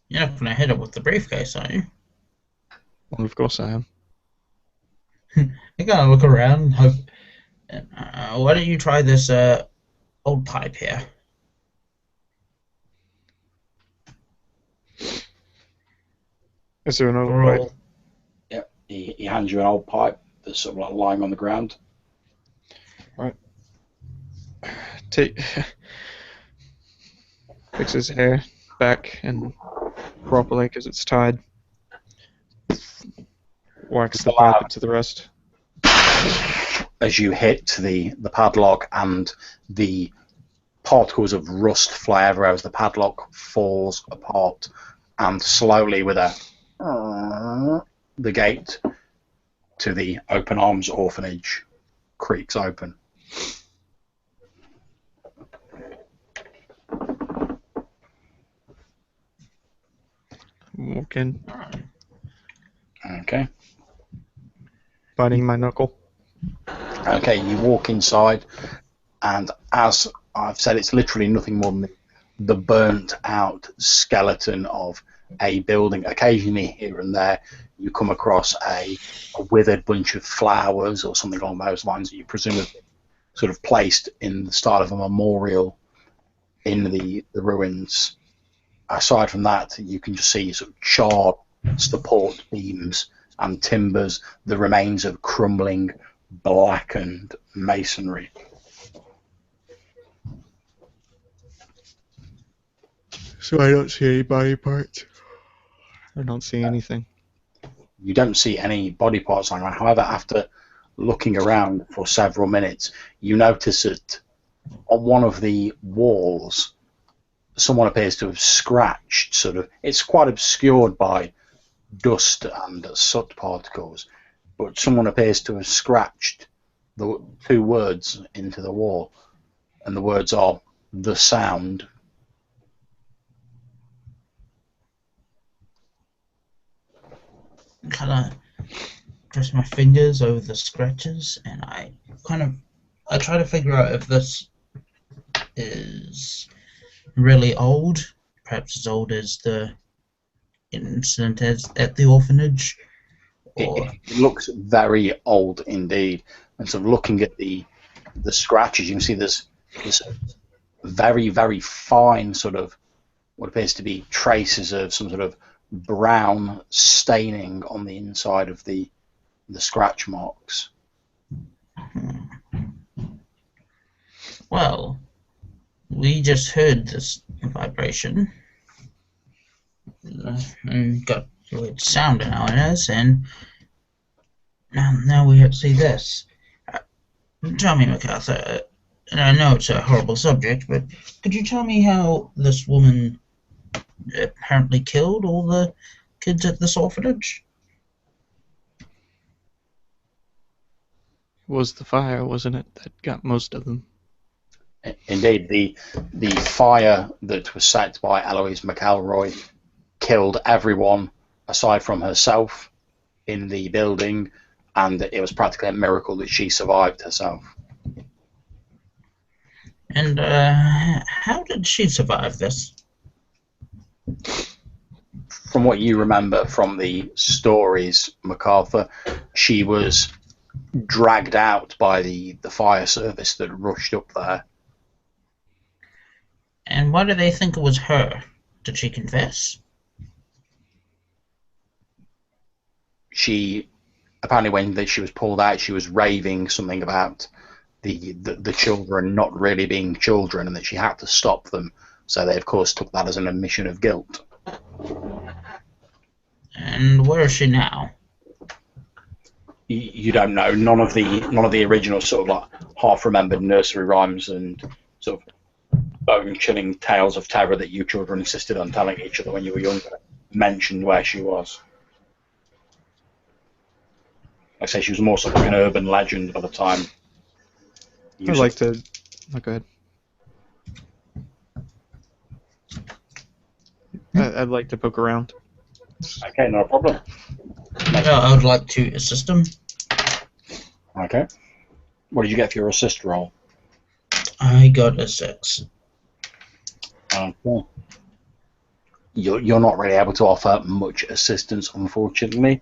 You're not gonna hit it with the briefcase, are you? Well, of course I am. You gotta look around and hope. Why don't you try this old pipe here? Is there another We're pipe? all- Yeah. He hands you an old pipe that's sort of like lying on the ground. Right. Take fix his hair back and properly because it's tied. Wax the pipe into the rest. As you hit the padlock, and the particles of rust fly everywhere as the padlock falls apart, and slowly with the gate to the open Arms Orphanage creaks open. Walk in, Okay. biting my knuckle. Okay, you walk inside, and as I've said, it's literally nothing more than the burnt out skeleton of a building. Occasionally, here and there, you come across a withered bunch of flowers or something along those lines that you presumably sort of placed in the style of a memorial in the ruins. Aside from that, you can just see sort of charred support beams and timbers, the remains of crumbling, blackened masonry. So I don't see any body parts. I don't see anything. You don't see any body parts lying around. However, after looking around for several minutes, you notice that on one of the walls, someone appears to have scratched, sort of, it's quite obscured by dust and soot particles, but someone appears to have scratched the two words into the wall, and the words are "the sound." Kind of press my fingers over the scratches, and I try to figure out if this is really old, perhaps as old as the incident at the orphanage, or It looks very old indeed. And so, looking at the scratches, you can see there's very, very fine sort of what appears to be traces of some sort of brown staining on the inside of the scratch marks. well, we just heard this vibration and got a weird sound in our ears, and now we see this. Tell me, MacArthur, and I know it's a horrible subject, but could you tell me how this woman apparently killed all the kids at this orphanage? It was the fire, wasn't it, that got most of them? Indeed, the fire that was set by Eloise McElroy killed everyone aside from herself in the building, and it was practically a miracle that she survived herself. And how did she survive this? From what you remember from the stories, MacArthur, she was dragged out by the fire service that rushed up there. And why do they think it was her? Did she confess? She apparently, when she was pulled out, she was raving something about the children not really being children, and that she had to stop them. So they, of course, took that as an admission of guilt. And where is she now? You don't know. None of the original sort of like half-remembered nursery rhymes and sort of bone-chilling tales of terror that you children insisted on telling each other when you were younger mentioned where she was. Like I say, she was more sort of an urban legend by the time. I'd like to. Oh, go ahead. I'd like to poke around. Okay, no problem. I would like to assist him. Okay. What did you get for your assist roll? I got a 6. Okay. You're not really able to offer much assistance, unfortunately,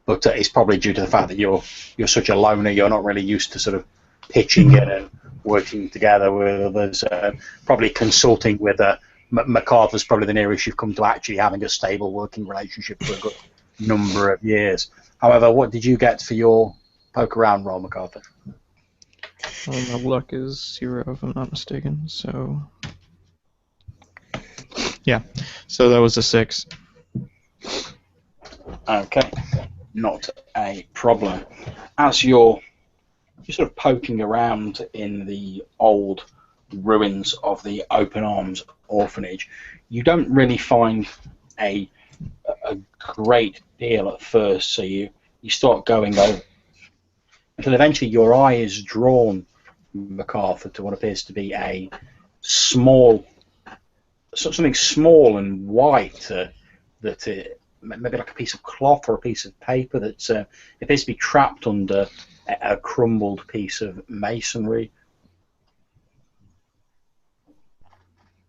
but it's probably due to the fact that you're such a loner. You're not really used to sort of pitching in and working together with others. Probably consulting with MacArthur's probably the nearest you've come to actually having a stable working relationship for a good number of years. However, what did you get for your poke around roll, MacArthur? Well, my luck is 0 if I'm not mistaken, so... Yeah, so that was a 6. Okay, not a problem. As you're sort of poking around in the old ruins of the Open Arms Orphanage, you don't really find a great deal at first, so you start going over until eventually your eye is drawn, MacArthur, to what appears to be a small, something small and white that maybe like a piece of cloth or a piece of paper that appears to be trapped under a crumbled piece of masonry.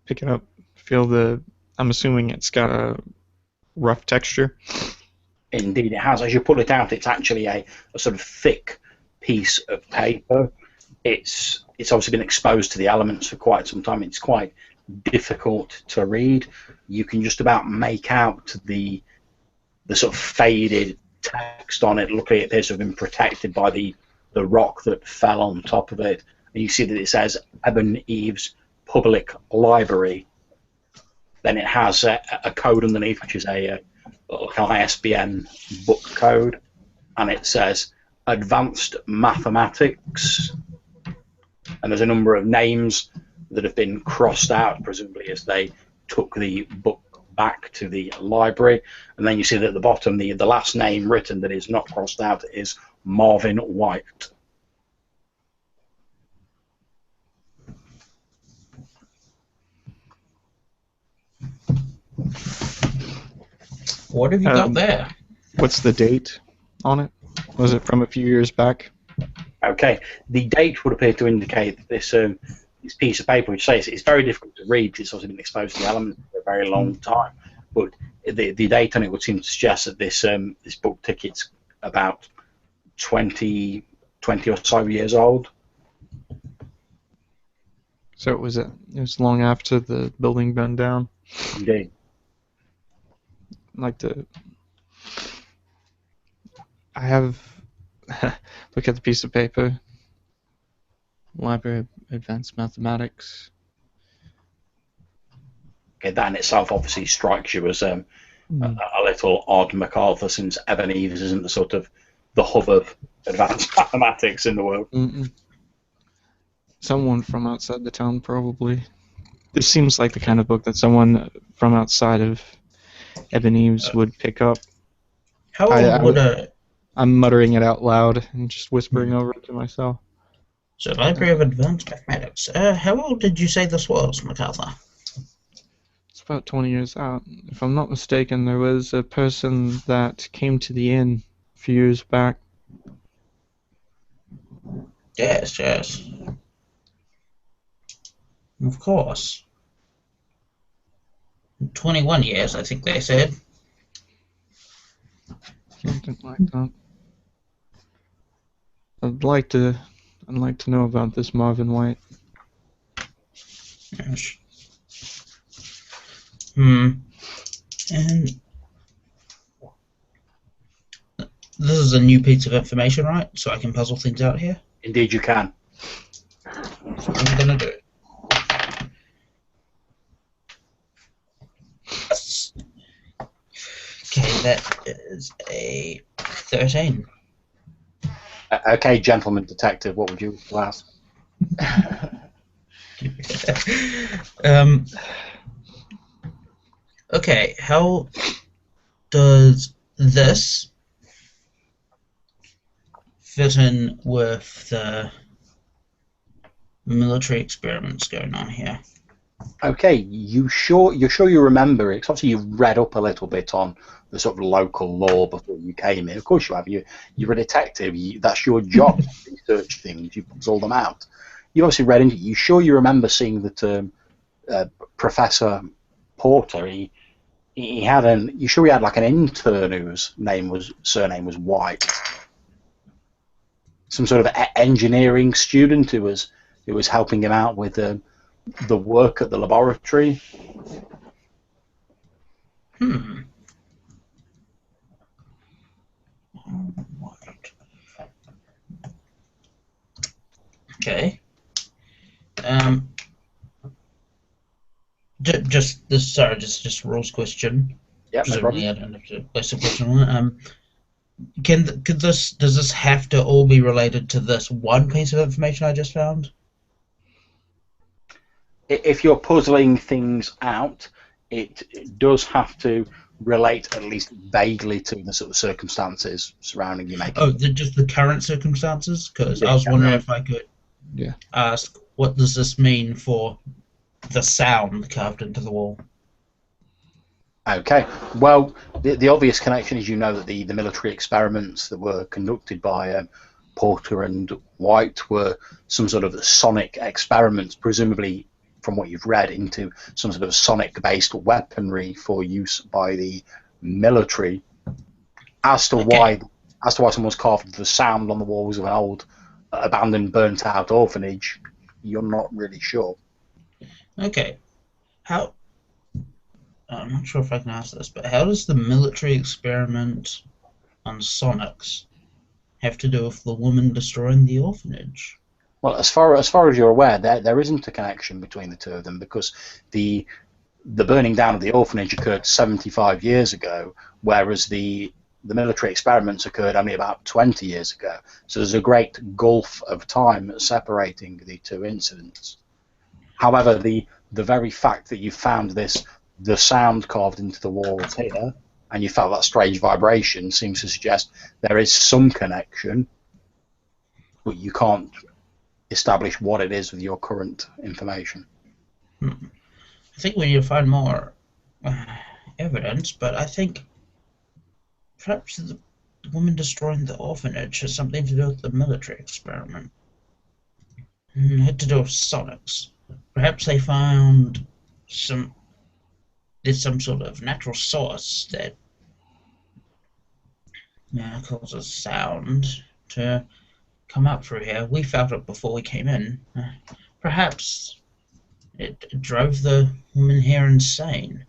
Pick it up, feel the... I'm assuming it's got a rough texture. Indeed, it has. As you pull it out, it's actually a sort of thick piece of paper. It's obviously been exposed to the elements for quite some time. It's quite difficult to read. You can just about make out the sort of faded text on it. Luckily, it appears to have been protected by the rock that fell on top of it. And you see that it says Ebon Eaves Public Library. Then it has a code underneath, which is like an ISBN book code, and it says Advanced Mathematics. And there's a number of names that have been crossed out, presumably as they took the book back to the library. And then you see that at the bottom, the last name written that is not crossed out is Marvin White. What have you got there? What's the date on it? Was it from a few years back? Okay, the date would appear to indicate that this piece of paper, which says it's very difficult to read because it's also been exposed to the elements for a very long time, but the date on it would seem to suggest that this book ticket's about 20 or so years old. So it was long after the building burned down. Indeed. I have look at the piece of paper. Library of Advanced Mathematics. Okay, that in itself obviously strikes you as a little odd, MacArthur, since Ebon Eaves isn't the sort of the hub of advanced mathematics in the world. Someone from outside the town, probably. This seems like the kind of book that someone from outside of Ebon Eaves would pick up. How old would a... I'm muttering it out loud and just whispering over it to myself. So, Library of Advanced Mathematics. How old did you say this was, MacArthur? It's about 20 years out. If I'm not mistaken, there was a person that came to the inn a few years back. Yes, yes. Of course. 21 years, I think they said. Something like that. I'd like to know about this Marvin White. Yes. And this is a new piece of information, right? So I can puzzle things out here? Indeed, you can. That's what I'm gonna do. Okay, that is a 13. Okay, gentleman detective, what would you ask? Okay, how does this fit in with the military experiments going on here? Okay, you're sure you remember it? 'Cause obviously you've read up a little bit on the sort of local law before you came in. Of course you have. You're a detective. That's your job. To research things. You puzzle them out. You obviously read into it. You sure you remember seeing that Professor Porter? He had an. You sure he had like an intern whose surname was White? Some sort of engineering student who was helping him out with the work at the laboratory. Okay. Just a rules question. Yeah, no Presumably, problem. I don't have to place a question on it. Does this have to all be related to this one piece of information I just found? If you're puzzling things out, it does have to relate at least vaguely to the sort of circumstances surrounding you making. Oh, just the current circumstances? Because I was wondering if I could ask, what does this mean for the sound carved into the wall? Okay. Well, the obvious connection is, you know, that the military experiments that were conducted by Porter and White were some sort of sonic experiments, presumably from what you've read, into some sort of sonic-based weaponry for use by the military. As to why someone's carved the sound on the walls of an old, abandoned, burnt-out orphanage, you're not really sure. Okay. I'm not sure if I can ask this, but how does the military experiment on sonics have to do with the woman destroying the orphanage? Well, as far as you're aware, there isn't a connection between the two of them, because the burning down of the orphanage occurred 75 years ago, whereas the military experiments occurred only about 20 years ago. So there's a great gulf of time separating the two incidents. However, the very fact that you found the sound carved into the walls here, and you felt that strange vibration, seems to suggest there is some connection, but you can't establish what it is with your current information. I think we need to find more evidence, but I think perhaps the woman destroying the orphanage has something to do with the military experiment. It had to do with sonics. Perhaps they found some sort of natural source that causes sound to come up through here. We felt it before we came in. Perhaps it drove the woman here insane.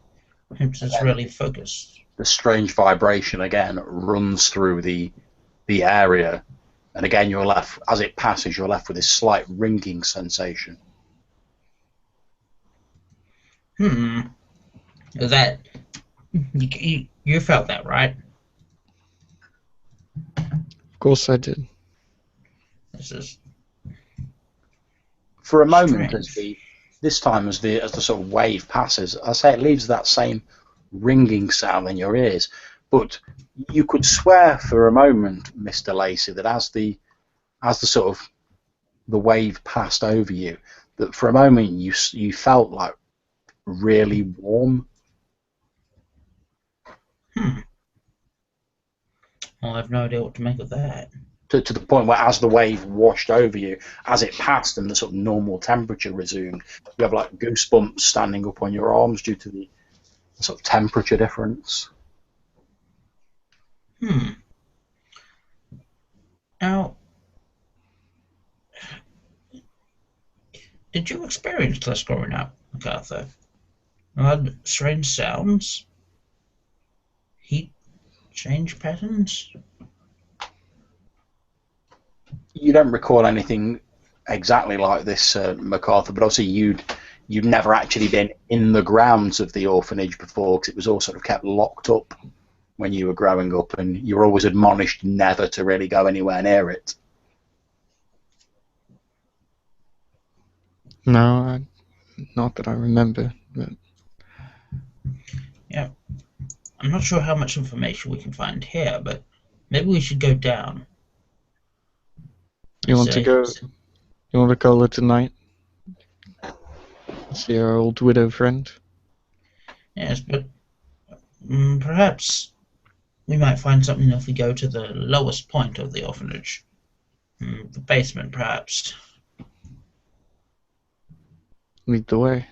Perhaps it's really focused. The strange vibration again runs through the area, and again you're left, as it passes, you're left with this slight ringing sensation. That you felt that, right? Of course I did. This is For a moment, strange. this time as the sort of wave passes, I say it leaves that same ringing sound in your ears. But you could swear for a moment, Mr. Lacey, that as the sort of the wave passed over you, that for a moment you felt like really warm. Well, I have no idea what to make of that. To the point where, as the wave washed over you, as it passed and the sort of normal temperature resumed, you have like goosebumps standing up on your arms due to the sort of temperature difference. Now, did you experience this growing up, MacArthur? You had strange sounds? Heat change patterns? You don't recall anything exactly like this, MacArthur, but obviously you'd never actually been in the grounds of the orphanage before, because it was all sort of kept locked up when you were growing up, and you were always admonished never to really go anywhere near it. No, not that I remember. But... Yeah. I'm not sure how much information we can find here, but maybe we should go down. You want to go? You want to call it tonight? See our old widow friend. Yes, but perhaps we might find something if we go to the lowest point of the orphanage. The basement, perhaps. Lead the way.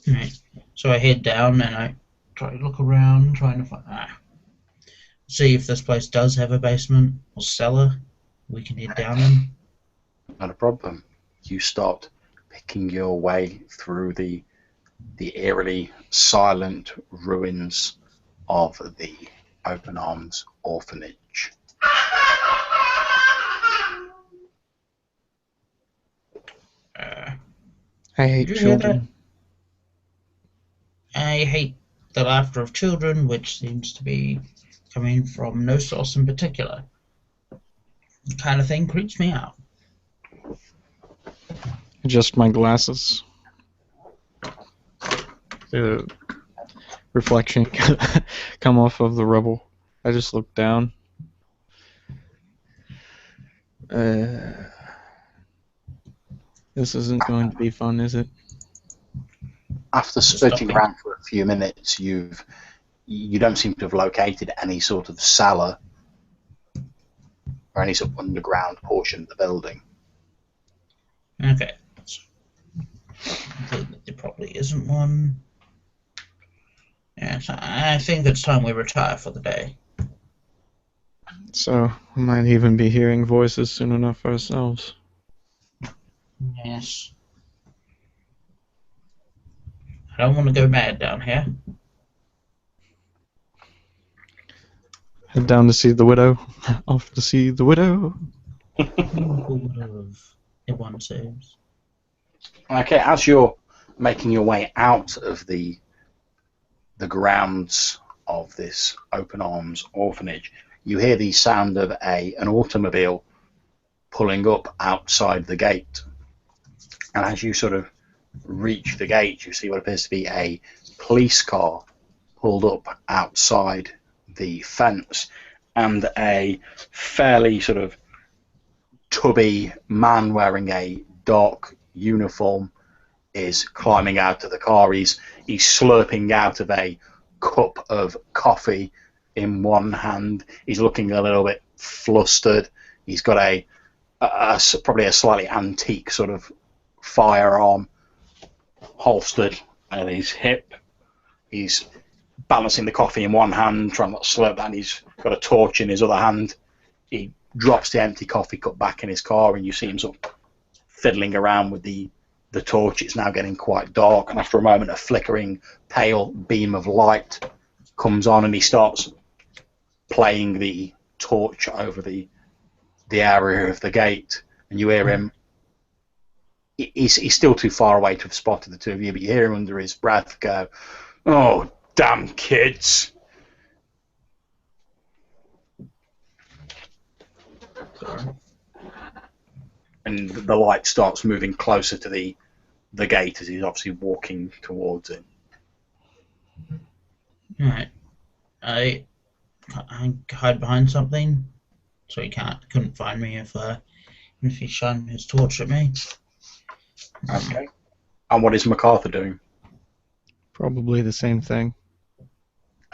Right. So I head down and I try to look around, trying to find see if this place does have a basement or cellar we can head down in. Not a problem. You start picking your way through the eerily silent ruins of the Open Arms Orphanage. I hate Did you hear children. that? I hate the laughter of children, which seems to be coming from no source in particular. The kind of thing creeps me out. Adjust my glasses. The reflection come off of the rubble. I just look down. This isn't going to be fun, is it? After searching around for a few minutes, you don't seem to have located any sort of cellar or any sort of underground portion of the building. Okay. There probably isn't one. Yes, I think it's time we retire for the day. So, we might even be hearing voices soon enough ourselves. Yes. I don't want to go mad down here. Head down to see the widow. Off to see the widow. Who would have Ebon Eaves? Okay, as you're making your way out of the grounds of this Open Arms Orphanage, you hear the sound of an automobile pulling up outside the gate. And as you sort of reach the gate, you see what appears to be a police car pulled up outside the fence, and a fairly sort of tubby man wearing a dark uniform is climbing out of the car. He's slurping out of a cup of coffee in one hand. He's looking a little bit flustered. He's got probably a slightly antique sort of firearm holstered at his hip. He's balancing the coffee in one hand, trying not to slurp that, and he's got a torch in his other hand. He drops the empty coffee cup back in his car, and you see him sort of fiddling around with the torch. It's now getting quite dark, and after a moment, a flickering, pale beam of light comes on, and he starts playing the torch over the area of the gate, and you hear him. He's still too far away to have spotted the two of you, but you hear him under his breath go, "Oh, damn kids." Sorry. And the light starts moving closer to the gate as he's obviously walking towards it. Alright. I hide behind something so he couldn't find me if if he shines his torch at me. Okay. And what is MacArthur doing? Probably the same thing.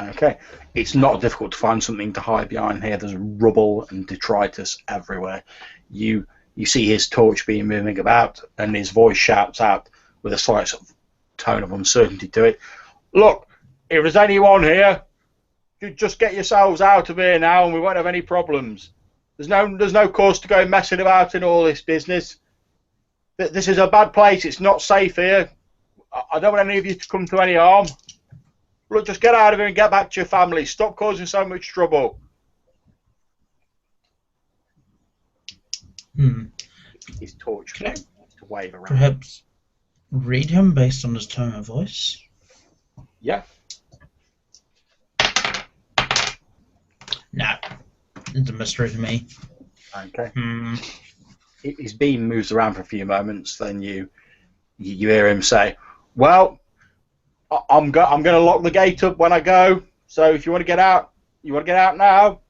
Okay. It's not difficult to find something to hide behind here. There's rubble and detritus everywhere. You see his torch being moving about, and his voice shouts out with a slight sort of tone of uncertainty to it. Look, if there's anyone here, you just get yourselves out of here now, and we won't have any problems. There's no cause to go messing about in all this business. This is a bad place. It's not safe here. I don't want any of you to come to any harm. Look, just get out of here and get back to your family. Stop causing so much trouble. His torch to wave around. Perhaps read him based on his tone of voice? Yeah. No. It's a mystery to me. Okay. His beam moves around for a few moments, then you hear him say, "Well, I'm going to lock the gate up when I go. So if you want to get out, you want to get out now."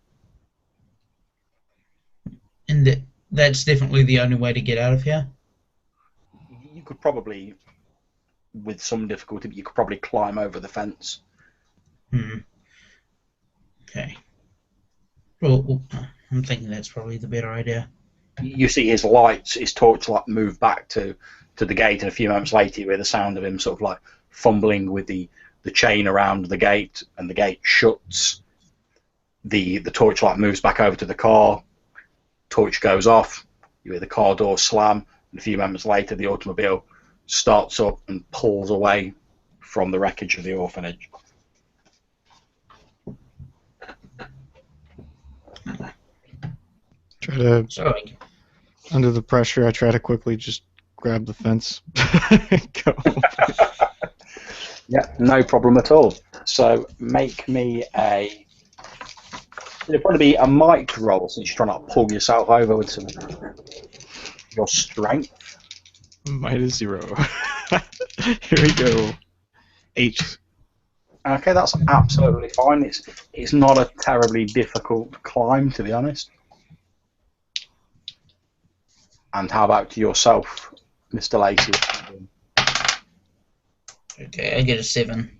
And that's definitely the only way to get out of here? You could probably, with some difficulty, you could probably climb over the fence. Okay. Well, I'm thinking that's probably the better idea. You see his lights, his torchlight move back to the gate, and a few moments later you hear the sound of him sort of like fumbling with the chain around the gate, and the gate shuts. The torchlight moves back over to the car. Torch goes off. You hear the car door slam, and a few moments later the automobile starts up and pulls away from the wreckage of the orphanage. Under the pressure, I try to quickly just grab the fence. Go. Yeah, no problem at all. So make me it'll probably be a might roll, since you're trying to pull yourself over with some your strength. Might is 0. Here we go. 8. Okay, that's absolutely fine. It's not a terribly difficult climb, to be honest. And how about yourself, Mr. Lacey? Okay, I get a 7.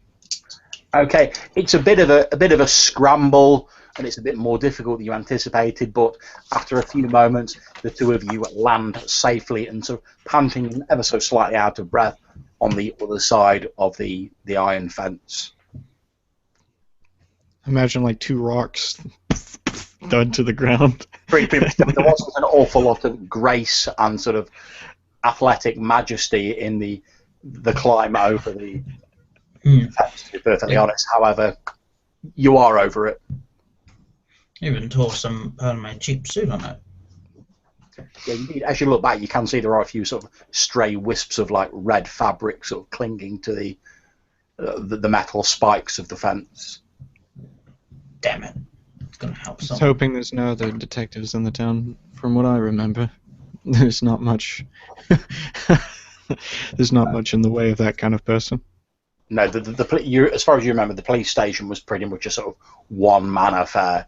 Okay, it's a bit of a scramble, and it's a bit more difficult than you anticipated. But after a few moments, the two of you land safely and sort of panting and ever so slightly out of breath on the other side of the iron fence. Imagine like 2 rocks done to the ground. There wasn't an awful lot of grace and sort of athletic majesty in the climb over the fence, to be perfectly honest. However, you are over it. Even tore some part of my cheap suit on it. Yeah, indeed. As you look back, you can see there are a few sort of stray wisps of like red fabric sort of clinging to the metal spikes of the fence. Damn it. It's going to help I was someone. hoping there's no other detectives in the town. From what I remember, there's not much. There's not much in the way of that kind of person. No, as far as you remember, the police station was pretty much a sort of one-man affair.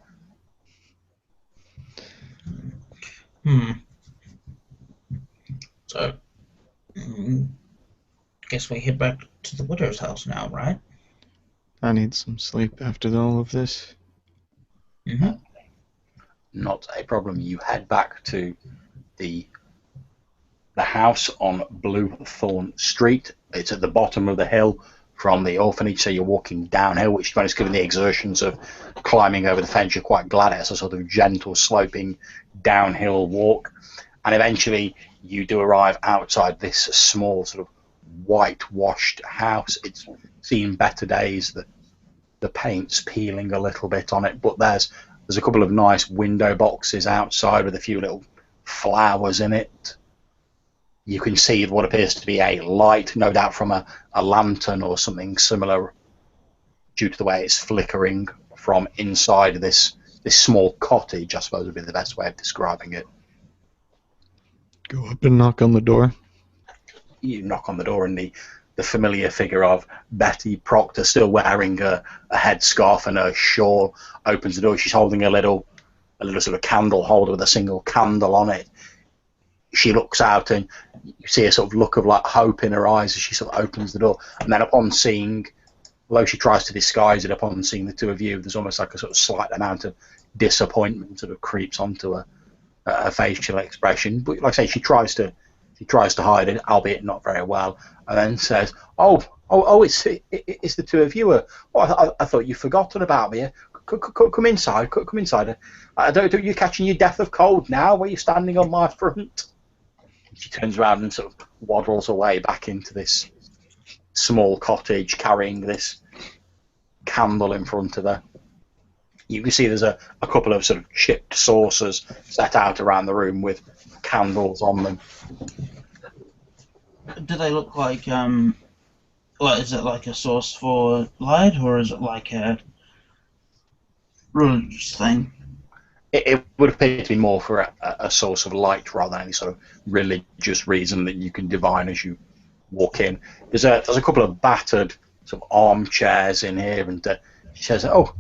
So, guess we head back to the widow's house now, right? I need some sleep after all of this. Not a problem. You head back to the house on Bluethorn Street. It's at the bottom of the hill from the orphanage, so you're walking downhill, which, when it's given the exertions of climbing over the fence, you're quite glad it's a sort of gentle, sloping downhill walk. And eventually you do arrive outside this small sort of whitewashed house. It's seen better days. The paint's peeling a little bit on it, but there's a couple of nice window boxes outside with a few little flowers in it. You can see what appears to be a light, no doubt from a lantern or something similar, due to the way it's flickering from inside this small cottage, I suppose would be the best way of describing it. Go up and knock on the door. You knock on the door, and the familiar figure of Betty Proctor, still wearing a headscarf and a shawl, opens the door. She's holding a little sort of candle holder with a single candle on it. she looks out, and you see a sort of look of like hope in her eyes as she sort of opens the door. And then upon seeing, although she tries to disguise it, upon seeing the two of you, there's almost like a sort of slight amount of disappointment sort of creeps onto her facial expression. But like I say, she tries to hide it, albeit not very well, and then says, "Oh, it's the two of you. I thought you'd forgotten about me. Come inside. Come inside. Don't you catching your death of cold now? Where you standing on my front?" She turns around and sort of waddles away back into this small cottage, carrying this candle in front of her. You can see there's a couple of sort of chipped saucers set out around the room with candles on them. Do they look like is it like a source for light, or is it like a religious thing? It would appear to be more for a source of light rather than any sort of religious reason that you can divine as you walk in. There's a couple of battered sort of armchairs in here, and she says, "Oh."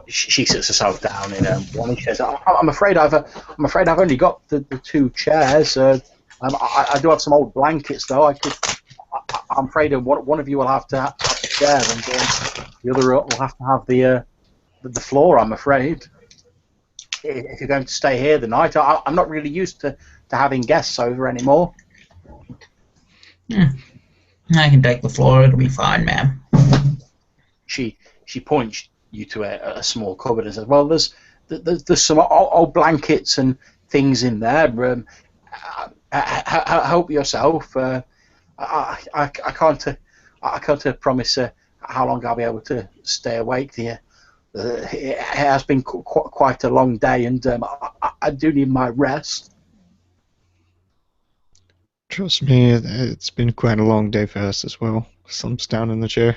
She sits herself down in one. And she says, "I'm afraid I've only got the two chairs. I do have some old blankets though. I'm afraid one of you will have to have the chair, and the other will have to have the floor. I'm afraid. If you're going to stay here the night, I'm not really used to having guests over anymore." I can take the floor. It'll be fine, ma'am. She points you to a small cupboard and says, "Well, there's some old blankets and things in there. Help yourself. I can't promise how long I'll be able to stay awake here. It has been quite a long day, and I do need my rest." Trust me, it's been quite a long day for us as well. Slumps down in the chair.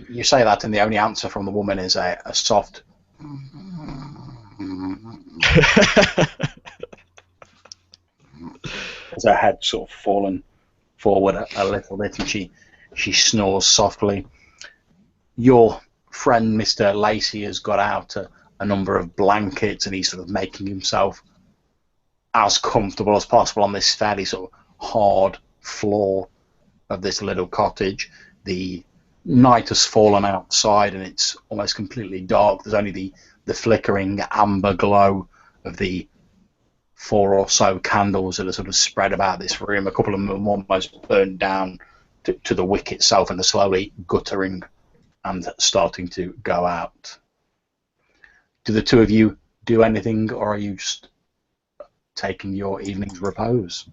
You say that, and the only answer from the woman is a soft. As her head sort of fallen forward a little bit, and she snores softly. Your friend, Mr. Lacey, has got out a number of blankets, and he's sort of making himself as comfortable as possible on this fairly sort of hard floor of this little cottage. The night has fallen outside, and it's almost completely dark. There's only the flickering amber glow of the 4 or so candles that are sort of spread about this room. A couple of them are almost burned down to the wick itself, and they're slowly guttering and starting to go out. Do the two of you do anything, or are you just taking your evening's repose?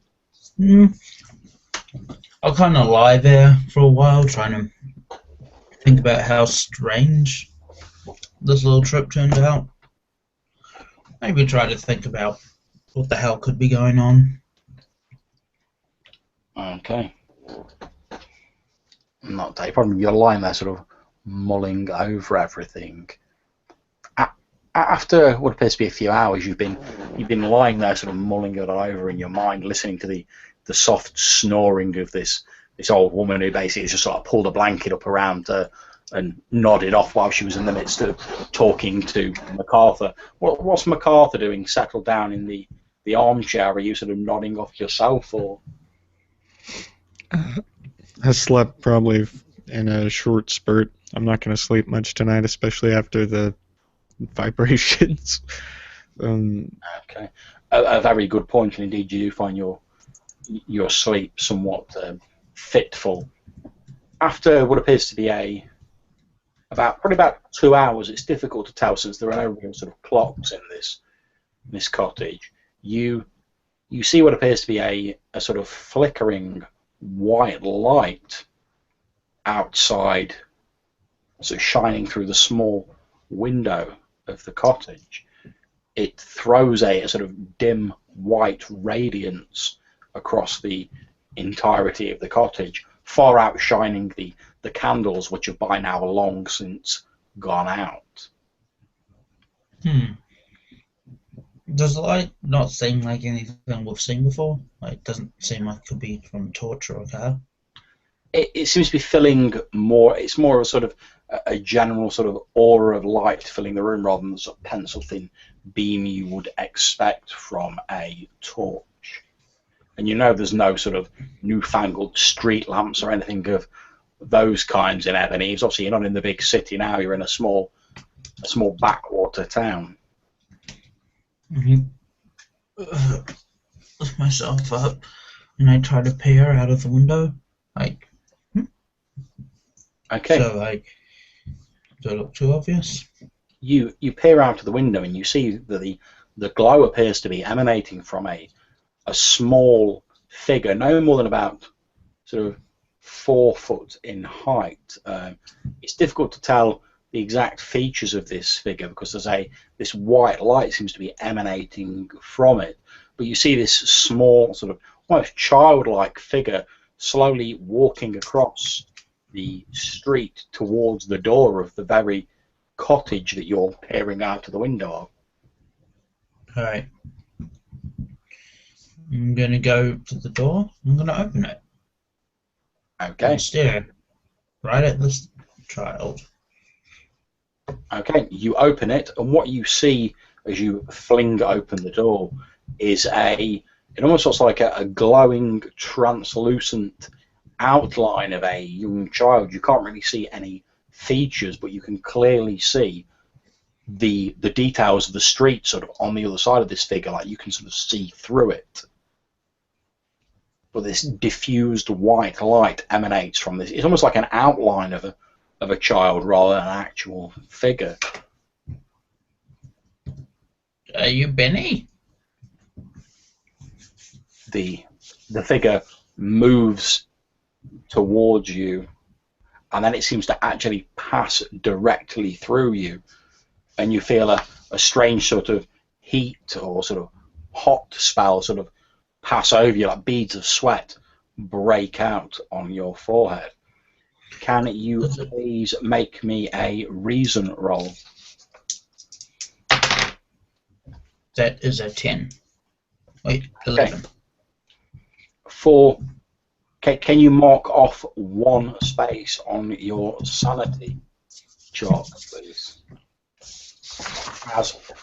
I'll kind of lie there for a while, trying to think about how strange this little trip turned out. Maybe try to think about what the hell could be going on. Okay. Not a problem. You're lying there sort of mulling over everything. After what appears to be a few hours, you've been lying there sort of mulling it over in your mind, listening to the soft snoring of this old woman who basically just sort of pulled a blanket up around her and nodded off while she was in the midst of talking to MacArthur. What's MacArthur doing, settled down in the armchair? Are you sort of nodding off yourself, or? I slept probably in a short spurt. I'm not going to sleep much tonight, especially after the vibrations. Okay. A very good point, and indeed you do find your sleep somewhat fitful. After what appears to be probably about 2 hours, it's difficult to tell since there are no real sort of clocks in this cottage. You see what appears to be a sort of flickering white light outside, sort of shining through the small window of the cottage. It throws a sort of dim white radiance across the entirety of the cottage, far outshining the candles, which have by now long since gone out. Does the light not seem like anything we've seen before? Like, it doesn't seem like it could be from a torch or a car. It seems to be filling more. It's more of a sort of a general sort of aura of light filling the room rather than the sort of pencil thin beam you would expect from a torch. and you know there's no sort of newfangled street lamps or anything of those kinds in Ebon Eaves. Obviously, you're not in the big city now. You're in a small backwater town. Lift myself up, and I try to peer out of the window. Like, Okay. So, like, do I look too obvious? You peer out of the window and you see that the glow appears to be emanating from a small figure, no more than about sort of 4 foot in height. It's difficult to tell the exact features of this figure because this white light seems to be emanating from it. But you see this small, sort of almost childlike figure slowly walking across the street towards the door of the very cottage that you're peering out of the window of. Alright. I'm going to go to the door. I'm going to open it. Okay. And stare right at this child. Okay, you open it, and what you see as you fling open the door is it almost looks like a glowing, translucent outline of a young child. You can't really see any features, but you can clearly see the details of the street sort of on the other side of this figure, like you can sort of see through it. But this diffused white light emanates from this. It's almost like an outline of a child rather than an actual figure. Are you Benny? The figure moves towards you, and then it seems to actually pass directly through you, and you feel a strange sort of heat or sort of hot spell sort of pass over you, like beads of sweat break out on your forehead. Can you please make me a reason roll? That is a 10. Wait, 11. Okay. Can you mark off 1 space on your sanity chart, please?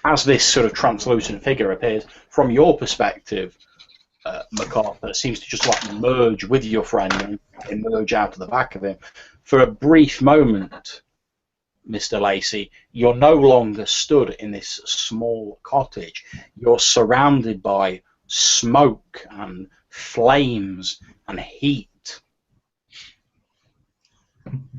As this sort of translucent figure appears, from your perspective, MacArthur, it seems to just like merge with your friend and emerge out of the back of him. For a brief moment, Mr. Lacey, you're no longer stood in this small cottage. You're surrounded by smoke and flames and heat,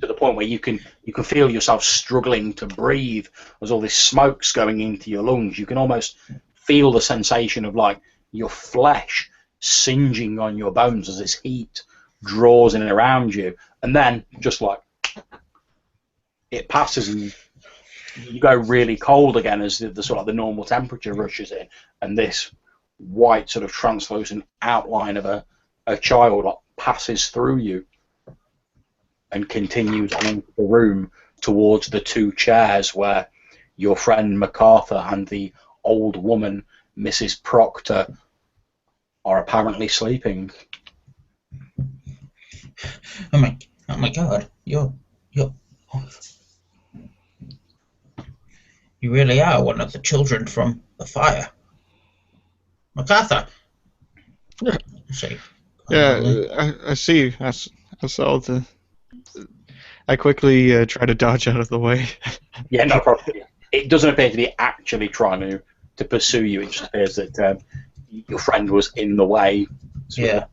to the point where you can feel yourself struggling to breathe as all this smoke's going into your lungs. You can almost feel the sensation of like your flesh singeing on your bones as this heat draws in around you, and then just like it passes and you go really cold again as the sort of the normal temperature rushes in, and this white sort of translucent outline of a child passes through you and continues on into the room towards the 2 chairs where your friend MacArthur and the old woman, Mrs. Proctor, are apparently sleeping. Oh my God! You really are one of the children from the fire, MacArthur. See. Yeah, I see. I saw the. I quickly try to dodge out of the way. Yeah, no problem. It doesn't appear to be actually trying to pursue you. It just appears that your friend was in the way. Yeah.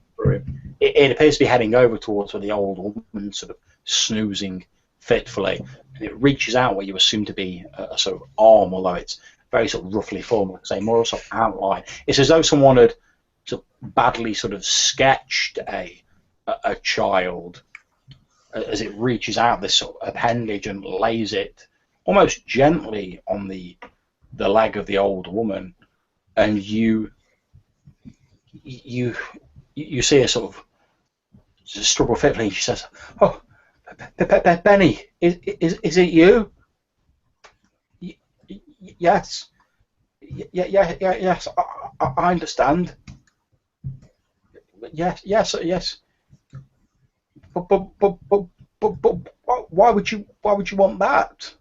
It appears to be heading over towards where the old woman sort of snoozing fitfully, and it reaches out where you assume to be a sort of arm, although it's very sort of roughly formed, like I say, more sort of outline. It's as though someone had sort of badly sort of sketched a child as it reaches out this sort of appendage and lays it almost gently on the leg of the old woman, and you see a sort of struggle fitfully. She says, "Oh, Benny, is it you?" Yes. Yes. I understand. Yes. But why would you want that?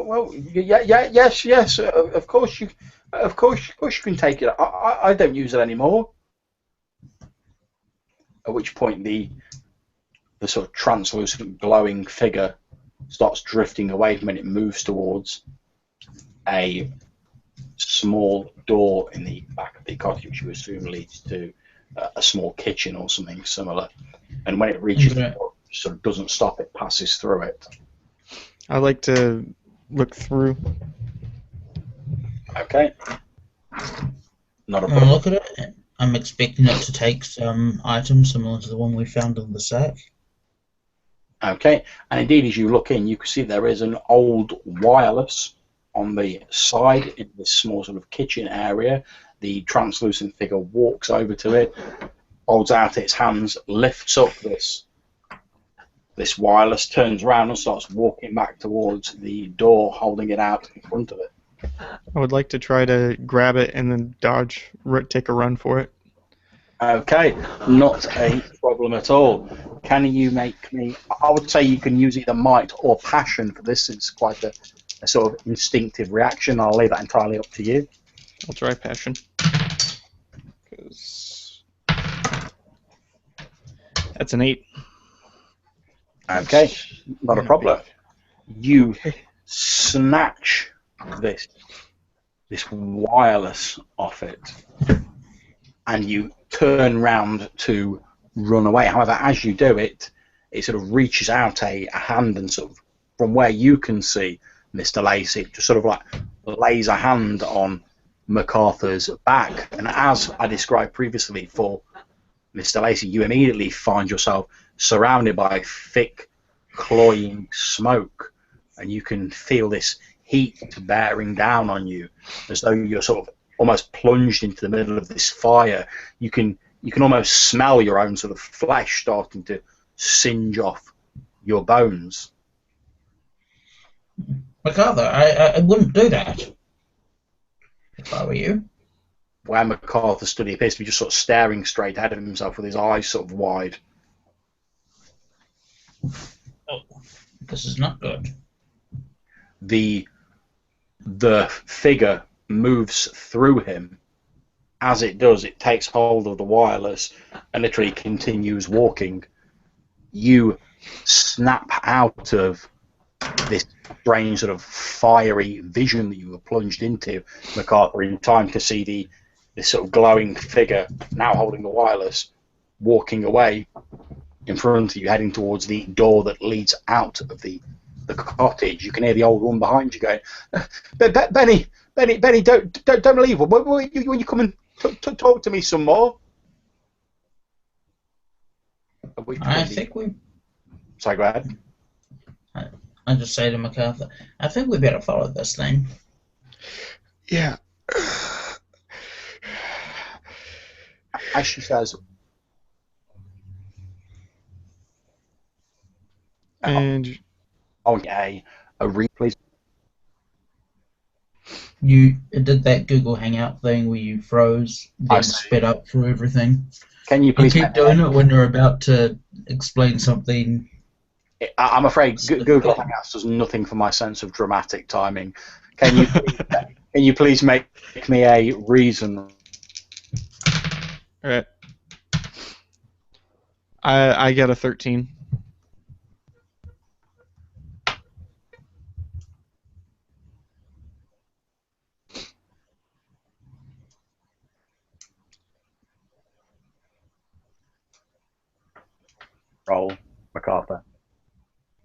Well, yes. Of course you can take it. I don't use it anymore. At which point the sort of translucent, glowing figure starts drifting away from it. It moves towards a small door in the back of the cottage, which you assume leads to a small kitchen or something similar. And when it reaches the door, it sort of doesn't stop; it passes through it. I like to look through. Okay. Not a I'll problem. look at it. I'm expecting it to take some items similar to the one we found in the sack. Okay, and indeed, as you look in, you can see there is an old wireless on the side in this small sort of kitchen area. The translucent figure walks over to it, holds out its hands, lifts up this wireless, turns around and starts walking back towards the door, holding it out in front of it. I would like to try to grab it and then dodge, take a run for it. Okay, not a problem at all. Can you make me... I would say you can use either might or passion for this. It's quite a sort of instinctive reaction. I'll leave that entirely up to you. I'll try passion. 'Cause that's an 8. Okay, not a problem. You snatch this wireless off it, and you turn round to run away. However, as you do it, it sort of reaches out a hand and sort of, from where you can see, Mr. Lacey, it just sort of like lays a hand on MacArthur's back. And as I described previously for Mr. Lacey, you immediately find yourself surrounded by thick, cloying smoke, and you can feel this heat bearing down on you, as though you're sort of almost plunged into the middle of this fire. You can almost smell your own sort of flesh starting to singe off your bones. MacArthur, I wouldn't do that if I were you. Where MacArthur stood, he appears to be just sort of staring straight ahead of himself with his eyes sort of wide. Oh, this is not good. The figure moves through him. As it does, it takes hold of the wireless and literally continues walking. You snap out of this strange sort of fiery vision that you were plunged into, MacArthur, in time to see this sort of glowing figure, now holding the wireless, walking away in front of you, heading towards the door that leads out of the cottage. You can hear the old woman behind you going, Benny, don't leave. When you come and talk to me some more. I think we... Sorry, go ahead. I just say to MacArthur, I think we better follow this thing. Yeah. As she says, And a replay. You did that Google Hangout thing where you froze, I then see. sped up through everything. Can you You please keep doing it when you're about to explain something. I'm afraid Google Hangouts does nothing for my sense of dramatic timing. Can you please make me a reason? all right. I get a 13. Roll, MacArthur.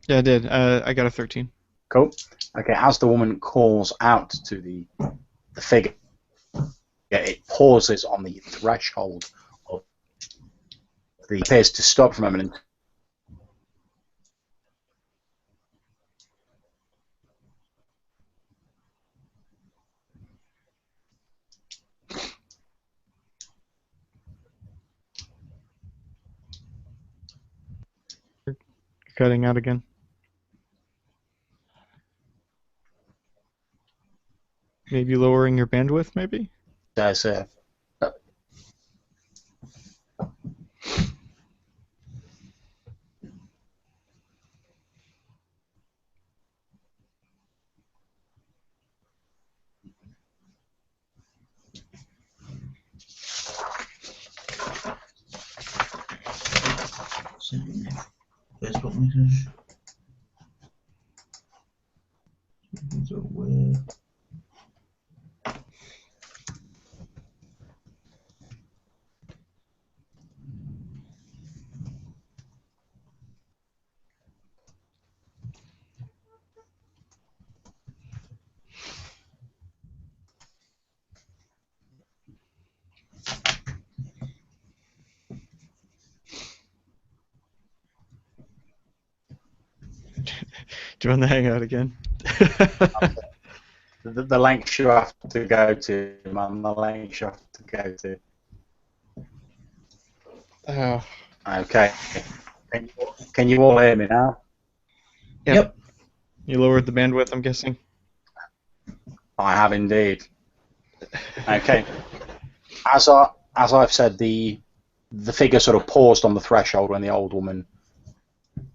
Yeah, I did. I got a 13. Cool. Okay, as the woman calls out to the figure, it pauses on the threshold of the... appears to stop for a moment. Cutting out again. Maybe lowering your bandwidth, maybe? There's Send me a Facebook message. These are where. Do you want to hang out again? The lengths you have to go to, man. The lengths you have to go to. Oh. Okay. Can you all hear me now? Yep. You lowered the bandwidth, I'm guessing? I have indeed. Okay. As I've said, the figure sort of paused on the threshold when the old woman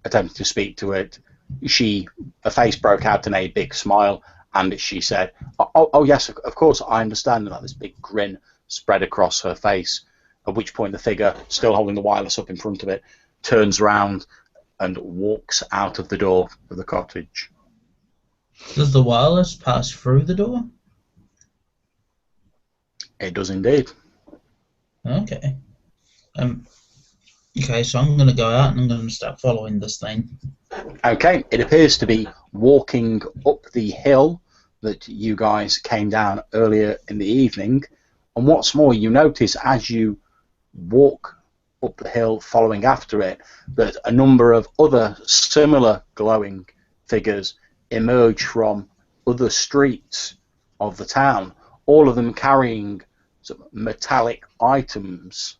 attempted to speak to it. Her face broke out in a big smile, and she said, "Oh yes, of course, I understand." And this big grin spread across her face. At which point, the figure, still holding the wireless up in front of it, turns round and walks out of the door of the cottage. Does the wireless pass through the door? It does indeed. Okay. Okay, so I'm going to go out and I'm going to start following this thing. Okay, it appears to be walking up the hill that you guys came down earlier in the evening. And what's more, you notice as you walk up the hill following after it that a number of other similar glowing figures emerge from other streets of the town, all of them carrying some metallic items,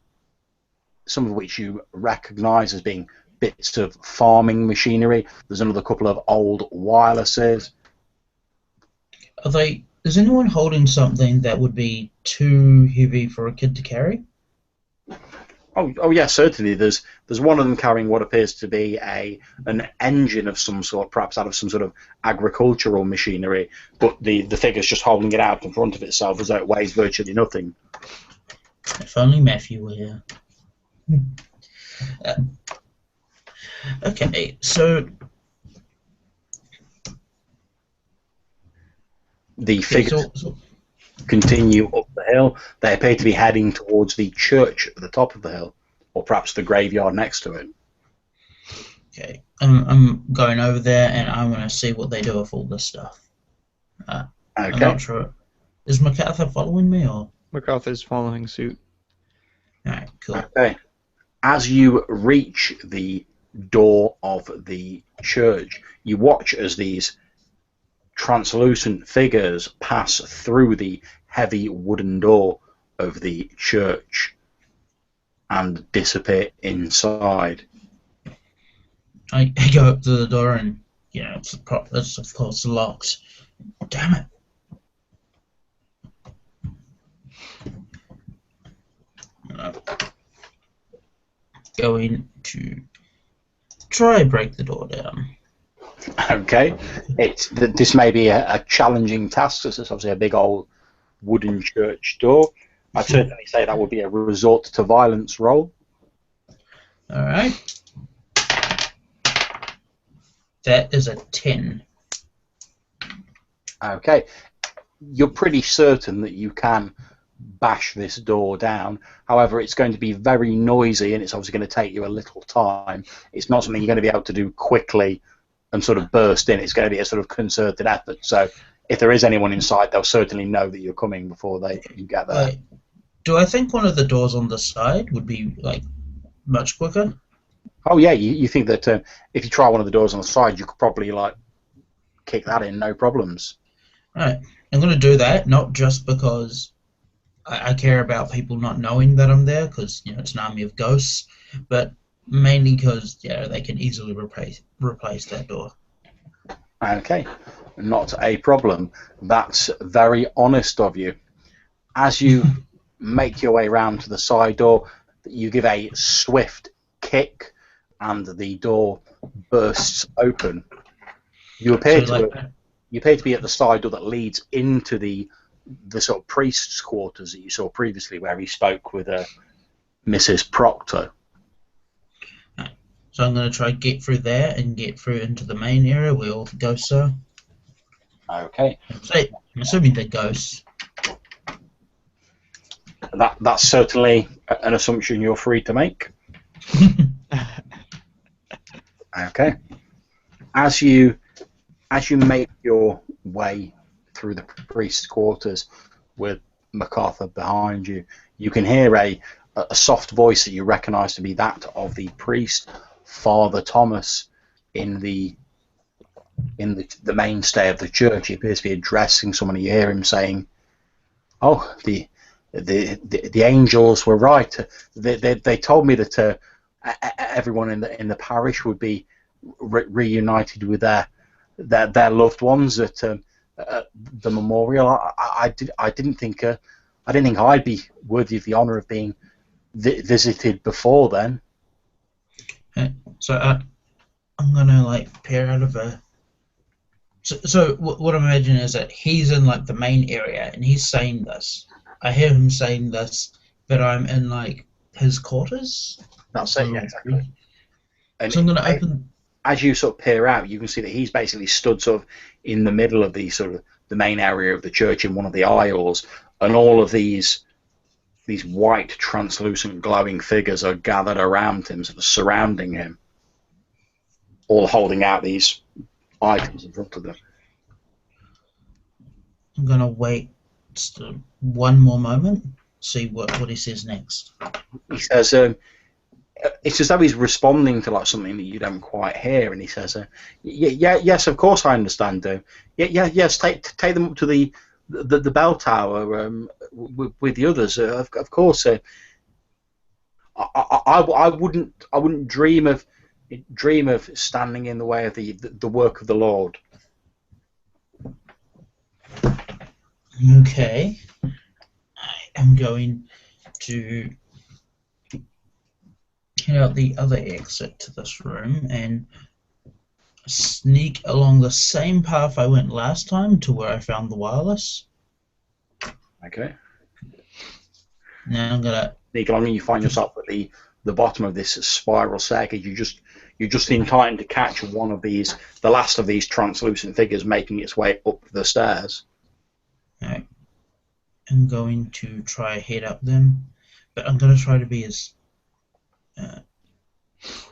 some of which you recognize as being bits of farming machinery. There's another couple of old wirelesses. Is anyone holding something that would be too heavy for a kid to carry? Oh yeah, certainly. There's one of them carrying what appears to be an engine of some sort, perhaps out of some sort of agricultural machinery, but the figure's just holding it out in front of itself as though it weighs virtually nothing. If only Matthew were here. Okay, so the figures continue up the hill. They appear to be heading towards the church at the top of the hill, or perhaps the graveyard next to it. Okay, I'm going over there and I'm going to see what they do with all this stuff. Okay. I'm not sure. Is MacArthur following me or? MacArthur's following suit. Alright, cool. Okay. As you reach the door of the church, you watch as these translucent figures pass through the heavy wooden door of the church and disappear inside. I go up to the door and, you know, it's of course locked. Damn it. Going to try break the door down. Okay, this may be a challenging task. This is obviously a big old wooden church door. I'd certainly say that would be a resort to violence roll. All right, that is a 10. Okay, you're pretty certain that you can bash this door down. However, it's going to be very noisy, and it's obviously going to take you a little time. It's not something you're going to be able to do quickly and sort of burst in. It's going to be a sort of concerted effort. So if there is anyone inside, they'll certainly know that you're coming before you get there. Do I think one of the doors on the side would be like much quicker? Oh yeah, you think that if you try one of the doors on the side, you could probably like kick that in, no problems. Alright, I'm going to do that, not just because I care about people not knowing that I'm there, because you know it's an army of ghosts, but mainly because they can easily replace that door. Okay, not a problem. That's very honest of you. As you make your way around to the side door, you give a swift kick, and the door bursts open. You appear to be at the side door that leads into the sort of priest's quarters that you saw previously, where he spoke with Mrs. Proctor. So I'm going to try to get through there and get through into the main area where all the ghosts are. Okay. I'm assuming they're ghosts. That's certainly an assumption you're free to make. Okay. As you make your way through the priest's quarters with MacArthur behind you, you can hear a soft voice that you recognise to be that of the priest, Father Thomas, in the mainstay of the church. He appears to be addressing someone. You hear him saying, "Oh, the angels were right. They told me that everyone in the parish would be reunited with their loved ones at the memorial. I didn't think I'd be worthy of the honour of being visited before then." So I'm gonna like peer out of a. So what I'm imagining is that he's in like the main area and he's saying this. I hear him saying this, but I'm in like his quarters. That's it. Yeah, exactly. And so I'm gonna open. As you sort of peer out, you can see that he's basically stood sort of in the middle of the sort of the main area of the church in one of the aisles, and all of these white, translucent, glowing figures are gathered around him, sort of surrounding him, all holding out these items in front of them. I'm gonna wait just one more moment, see what he says next. He says, it's as though he's responding to like something that you don't quite hear, and he says, yes, of course I understand. Yes, take them up to the bell tower with the others. Of course, I wouldn't dream of standing in the way of the work of the Lord. Okay, I am going to head out the other exit to this room and sneak along the same path I went last time to where I found the wireless. Okay. Now I'm gonna sneak along, and you find yourself at the bottom of this spiral staircase. You're just in time to catch one of these, the last of these translucent figures, making its way up the stairs. Alright. I'm going to try head up them, but I'm going to try to be as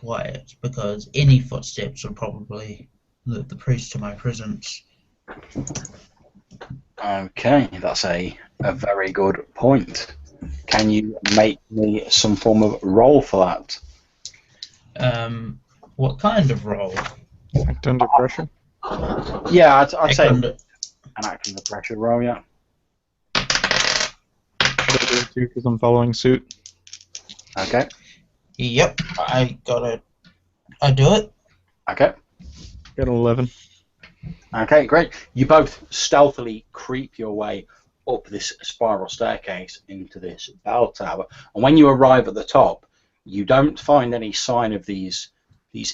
quiet, because any footsteps will probably alert the priest to my presence. Okay, that's a very good point. Can you make me some form of roll for that? What kind of roll? Act under pressure? Yeah, I'd say Under... an act under pressure roll, yeah. Because I'm following suit. Okay. Yep, I got it. I do it. Okay. Got an 11. Okay, great. You both stealthily creep your way up this spiral staircase into this bell tower, and when you arrive at the top, you don't find any sign of these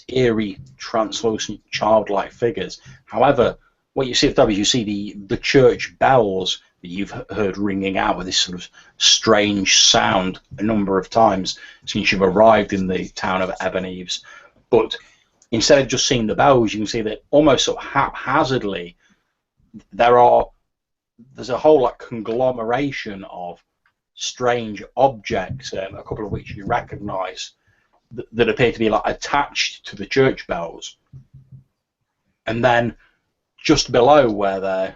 eerie, translucent, childlike figures. However, what you see at the top is you see the church bells that you've heard ringing out with this sort of strange sound a number of times since you've arrived in the town of Ebon Eaves. But instead of just seeing the bells, you can see that almost sort of haphazardly there's a whole like conglomeration of strange objects, a couple of which you recognise, that appear to be like attached to the church bells. And then just below where they're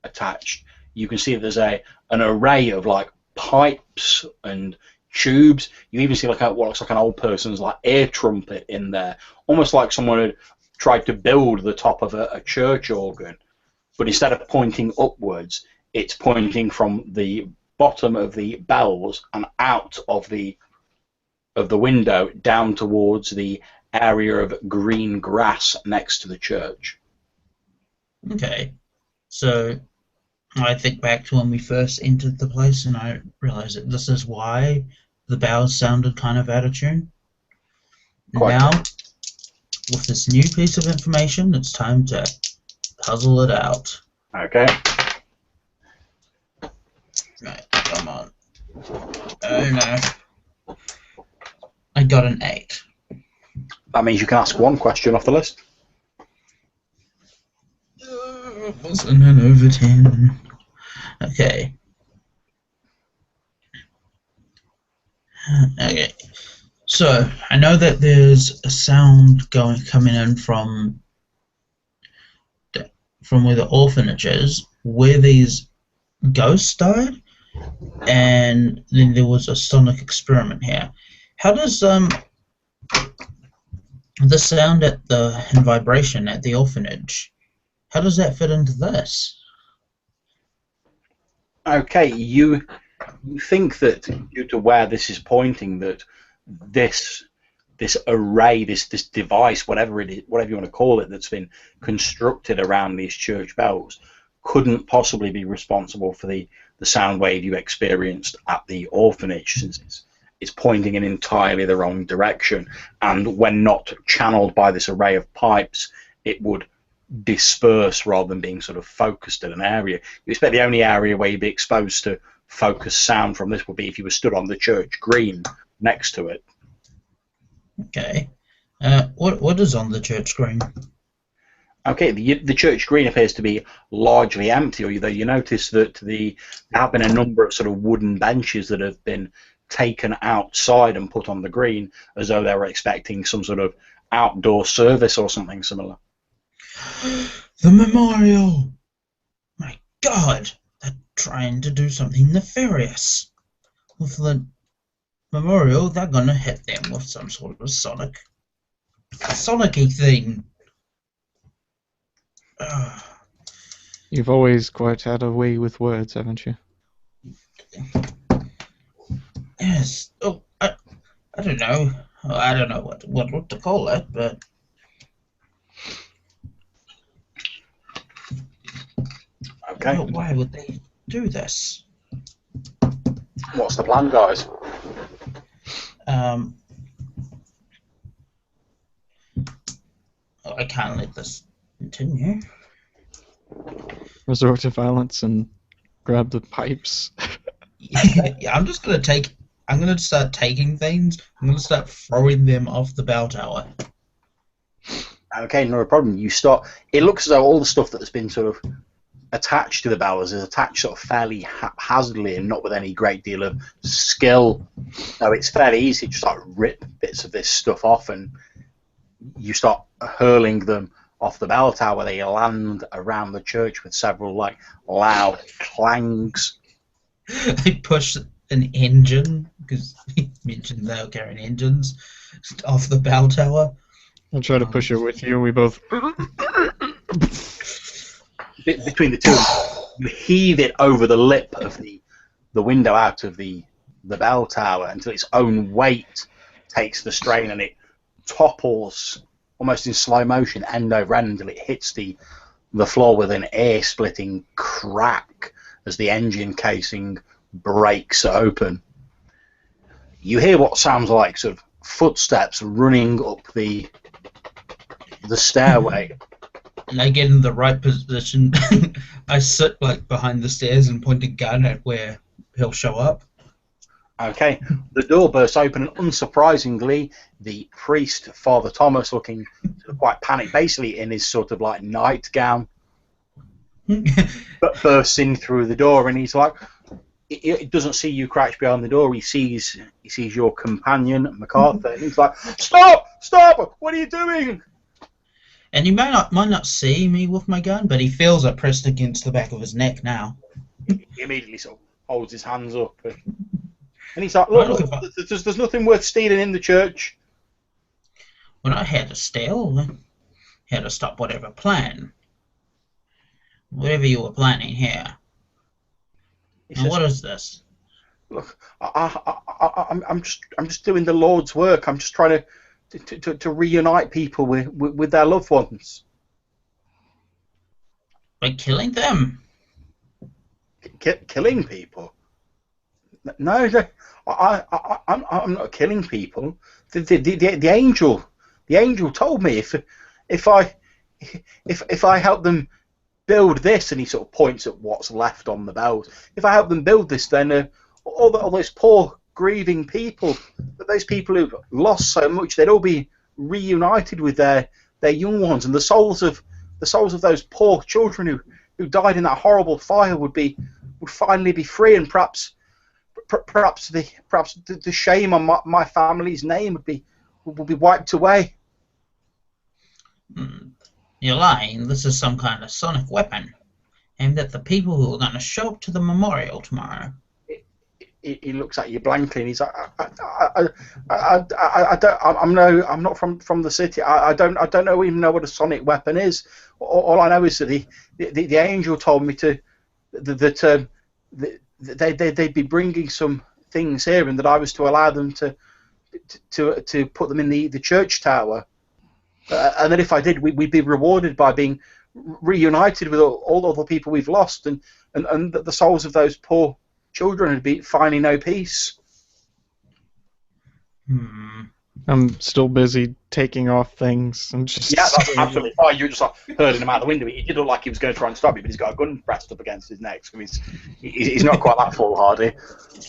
attached, you can see there's an array of like pipes and tubes. You even see like what looks like an old person's like ear trumpet in there, almost like someone had tried to build the top of a church organ, but instead of pointing upwards, it's pointing from the bottom of the bells and out of the window down towards the area of green grass next to the church. Okay, so I think back to when we first entered the place, and I realized that this is why the bells sounded kind of out of tune. Now, with this new piece of information, it's time to puzzle it out. Okay. Right, come on. Oh no. I got an 8. That means you can ask one question off the list. Wasn't an over 10. Okay. Okay. So I know that there's a sound coming in from where the orphanage is, where these ghosts died, and then there was a sonic experiment here. How does the sound and vibration at the orphanage, how does that fit into this? Okay, you think that due to where this is pointing, that this array, this device, whatever it is, whatever you want to call it, that's been constructed around these church bells, couldn't possibly be responsible for the sound wave you experienced at the orphanage, since it's pointing in entirely the wrong direction, and when not channeled by this array of pipes, it would disperse rather than being sort of focused in an area. You expect the only area where you'd be exposed to focused sound from this would be if you were stood on the church green next to it. Okay. What is on the church green? Okay, the church green appears to be largely empty, although you notice that there have been a number of sort of wooden benches that have been taken outside and put on the green as though they were expecting some sort of outdoor service or something similar. The memorial! My God! They're trying to do something nefarious. With the memorial, they're gonna hit them with some sort of sonic-y thing. You've always quite had a way with words, haven't you? Yes. Oh, I don't know. I don't know what to call it, but Okay. Why would they do this? What's the plan, guys? I can't let this continue. Resort to violence and grab the pipes. Yeah, I'm gonna start taking things. I'm gonna start throwing them off the bell tower. Okay, no problem. You start. It looks as though all the stuff that has been sort of attached to the bells is attached sort of fairly haphazardly and not with any great deal of skill. So it's fairly easy to start rip bits of this stuff off, and you start hurling them off the bell tower. They land around the church with several like loud clangs. I push an engine, because he mentioned they were carrying engines, off the bell tower. I'll try to push it with you. We both. Between the two, you heave it over the lip of the window out of the bell tower until its own weight takes the strain and it topples almost in slow motion end over end until it hits the floor with an air-splitting crack as the engine casing breaks open. You hear what sounds like sort of footsteps running up the stairway. And I get in the right position. I sit like behind the stairs and point a gun at where he'll show up. Okay, the door bursts open, and unsurprisingly, the priest, Father Thomas, looking sort of quite panicked, basically in his sort of like nightgown, but bursts in through the door, and he's like, he doesn't see you crouched behind the door. He sees your companion, MacArthur, and he's like, "Stop! What are you doing?" And he might not see me with my gun, but he feels it pressed against the back of his neck now. He immediately sort of holds his hands up, and he's like, "Look, there's nothing worth stealing in the church." When I had to steal, I had to stop whatever you were planning here. And what is this? Look, I'm just doing the Lord's work. I'm just trying to reunite people with their loved ones. By killing them? Killing people? No, I'm not killing people. The angel told me if I help them build this, and he sort of points at what's left on the bells. If I help them build this, then all those poor grieving people, those people who've lost so much, they'd all be reunited with their young ones, and the souls of those poor children who died in that horrible fire would finally be free, and perhaps the shame on my family's name would be wiped away. You're lying. This is some kind of sonic weapon aimed at the people who are going to show up to the memorial tomorrow. He looks at you blankly, and he's like, I'm not from the city. I don't even know what a sonic weapon is. All I know is that the angel told me that they'd be bringing some things here, and that I was to allow them to put them in the church tower, and that if I did, we'd be rewarded by being reunited with all the people we've lost, and the souls of those poor children would be finding no peace. I'm still busy taking off things. I'm just that's absolutely fine. You just like hurling him out the window. He did look like he was going to try and stop you, but he's got a gun pressed up against his neck, so he's not quite that foolhardy.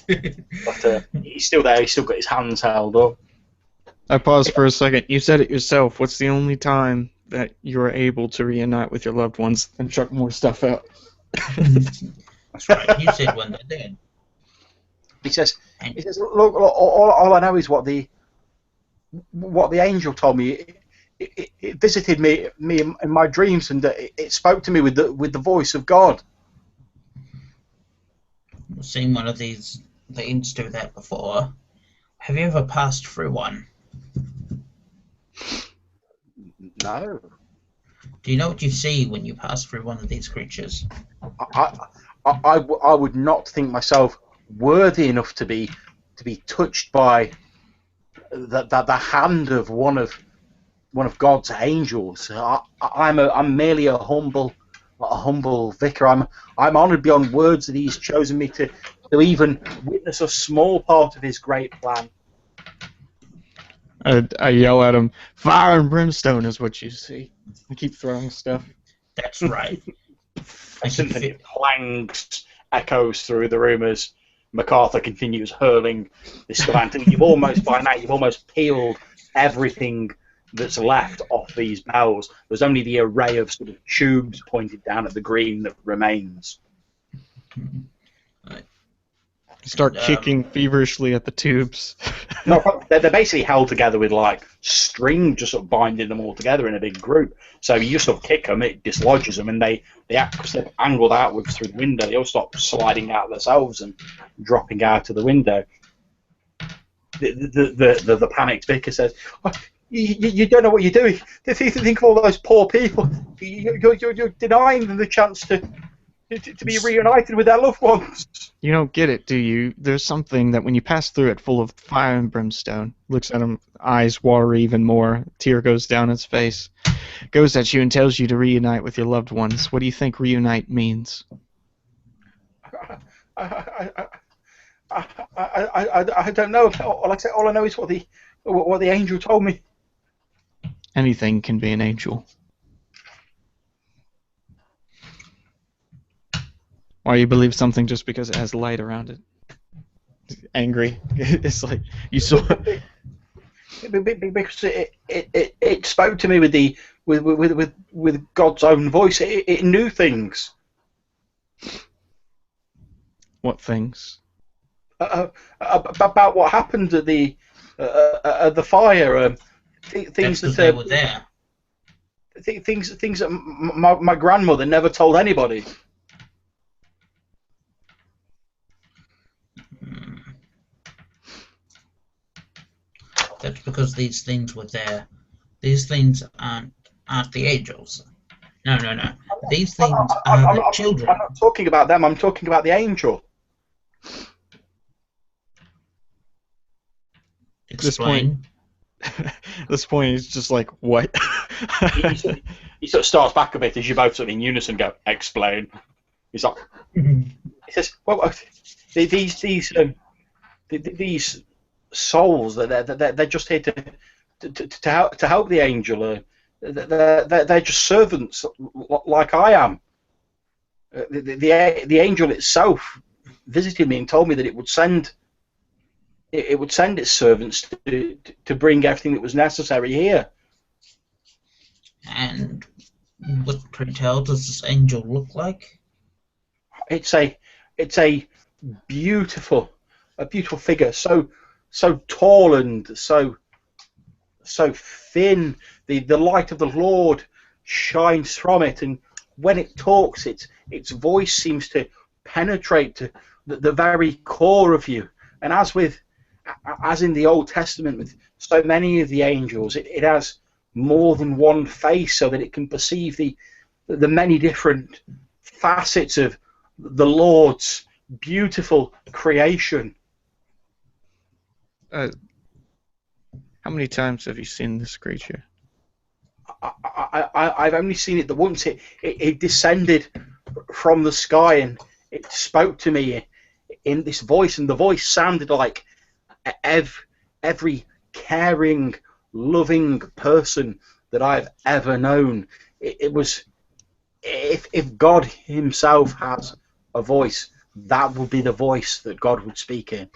But he's still there. He's still got his hands held up. I paused for a second. You said it yourself. What's the only time that you are able to reunite with your loved ones and chuck more stuff out? That's right. You said when they're dead. He says, look, all I know is what the angel told me. It visited me in my dreams, and it spoke to me with the voice of God. I've seen one of these things do that before. Have you ever passed through one? No. Do you know what you see when you pass through one of these creatures? I would not think myself worthy enough to be touched by the hand of one of God's angels. I'm merely a humble vicar. I'm honoured beyond words that He's chosen me to even witness a small part of His great plan. I yell at him, "Fire and brimstone is what you see." I keep throwing stuff. That's right. A symphony of clangs echoes through the room as MacArthur continues hurling this stuff, until you've almost peeled everything that's left off these bells. There's only the array of sort of tubes pointed down at the green that remains. Start kicking feverishly at the tubes. No, they're basically held together with like string, just sort of binding them all together in a big group. So you just sort of kick them, it dislodges them, and they angled outwards through the window. They all stop sliding out themselves and dropping out of the window. The panicked vicar says, oh, you don't know what you're doing. Think of all those poor people. You're denying them the chance to be reunited with their loved ones. You don't get it, do you? There's something that when you pass through it full of fire and brimstone, looks at him, eyes water even more, tear goes down his face, goes at you and tells you to reunite with your loved ones. What do you think reunite means? I don't know. Like I said, all I know is what the angel told me. Anything can be an angel. Why you believe something just because it has light around it? Angry. It's like you saw. Because it spoke to me with God's own voice. It knew things. What things? About what happened at the fire. Things that they were there. Things that my grandmother never told anybody. That's because these things were there. These things aren't the angels. No. These things are the children. I'm not talking about them. I'm talking about the angel. Explain. This point is just like, what? He sort of starts back a bit as you both sort of in unison go, explain. He's like, he says, well, these souls, they're just here to help the angel. They're just servants like I am. The angel itself visited me and told me that it it would send its servants to bring everything that was necessary here. And what, pray tell, does this angel look like? It's a beautiful figure, so tall and so thin. The light of the Lord shines from it, and when it talks, its voice seems to penetrate to the very core of you. And as in the Old Testament with so many of the angels, it has more than one face, so that it can perceive the many different facets of the Lord's beautiful creation. How many times have you seen this creature? I've only seen it the once. It descended from the sky and it spoke to me in this voice, and the voice sounded like every caring, loving person that I've ever known. It was, if God himself has a voice, that would be the voice that God would speak in.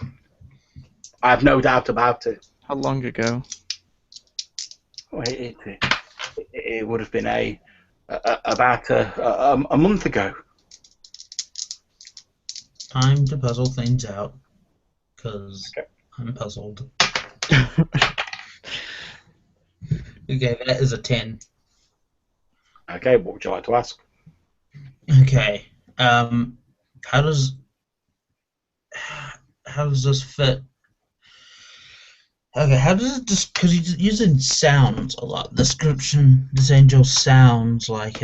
I have no doubt about it. How long ago? It would have been about a month ago. Time to puzzle things out, because I'm puzzled. Okay, that is a 10. Okay, what would you like to ask? Okay, how does this fit? Okay, how does it just, because he's using sounds a lot. Description: this angel sounds like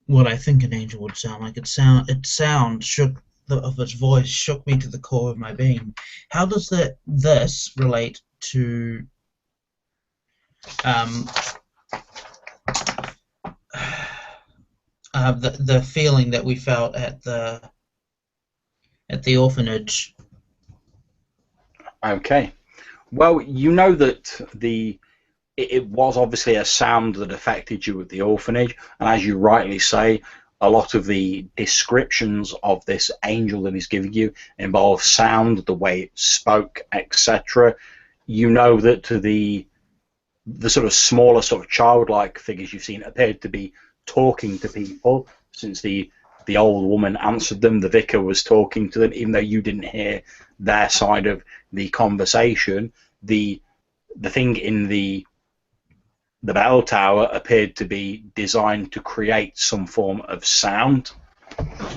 what I think an angel would sound like. Its sound shook of its voice shook me to the core of my being. How does this relate to the feeling that we felt at the orphanage? Okay. Well, you know that it was obviously a sound that affected you at the orphanage, and as you rightly say, a lot of the descriptions of this angel that he's giving you involve sound, the way it spoke, etc. You know that the sort of smaller, sort of childlike figures you've seen appeared to be talking to people, since the old woman answered them, the vicar was talking to them, even though you didn't hear their side of the conversation. The thing in the bell tower appeared to be designed to create some form of sound.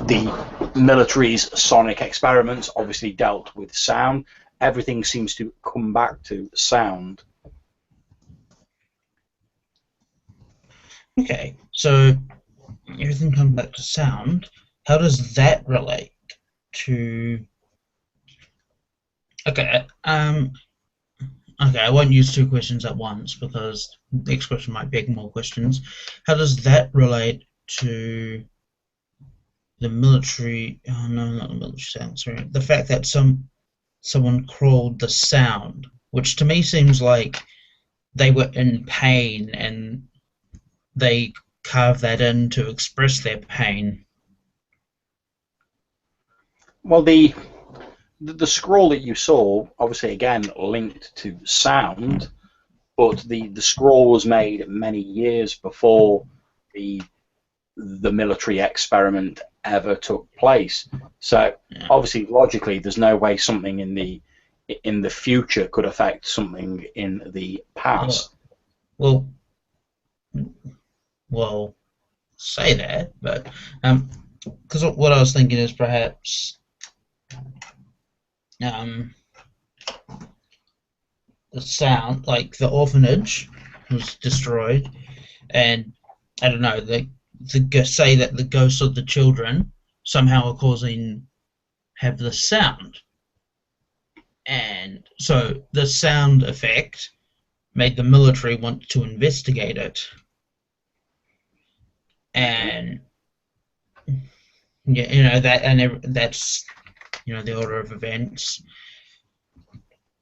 The military's sonic experiments obviously dealt with sound. Everything seems to come back to sound. Okay, so everything comes back to sound. How does that relate to... Okay, okay, I won't use two questions at once because the next question might beg more questions. How does that relate to the military? Oh no, not the military sound. Sorry, the fact that someone crawled the sound, which to me seems like they were in pain and they carved that in to express their pain. Well, the scroll that you saw, obviously again linked to sound, but the scroll was made many years before the military experiment ever took place. So obviously, logically, there's no way something in the future could affect something in the past. Well, say that, but because what I was thinking is perhaps the sound, like the orphanage was destroyed, and I don't know, say that the ghosts of the children somehow are have the sound, and so the sound effect made the military want to investigate it, and yeah, you know that, and that's, you know, the order of events.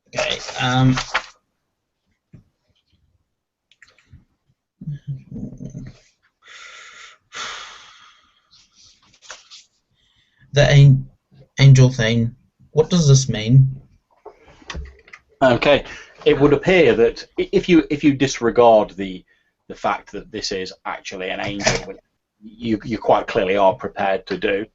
Okay. The angel thing. What does this mean? Okay, it would appear that if you disregard the fact that this is actually an angel, which you quite clearly are prepared to do,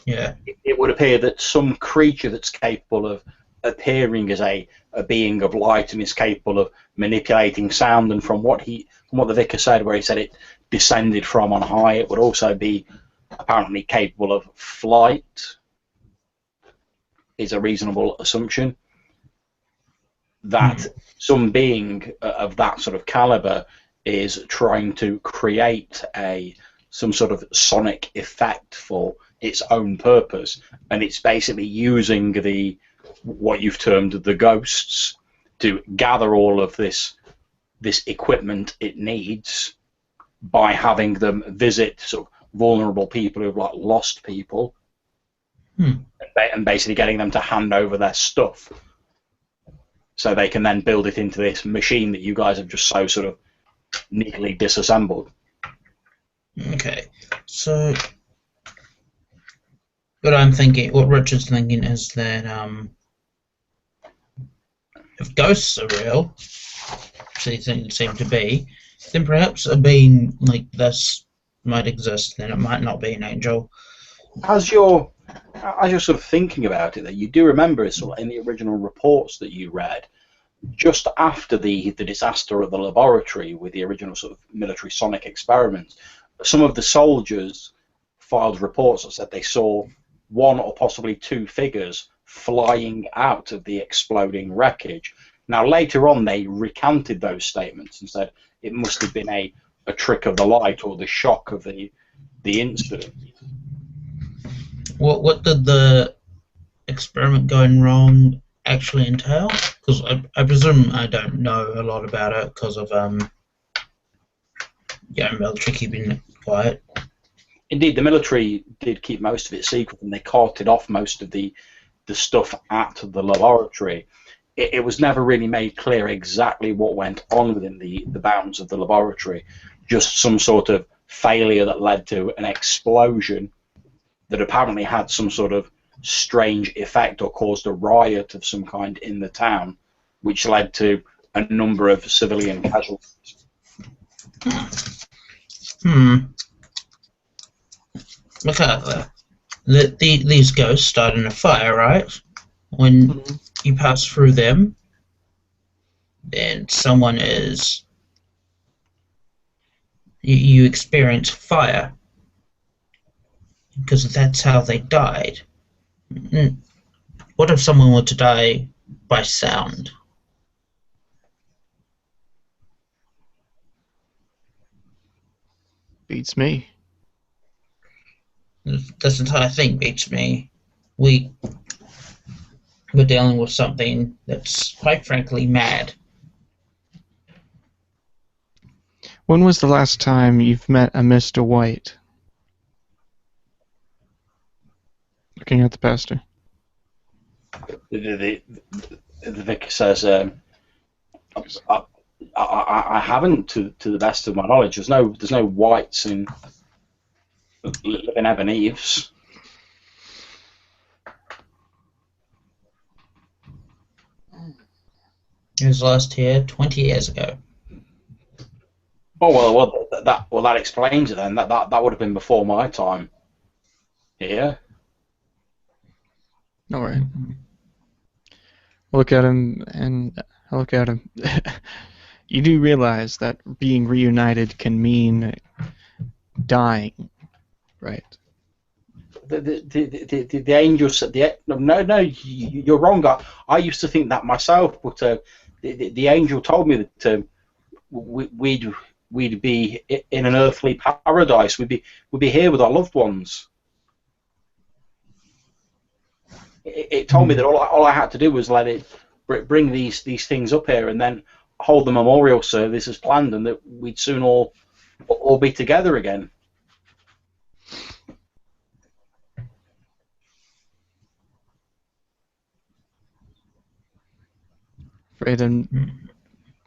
Yeah. it would appear that some creature that's capable of appearing as a being of light and is capable of manipulating sound, and from what the vicar said, where he said it descended from on high, it would also be apparently capable of flight, is a reasonable assumption. That some being of that sort of caliber is trying to create some sort of sonic effect for its own purpose, and it's basically using what you've termed the ghosts to gather all of this equipment it needs by having them visit sort of vulnerable people who've like lost people, and basically getting them to hand over their stuff so they can then build it into this machine that you guys have just so sort of neatly disassembled. Okay, so what Richard's thinking is that if ghosts are real, which they seem to be, then perhaps a being like this might exist, then it might not be an angel. As you're sort of thinking about it, that you do remember sort of in the original reports that you read, just after the disaster at the laboratory with the original sort of military sonic experiments, some of the soldiers filed reports that said they saw one or possibly two figures flying out of the exploding wreckage. Now later on they recanted those statements and said it must have been a trick of the light or the shock of the incident. What did the experiment going wrong actually entail? Because I presume I don't know a lot about it because of military keeping it quiet. Indeed, the military did keep most of it secret, and they carted off most of the stuff at the laboratory. It was never really made clear exactly what went on within the bounds of the laboratory. Just some sort of failure that led to an explosion that apparently had some sort of strange effect or caused a riot of some kind in the town, which led to a number of civilian casualties. MacArthur, these ghosts start in a fire, right? When you pass through them, then someone is... You experience fire, because that's how they died. What if someone were to die by sound? Beats me. This entire thing beats me. We're dealing with something that's quite frankly mad. When was the last time you've met a Mr. White? Looking at the pastor. The vicar says, I haven't, to the best of my knowledge. There's no whites in Ebon Eaves. He was last here 20 years ago. Oh that explains it then. That would have been before my time here. All right. Look at him. You do realize that being reunited can mean dying, right? The angel said no. You're wrong. I used to think that myself, but the angel told me that we'd be in an earthly paradise. We'd be here with our loved ones. It told me that all I had to do was let it bring these things up here and then hold the memorial service as planned, and that we'd soon all be together again. Afraid I'm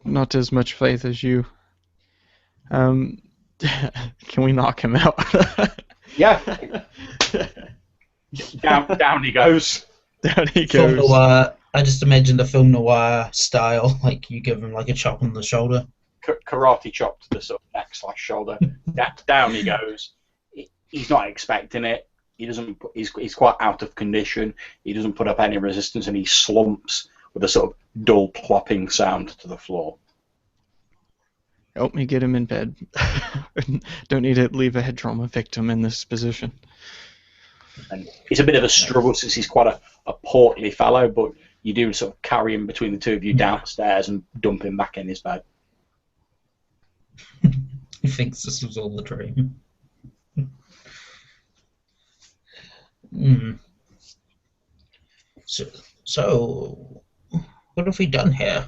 not as much faith as you. Can we knock him out? Yeah. Down he goes. Down he goes. So, I just imagine the film noir style, like you give him like a chop on the shoulder. Karate chop to the sort of neck/shoulder. Down he goes. He's not expecting it. He doesn't. He's quite out of condition. He doesn't put up any resistance, and he slumps with a sort of dull plopping sound to the floor. Help me get him in bed. Don't need to leave a head trauma victim in this position. And it's a bit of a struggle since he's quite a portly fellow, but you do sort of carry him between the two of you downstairs and dump him back in his bed. He thinks this was all a dream. So, what have we done here?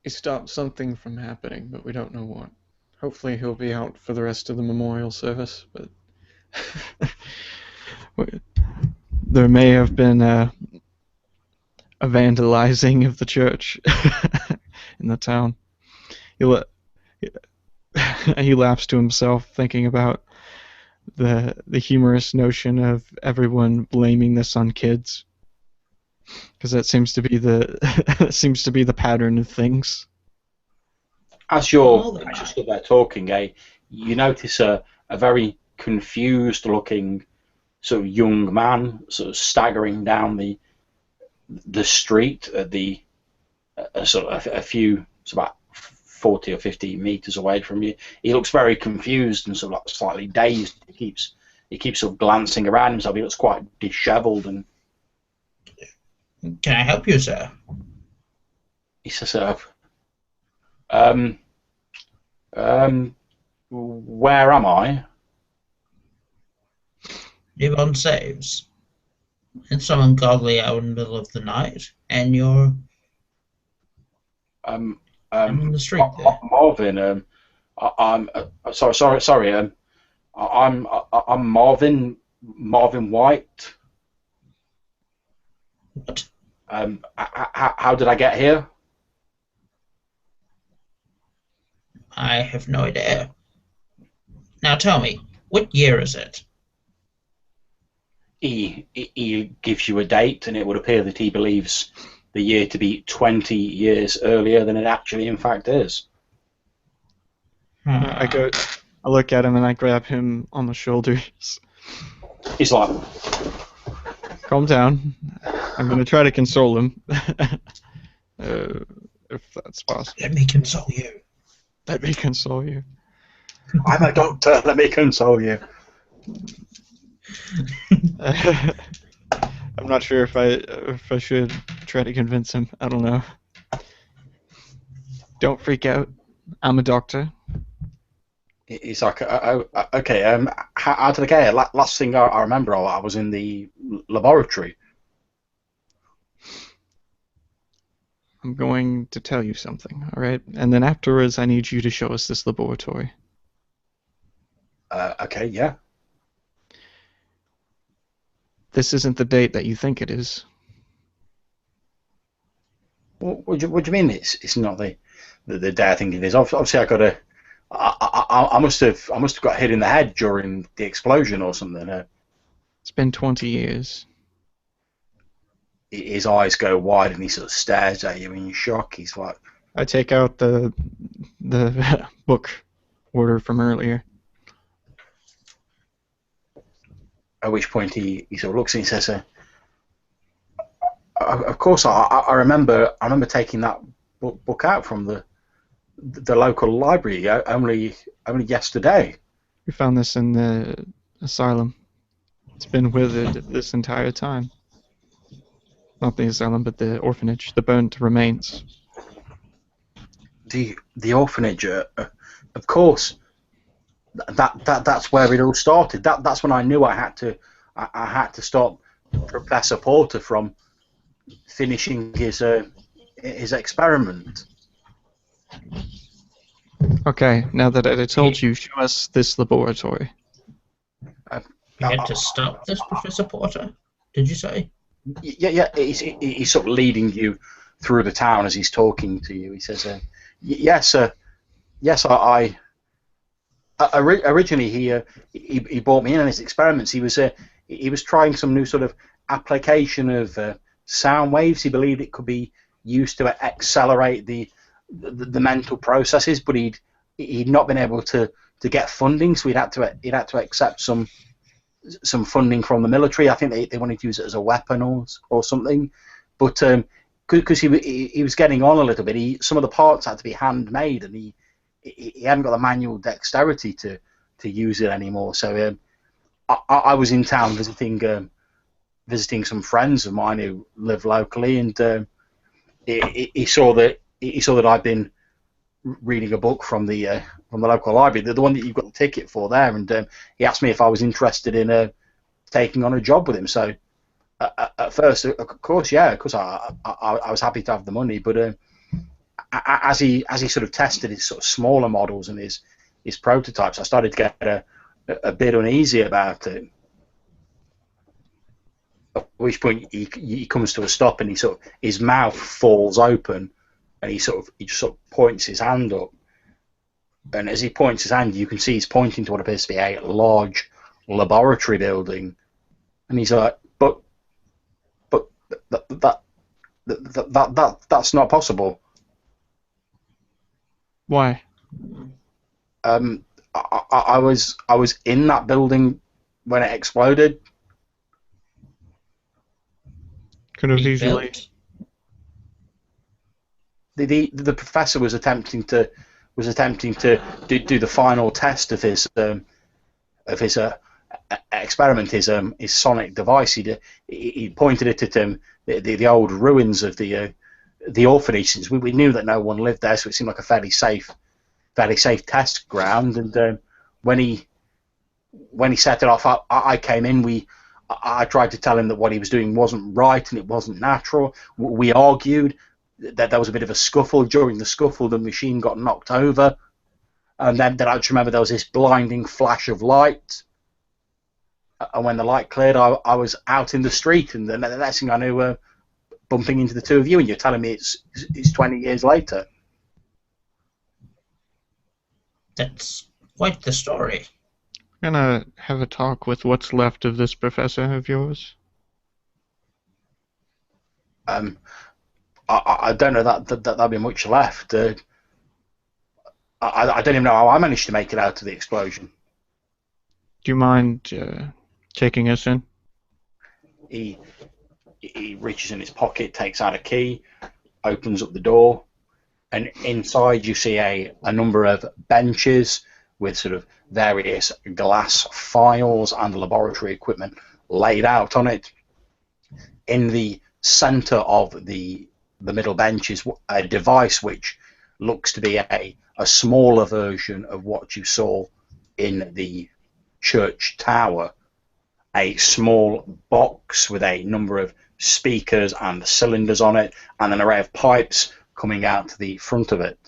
He stopped something from happening, but we don't know what. Hopefully he'll be out for the rest of the memorial service, but there may have been a vandalizing of the church in the town. He laughs to himself, thinking about the humorous notion of everyone blaming this on kids, because that seems to be the pattern of things. As you're stood there talking, you notice a very confused-looking sort of young man sort of staggering down the street at the sort of a few, it's about 40 or 50 meters away from you. He looks very confused and sort of like slightly dazed. He keeps sort of glancing around himself. He looks quite dishevelled. And can I help you, sir? he says, where am I? Ebon saves. It's some ungodly hour in the middle of the night, and you're in the street there. Marvin, I'm sorry. I'm Marvin White. What? How did I get here? I have no idea. Now tell me, what year is it? He gives you a date, and it would appear that he believes the year to be 20 years earlier than it actually in fact is. I look at him and I grab him on the shoulders. He's like, calm down. I'm going to try to console him. If that's possible. Let me console you. Let me console you. I'm a doctor, let me console you. I'm not sure if I should try to convince him. I don't know. Don't freak out. I'm a doctor. He's like, okay. How did I get here? Last thing I remember, I was in the laboratory. I'm going to tell you something, all right? And then afterwards, I need you to show us this laboratory. Okay, yeah. This isn't the date that you think it is. What do you mean? It's not the day I think it is. Obviously, I must have got hit in the head during the explosion or something. It's been 20 years. His eyes go wide and he sort of stares at you in shock. He's like, I take out the book order from earlier. at which point he sort of looks and he says, of course, I remember taking that book out from the local library only yesterday. We found this in the asylum. It's been withered this entire time. Not the asylum, but the orphanage. The burnt remains. The orphanage, of course. That's where it all started. That's when I knew I had to stop Professor Porter from finishing his experiment. Okay, now that I told you, show us this laboratory. You had to stop this, Professor Porter, did you say? Yeah. He's sort of leading you through the town as he's talking to you. He says, yes, I originally he brought me in on his experiments. He was trying some new sort of application of sound waves. He believed it could be used to accelerate the mental processes, but he'd not been able to get funding, so he'd had to accept some funding from the military. I think they wanted to use it as a weapon or something, but because he was getting on a little bit, some of the parts had to be handmade, and he hadn't got the manual dexterity to use it anymore. So I was in town visiting some friends of mine who live locally, and he saw that I'd been reading a book from the local library, the one that you've got the ticket for there, and he asked me if I was interested in taking on a job with him. So at first, of course, yeah, because I was happy to have the money, but as he sort of tested his sort of smaller models and his prototypes, I started to get a bit uneasy about it. At which point he comes to a stop, and his mouth falls open, and he just sort of points his hand up, and as he points his hand, you can see he's pointing to what appears to be a large laboratory building, and he's like, but that's not possible. Why? I was in that building when it exploded. Could have easily. The professor was attempting to do the final test of his experiment, his sonic device. He pointed it at the old ruins of the orphanage, since we knew that no one lived there, so it seemed like a fairly safe test ground. And when he set it off, I came in. I tried to tell him that what he was doing wasn't right and it wasn't natural. We argued that there was a bit of a scuffle. During the scuffle, the machine got knocked over, and then I just remember there was this blinding flash of light, and when the light cleared, I was out in the street, and the next thing I knew, bumping into the two of you, and you're telling me it's 20 years later. That's quite the story. I'm gonna have a talk with what's left of this professor of yours. I don't know that there'll be much left. I don't even know how I managed to make it out of the explosion. Do you mind taking us in? He reaches in his pocket, takes out a key, opens up the door, and inside you see a number of benches with sort of various glass files and laboratory equipment laid out on it. In the center of the middle bench is a device which looks to be a smaller version of what you saw in the church tower. A small box with a number of speakers and cylinders on it, and an array of pipes coming out to the front of it.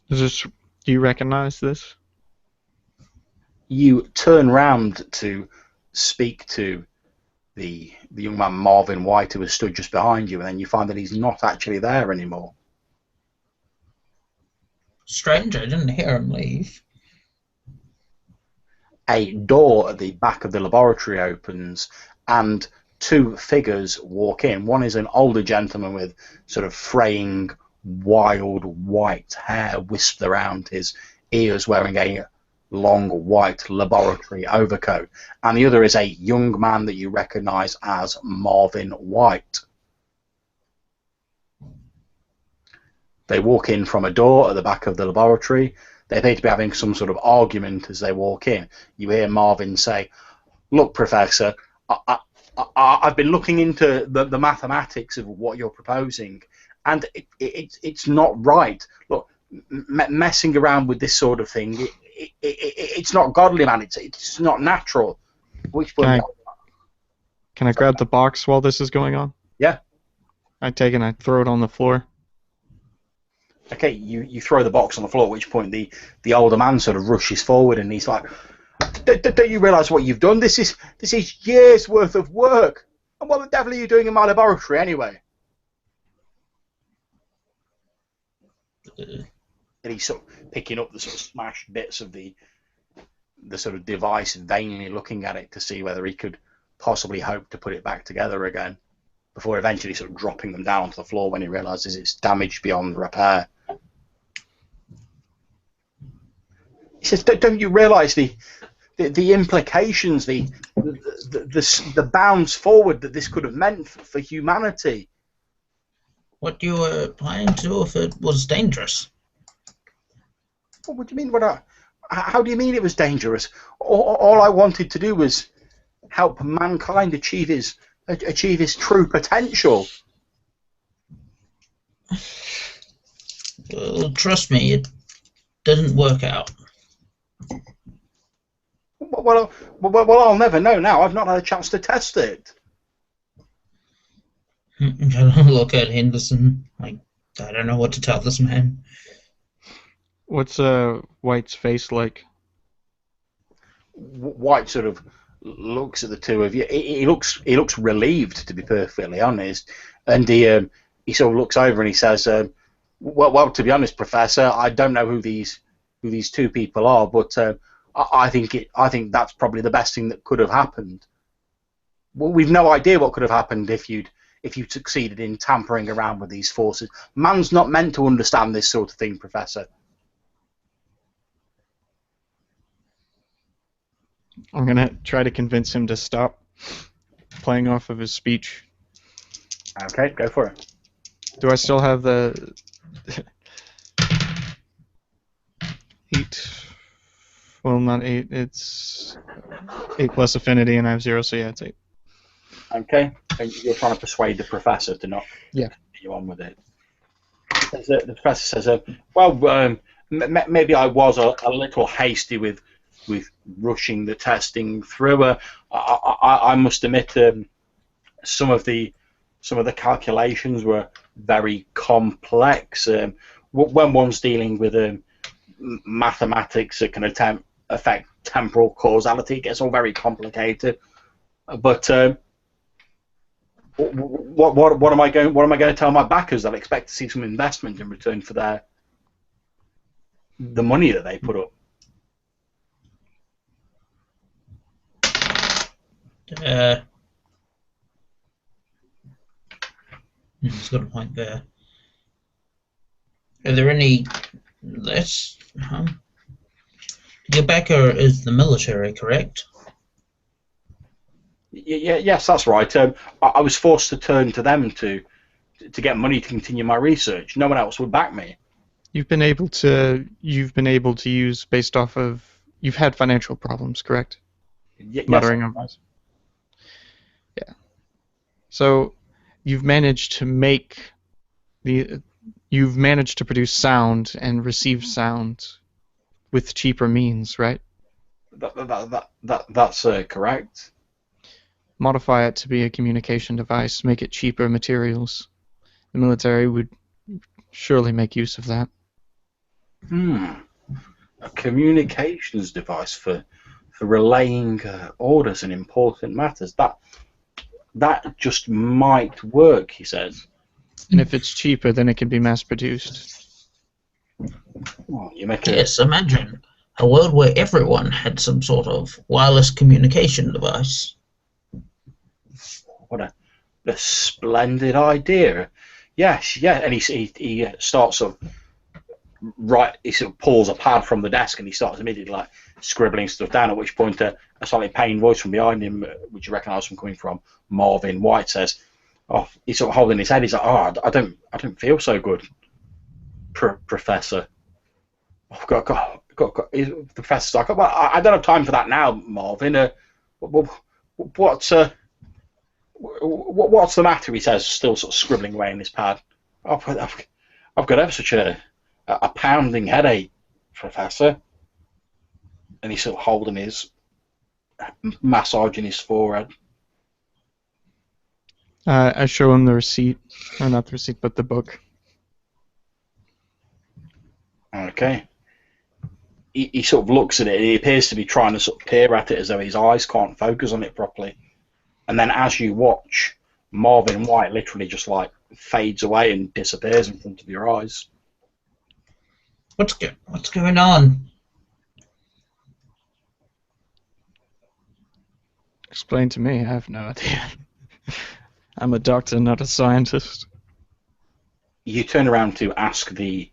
Do you recognize this? You turn round to speak to the young man Marvin White, who has stood just behind you, and then you find that he's not actually there anymore. Strange, I didn't hear him leave. A door at the back of the laboratory opens, and two figures walk in. One is an older gentleman with sort of fraying, wild white hair wisped around his ears, wearing a long white laboratory overcoat, and the other is a young man that you recognize as Marvin White. They walk in from a door at the back of the laboratory. They appear to be having some sort of argument as they walk in. You hear Marvin say, "Look, Professor, I've been looking into the mathematics of what you're proposing, and it's not right. Look, messing around with this sort of thing, it's not godly, man. It's not natural." Which one? Can I grab the box while this is going on? Yeah. I take it and I throw it on the floor. Okay, you throw the box on the floor, at which point the older man sort of rushes forward, and he's like, don't you realise what you've done? This is years worth of work. And what the devil are you doing in my laboratory anyway? And he's sort of picking up the sort of smashed bits of the sort of device and vainly looking at it to see whether he could possibly hope to put it back together again, before eventually sort of dropping them down onto the floor when he realizes it's damaged beyond repair. He says, "Don't you realize the implications, the bounds forward that this could have meant for humanity?" What you were planning to do if it was dangerous? What do you mean? How do you mean it was dangerous? All I wanted to do was help mankind achieve his true potential. Well, trust me, it didn't work out. Well, I'll never know now. I've not had a chance to test it. Look at Henderson. Like, I don't know what to tell this man. What's White's face like? White sort of looks at the two of you. He looks relieved, to be perfectly honest, and he sort of looks over and he says, "Well, to be honest, Professor, I don't know who these two people are, but I think that's probably the best thing that could have happened. Well, we've no idea what could have happened if you'd succeeded in tampering around with these forces. Man's not meant to understand this sort of thing, Professor." I'm gonna try to convince him to stop playing off of his speech. Okay, go for it. Do I still have the 8? Well, not 8. It's 8 plus affinity, and I have 0, so yeah, it's 8. Okay, and you're trying to persuade the professor to not continue on with it. The professor says, "Well, maybe I was a little hasty with rushing the testing through. I must admit, some of the calculations were very complex. When one's dealing with mathematics that can affect temporal causality, it gets all very complicated. But what am I going to tell my backers? They'll expect to see some investment in return for the money that they put up." He's got a point there. Are there any less? Your backer is the military, correct? Yes, that's right. I was forced to turn to them to get money to continue my research. No one else would back me. You've been able to use based off of you've had financial problems, correct? Muttering of us. Yeah. So you've managed to produce sound and receive sound with cheaper means, right? That's correct. Modify it to be a communication device, make it cheaper materials. The military would surely make use of that. A communications device for relaying orders and important matters. That just might work, he says. And if it's cheaper, then it can be mass-produced. Well, Yes, imagine a world where everyone had some sort of wireless communication device. What a splendid idea. Yes, yeah, and he starts sort of he sort of pulls a pad from the desk and he starts immediately like scribbling stuff down, at which point a slightly pained voice from behind him, which you recognise from coming from Marvin White, says, "Oh," he's sort of holding his head, he's like, "Oh, I don't feel so good, Professor." I've got the professor's like, "Well, I don't have time for that now, Marvin. What's the matter?" He says, still sort of scribbling away in his pad. "Oh, I've got ever such a pounding headache, Professor." And he's sort of holding massaging his forehead. I show him the receipt, or not the receipt, but the book. Okay. He sort of looks at it, and he appears to be trying to sort of peer at it as though his eyes can't focus on it properly. And then as you watch, Marvin White literally just like fades away and disappears in front of your eyes. What's going on? Explain to me. I have no idea. I'm a doctor, not a scientist. You turn around to ask the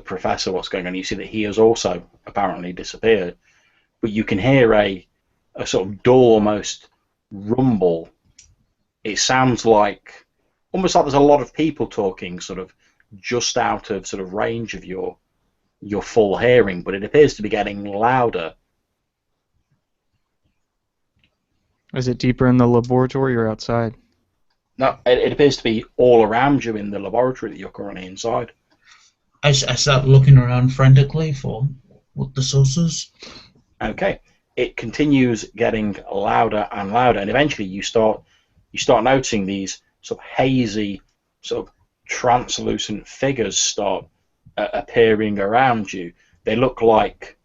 professor what's going on. You see that he has also apparently disappeared, but you can hear a sort of dull, almost rumble. It sounds like almost like there's a lot of people talking, sort of just out of sort of range of your full hearing, but it appears to be getting louder. Is it deeper in the laboratory or outside? No, it appears to be all around you in the laboratory that you're currently inside. I start looking around frantically for what the source is. Okay, it continues getting louder and louder, and eventually you start noticing these sort of hazy, sort of translucent figures start appearing around you. They look like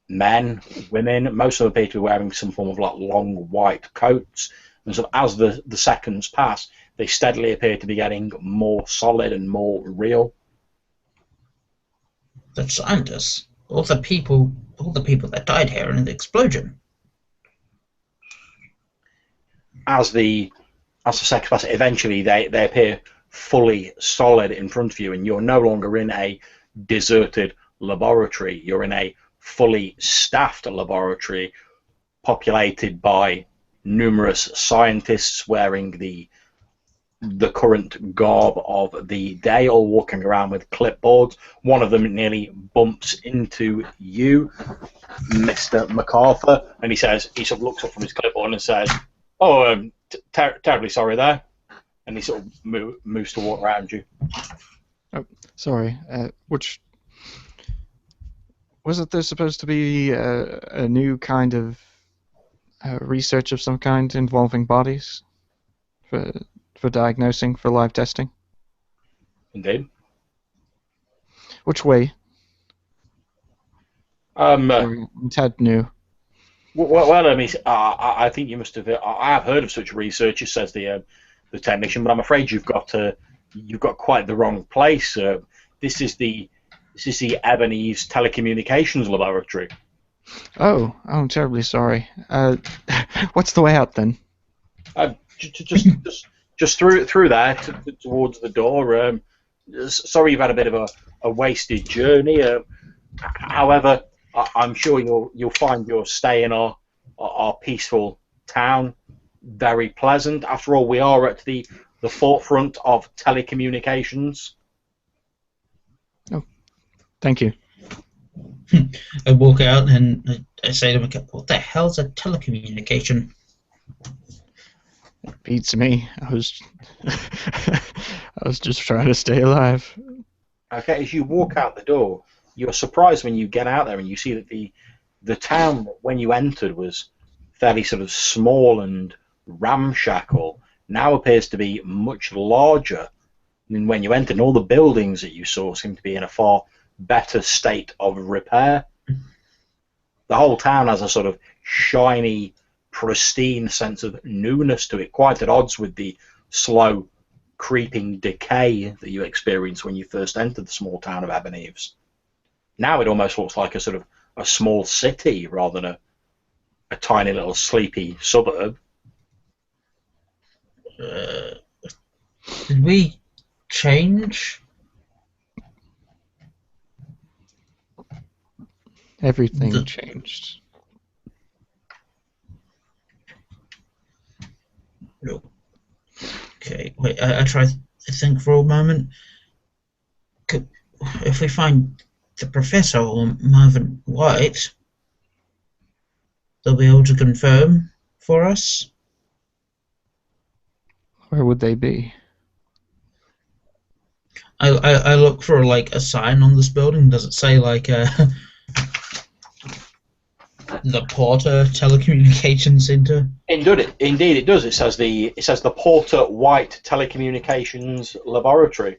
men, women. Most of them appear to be wearing some form of like long white coats. And so as the seconds pass, they steadily appear to be getting more solid and more real. The scientists, all the people that died here in the explosion. As the seconds pass, eventually they appear fully solid in front of you, and you're no longer in a deserted laboratory. You're in a fully staffed laboratory populated by numerous scientists wearing the current garb of the day, all walking around with clipboards. One of them nearly bumps into you, Mr. MacArthur, and he sort of looks up from his clipboard and says, "Oh, terribly sorry there," and he sort of moves to walk around you. Oh, sorry. Which wasn't there supposed to be a new kind of research of some kind involving bodies for diagnosing, for live testing? Indeed. Which way? Sorry, I'm tad new. Well, I mean, I think you must have. I have heard of such research, says the technician, but I'm afraid you've got quite the wrong place. This is the Ebon Eaves telecommunications laboratory. Oh, I'm terribly sorry. What's the way out then? Just through there towards the door. Sorry, you've had a bit of a wasted journey. However, I'm sure you'll find your stay in our peaceful town very pleasant. After all, we are at the forefront of telecommunications. Oh, thank you. I walk out and I say to him, "What the hell's a telecommunication?" Beats me. I was just trying to stay alive. Okay, as you walk out the door, you're surprised when you get out there and you see that the town when you entered was fairly sort of small and ramshackle. Now appears to be much larger than when you entered, and all the buildings that you saw seem to be in a far better state of repair. The whole town has a sort of shiny, pristine sense of newness to it, quite at odds with the slow, creeping decay that you experienced when you first entered the small town of Ebon Eaves. Now it almost looks like a sort of a small city rather than a tiny little sleepy suburb. Did we change? Everything changed. Okay, wait, I try to think for a moment. If we find the Professor or Marvin White, they'll be able to confirm for us. Where would they be? I look for like a sign on this building. Does it say like the Porter Telecommunications Center? Indeed, it does. It says the Porter White Telecommunications Laboratory.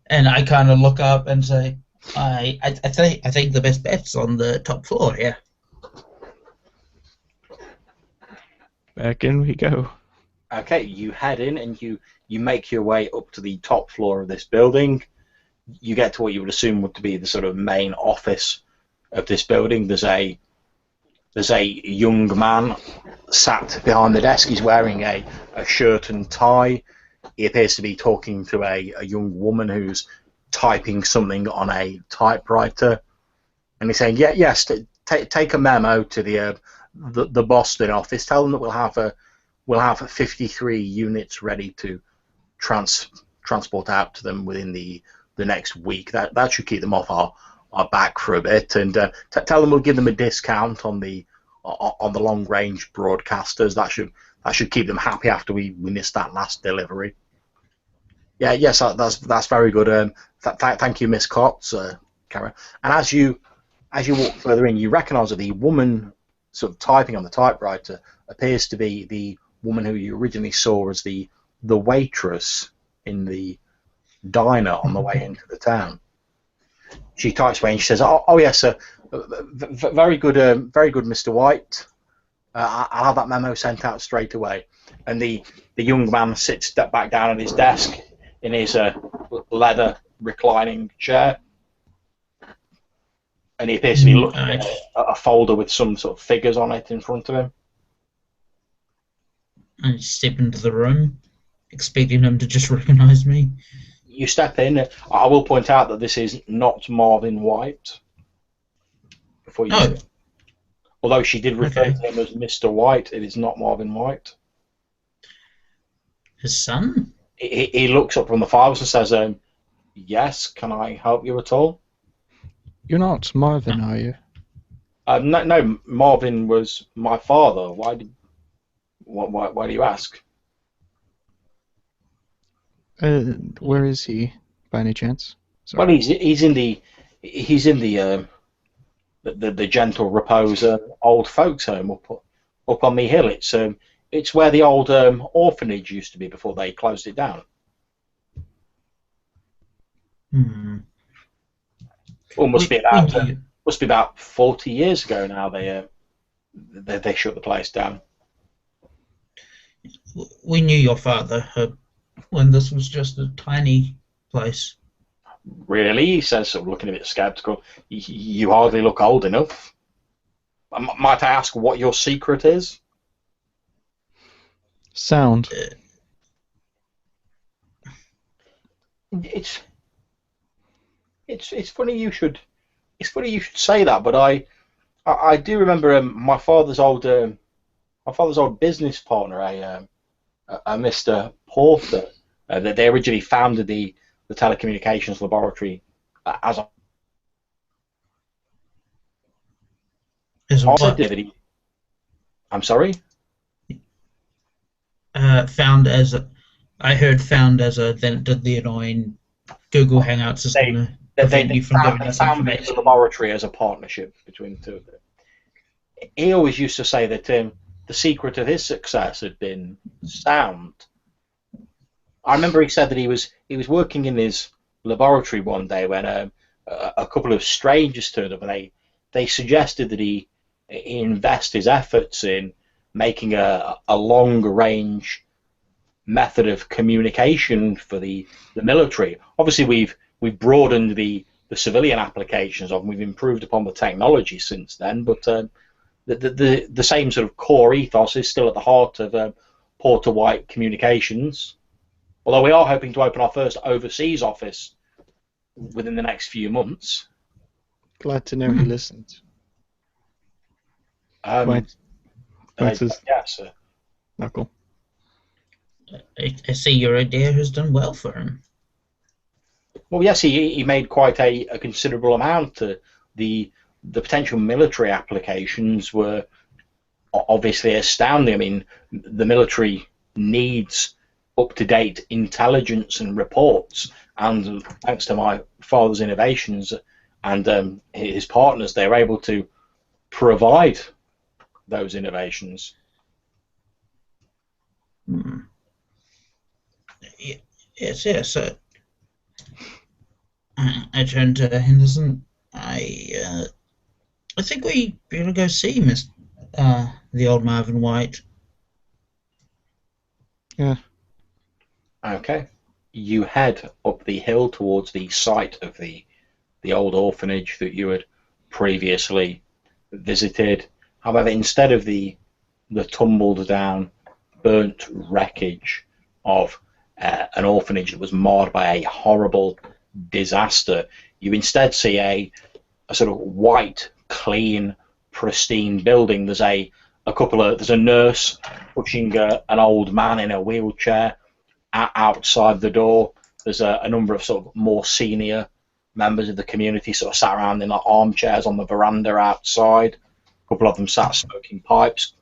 And I kind of look up and say, I think the best bet's on the top floor here. Back in we go. Okay, you head in and you make your way up to the top floor of this building. You get to what you would assume would be the sort of main office of this building. There's a There's a young man sat behind the desk. He's wearing a shirt and tie. He appears to be talking to a young woman who's typing something on a typewriter. And he's saying, yes, take a memo to the Boston office. Tell them that we'll have 53 units ready to transport out to them within the next week. That should keep them off our back for a bit. And tell them we'll give them a discount on the long range broadcasters. That should keep them happy after we missed that last delivery. Yes, that's very good. Thank you, Miss Cox, Kara. And as you walk further in, you recognise that the woman sort of typing on the typewriter appears to be the woman who you originally saw as the waitress in the diner on the way into the town. She types away and she says, "Oh yes, sir. Very good, Mr. White. I'll have that memo sent out straight away." And the young man sits back down at his desk in his leather reclining chair, and he appears to be looking at a folder with some sort of figures on it in front of him. I step into the room, expecting him to just recognise me. You step in. I will point out that this is not Marvin White. Before you, although she did refer to him as Mr. White, it is not Marvin White. His son? He looks up from the files and says, "Yes, can I help you at all?" You're not Marvin, are you? No, Marvin was my father. Why do you ask? Where is he, by any chance? Sorry. Well, he's in the gentle repose old folks home up on the hill. It's where the old orphanage used to be before they closed it down. Well, must be about 40 years ago now. They shut the place down. We knew your father when this was just a tiny place. Really? He says, sort of looking a bit sceptical. You hardly look old enough. Might I ask what your secret is? Sound. It's funny you should say that, but I do remember my father's old business partner, a Mr. Porter, that they originally founded the telecommunications laboratory as a what? I'm sorry? Found as a then did the annoying Google Hangouts is going to prevent you from giving us information. The laboratory as a partnership between the two of them. He always used to say that the secret of his success had been sound. I remember he said that he was working in his laboratory one day when a couple of strangers turned up, and they suggested that he invest his efforts in making a long-range method of communication for the military. Obviously, we've broadened the civilian applications of them. We've improved upon the technology since then, but the same sort of core ethos is still at the heart of Porter White Communications. Although we are hoping to open our first overseas office within the next few months. Glad to know he listened. Yes, sir. Knuckle. I see your idea has done well for him. Well, yes, he made quite a considerable amount. The potential military applications were obviously astounding. I mean, the military needs up-to-date intelligence and reports, and thanks to my father's innovations and his partners, they were able to provide those innovations. Yes. I turned to Henderson. I think we better go see the old Marvin White. Yeah. Okay. You head up the hill towards the site of the old orphanage that you had previously visited. However, instead of the tumbled down, burnt wreckage of an orphanage that was marred by a horrible disaster, you instead see a sort of white, clean, pristine building. There's a nurse pushing an old man in a wheelchair outside the door. There's a number of sort of more senior members of the community sort of sat around in like armchairs on the veranda outside. A couple of them sat smoking pipes.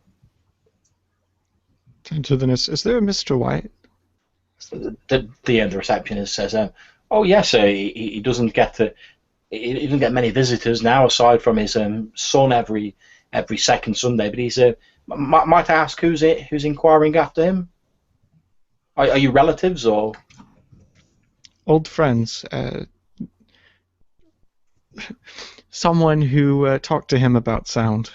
Turn to the nurse. Is there a Mr. White? The receptionist says, "Oh yes, he doesn't get he doesn't get many visitors now, aside from his son every second Sunday. But he's might I ask who's inquiring after him? Are you relatives or Old friends. Someone who talked to him about sound."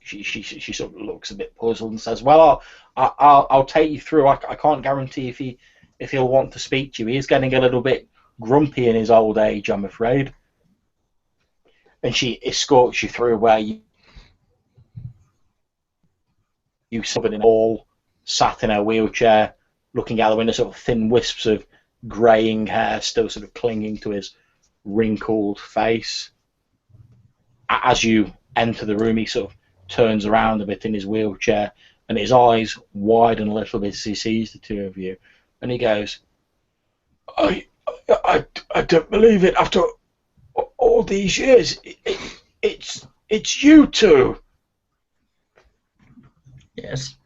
She sort of looks a bit puzzled and says, "Well, I'll take you through. I can't guarantee if he'll want to speak to you. He is getting a little bit grumpy in his old age, I'm afraid." And she escorts you through where you suffered in all sat in a wheelchair, looking out the window, sort of thin wisps of greying hair still sort of clinging to his wrinkled face. As you enter the room, he sort of turns around a bit in his wheelchair, and his eyes widen a little bit as he sees the two of you, and he goes, I don't believe it. After all these years, it's you two." Yes.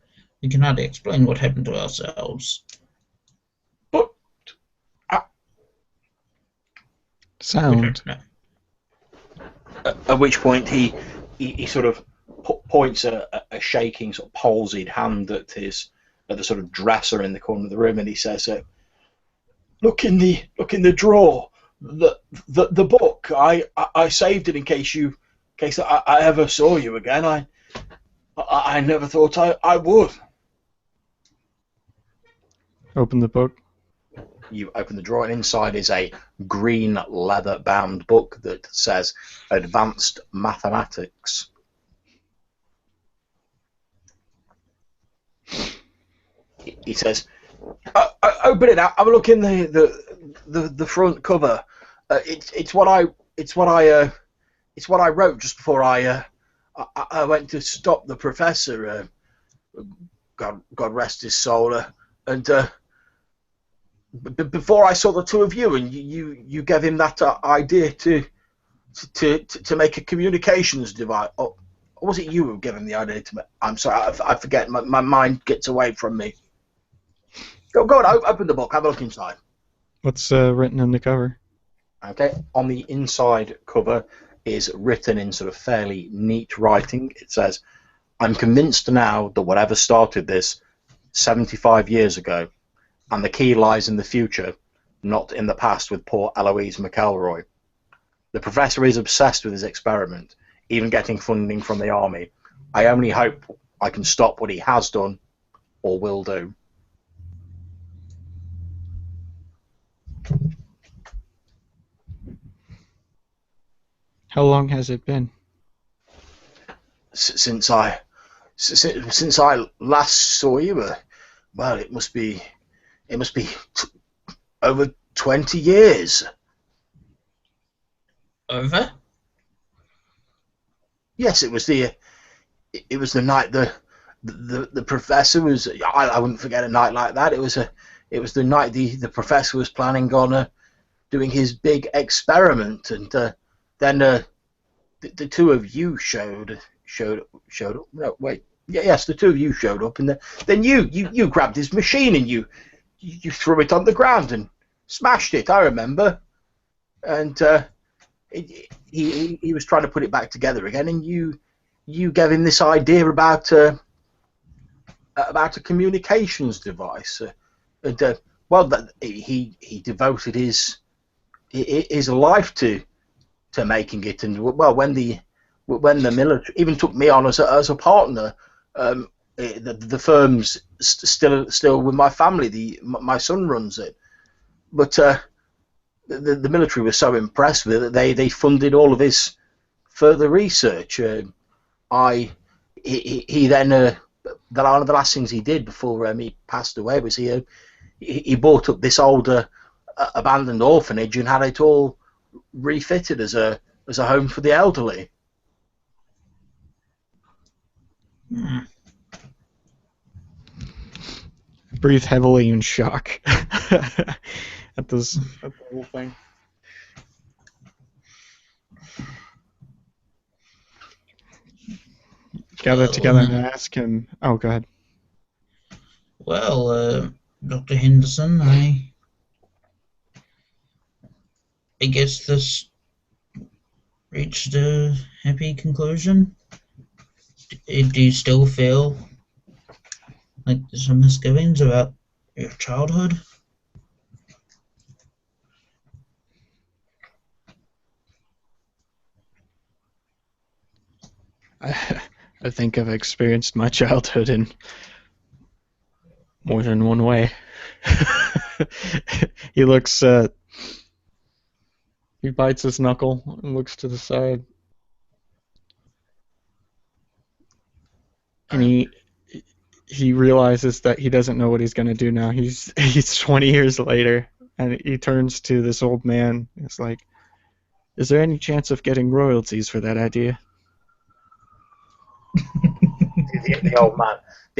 We can hardly explain what happened to ourselves. But Sound. at which point he sort of points a shaking, sort of palsied hand at the sort of dresser in the corner of the room, and he says, look in the drawer, the book. I saved it in case I ever saw you again. I never thought I would." Open the book. You open the drawer, and inside is a green leather-bound book that says Advanced Mathematics. He says, "Open it out. Have a look in the front cover. It's what I wrote just before I went to stop the professor. God rest his soul. And before I saw the two of you, and you gave him that idea to make a communications device. Or was it you who gave him the idea to make? I'm sorry, I forget. My mind gets away from me. Go on, open the book. Have a look inside." What's written in the cover? Okay, on the inside cover is written in sort of fairly neat writing. It says, "I'm convinced now that whatever started this 75 years ago, and the key lies in the future, not in the past with poor Eloise McElroy. The professor is obsessed with his experiment, even getting funding from the army. I only hope I can stop what he has done or will do." How long has it been? Since I last saw you, well, it must be over 20 years. Over? Yes, it was the night the professor was. I wouldn't forget a night like that. It was the night the professor was planning on doing his big experiment, and then the two of you showed up. No, wait. Yes, the two of you showed up, and then you grabbed his machine and you threw it on the ground and smashed it. I remember, and he was trying to put it back together again, and you gave him this idea about a communications device, and he devoted his life to making it, and well, when the military even took me on as a partner, the firm's still with my family. My son runs it, but the military was so impressed with it that they funded all of his further research. he then one of the last things he did before he passed away was he bought up this older abandoned orphanage and had it all refitted as a home for the elderly. Breathe heavily in shock at the whole thing. Gather together and ask him. Oh, go ahead. Well, Dr. Henderson, I guess this reached a happy conclusion. Do you still feel like there's some misgivings about your childhood? I think I've experienced my childhood in more than one way. He looks, he bites his knuckle and looks to the side. And he realizes that he doesn't know what he's going to do now. He's 20 years later, and he turns to this old man. It's like, is there any chance of getting royalties for that idea? The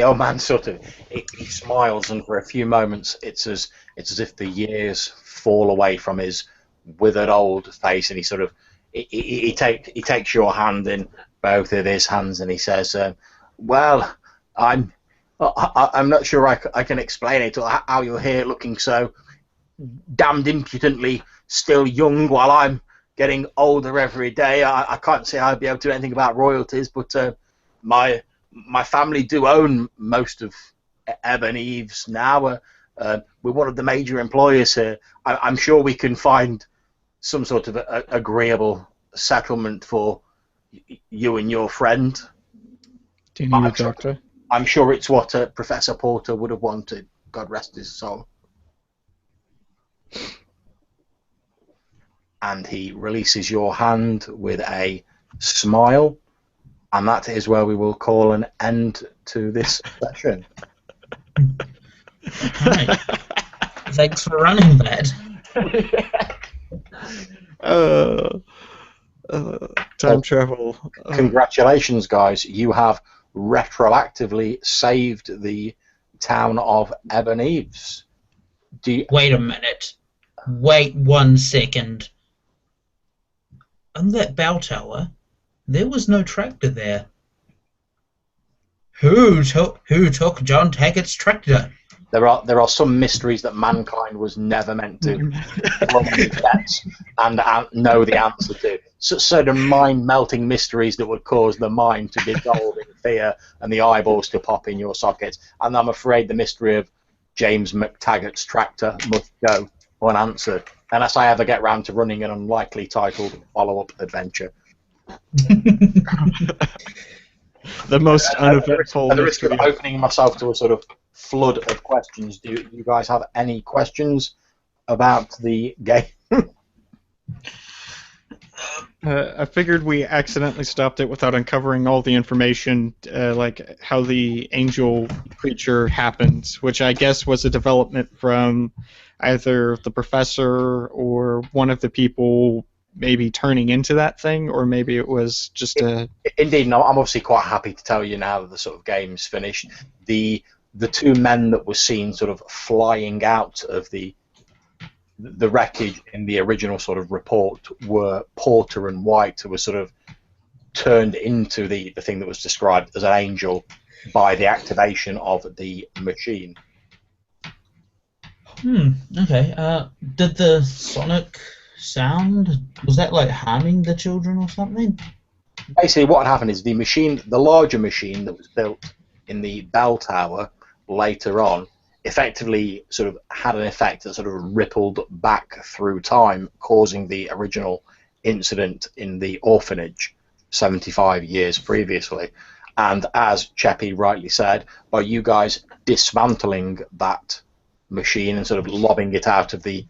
old man sort of he smiles, and for a few moments it's as if the years fall away from his withered old face, and he takes your hand in both of his hands, and he says, "Well, I'm not sure I can explain it, or how you're here looking so damned impudently still young while I'm getting older every day. I can't say I'd be able to do anything about royalties, but my family do own most of Ebon Eaves now. We're one of the major employers here. I'm sure we can find some sort of agreeable settlement for you and your friend. Do you need a doctor? I'm sure it's what Professor Porter would have wanted. God rest his soul." And he releases your hand with a smile. And that is where we will call an end to this session. Right. Thanks for running that. Time travel. Congratulations, guys. You have retroactively saved the town of Ebon Eaves. Wait a minute. Wait 1 second. On that bell tower, there was no tractor there. Who took John Taggart's tractor? There are some mysteries that mankind was never meant to and know the answer to. Certain mind-melting mysteries that would cause the mind to dissolve in fear and the eyeballs to pop in your sockets. And I'm afraid the mystery of James McTaggart's tractor must go unanswered, unless I ever get round to running an unlikely titled follow-up adventure. The most uneventful. At the risk of opening myself to a sort of flood of questions, do you guys have any questions about the game? I figured we accidentally stopped it without uncovering all the information, like how the angel creature happened, which I guess was a development from either the professor or one of the people maybe turning into that thing, or maybe it was just a... Indeed, no, I'm obviously quite happy to tell you now that the sort of game's finished. The two men that were seen sort of flying out of the wreckage in the original sort of report were Porter and White, who were sort of turned into the thing that was described as an angel by the activation of the machine. Okay. Did the sonic sound, was that like harming the children or something? Basically what happened is the larger machine that was built in the bell tower later on effectively sort of had an effect that sort of rippled back through time, causing the original incident in the orphanage 75 years previously. And as Cheppy rightly said, by you guys dismantling that machine and sort of lobbing it out of the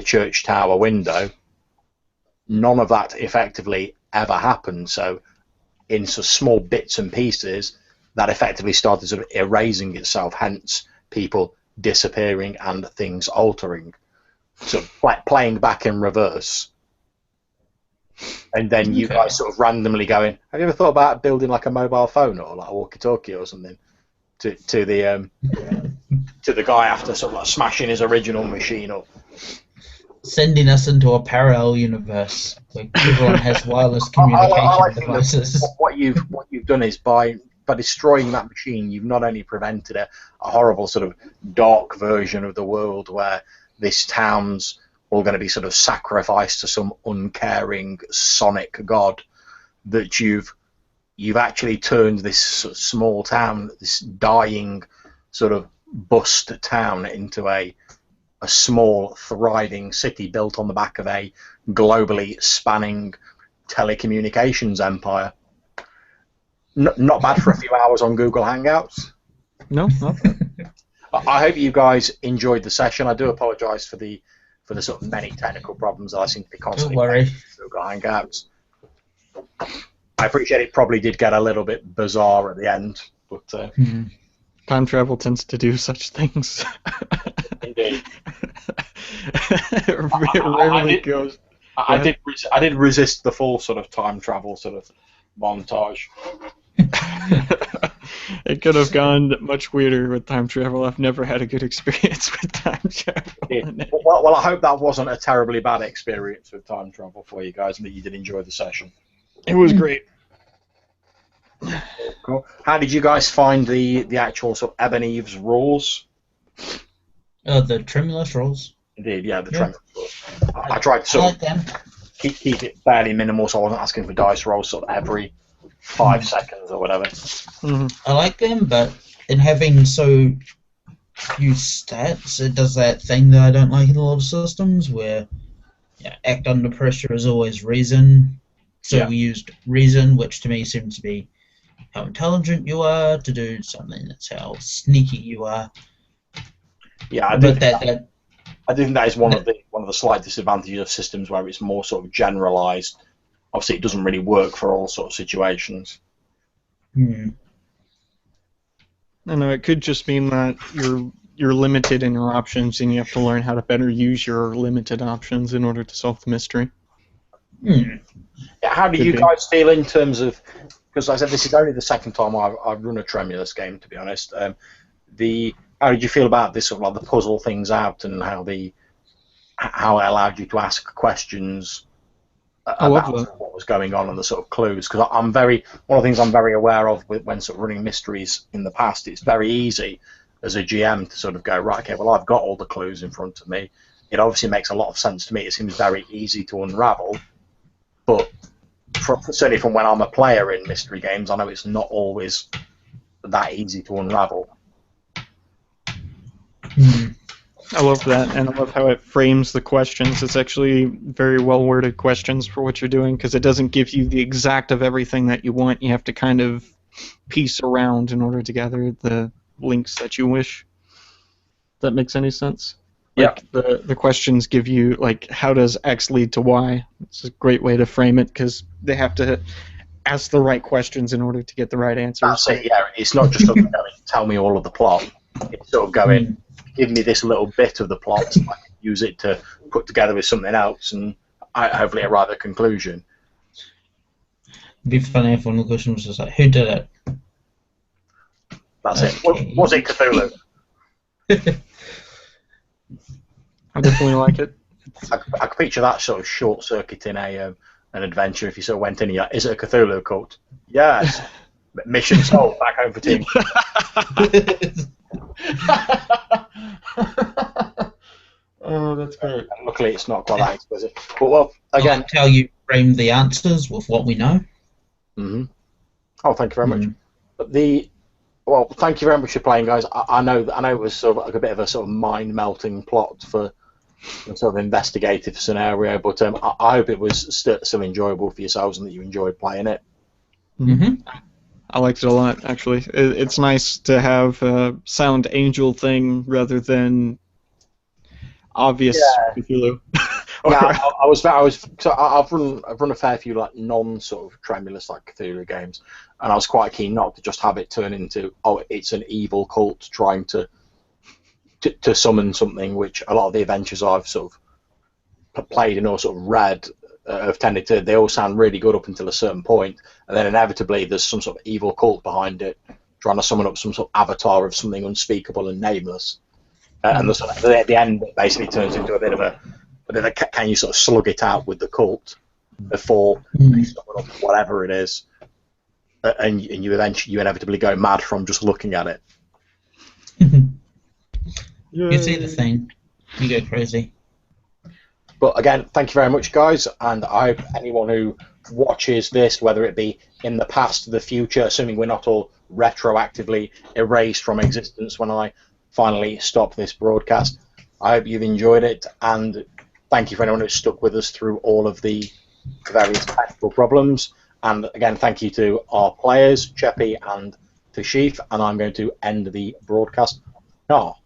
church tower window, none of that effectively ever happened. So in sort of small bits and pieces that effectively started sort of erasing itself, hence people disappearing and things altering. So playing back in reverse. And then you guys sort of randomly going, have you ever thought about building like a mobile phone or like a walkie-talkie or something to the guy after sort of like smashing his original machine up? Sending us into a parallel universe where everyone has wireless communication devices. What you've done is by destroying that machine, you've not only prevented a horrible sort of dark version of the world where this town's all going to be sort of sacrificed to some uncaring sonic god, that you've actually turned this sort of small town, this dying sort of bust town, into a small thriving city built on the back of a globally spanning telecommunications empire. Not bad for a few hours on Google Hangouts. No, not bad. I hope you guys enjoyed the session. I do apologise for the sort of many technical problems that I seem to be constantly worry. facing with Google Hangouts. I appreciate it probably did get a little bit bizarre at the end, but Time travel tends to do such things. indeed. It rarely goes. I did resist the full sort of time travel sort of montage. It could have gone much weirder with time travel. I've never had a good experience with time travel. Yeah. Well, I hope that wasn't a terribly bad experience with time travel for you guys, and that you did enjoy the session. It was great. Cool. How did you guys find the actual sort of Ebon Eaves rules? The Tremulus rules. Indeed, yeah, the Tremulus rules. I tried to sort of keep it fairly minimal, so I wasn't asking for dice rolls sort of every 5 seconds or whatever. I like them, but in having so few stats, it does that thing that I don't like in a lot of systems, where act under pressure is always reason. So we used reason, which to me seems to be how intelligent you are to do something. That's how sneaky you are. Yeah, I do think that is one of the slight disadvantages of systems where it's more sort of generalised. Obviously, it doesn't really work for all sort of situations. I know it could just mean that you're limited in your options, and you have to learn how to better use your limited options in order to solve the mystery. Yeah, how do you guys feel in terms of? Because like I said, this is only the second time I've run a Tremulus game, to be honest. How did you feel about this sort of like the puzzle things out, and how it allowed you to ask questions about what was going on and the sort of clues? Because one of the things I'm very aware of when sort of running mysteries in the past, it's very easy as a GM to sort of go, right, okay, well, I've got all the clues in front of me. It obviously makes a lot of sense to me. It seems very easy to unravel, but certainly from when I'm a player in mystery games, I know it's not always that easy to unravel. I love that, and I love how it frames the questions. It's actually very well-worded questions for what you're doing, because it doesn't give you the exact of everything that you want. You have to kind of piece around in order to gather the links that you wish. If that makes any sense? Like, the questions give you, like, how does X lead to Y? It's a great way to frame it, because they have to ask the right questions in order to get the right answers. That's it, yeah. It's not just sort of going, tell me all of the plot. It's sort of going, give me this little bit of the plot, so I can use it to put together with something else, and hopefully arrive at a conclusion. It'd be funny if one of the questions was just like, who did it? That's it. Was it Cthulhu? I definitely like it. I could picture that sort of short circuit in an adventure. If you sort of went in here, is it a Cthulhu cult? Yes. Mission solved. Back home for team. Oh, that's great. And luckily, it's not quite that explicit. But well, again, I'll tell you, frame the answers with what we know. Oh, thank you very much. But thank you very much for playing, guys. I know it was sort of like a bit of a sort of mind-melting plot for a sort of investigative scenario, but I hope it was still enjoyable for yourselves and that you enjoyed playing it. I liked it a lot, actually. It's nice to have a sound angel thing rather than obvious Cthulhu. Yeah, I've run a fair few like non sort of Tremulus like Cthulhu games, and I was quite keen not to just have it turn into it's an evil cult trying to summon something, which a lot of the adventures I've sort of played and or sort of read have tended to. They all sound really good up until a certain point, and then inevitably there's some sort of evil cult behind it, trying to summon up some sort of avatar of something unspeakable and nameless, and the end basically turns into a bit of a can you sort of slug it out with the cult before they summon up whatever it is, and you inevitably go mad from just looking at it. You see the thing, you go crazy. But again, thank you very much, guys, and I hope anyone who watches this, whether it be in the past or the future, assuming we're not all retroactively erased from existence when I finally stop this broadcast, I hope you've enjoyed it, and thank you for anyone who's stuck with us through all of the various technical problems. And again, thank you to our players, Cheppy and Tashif, and I'm going to end the broadcast now.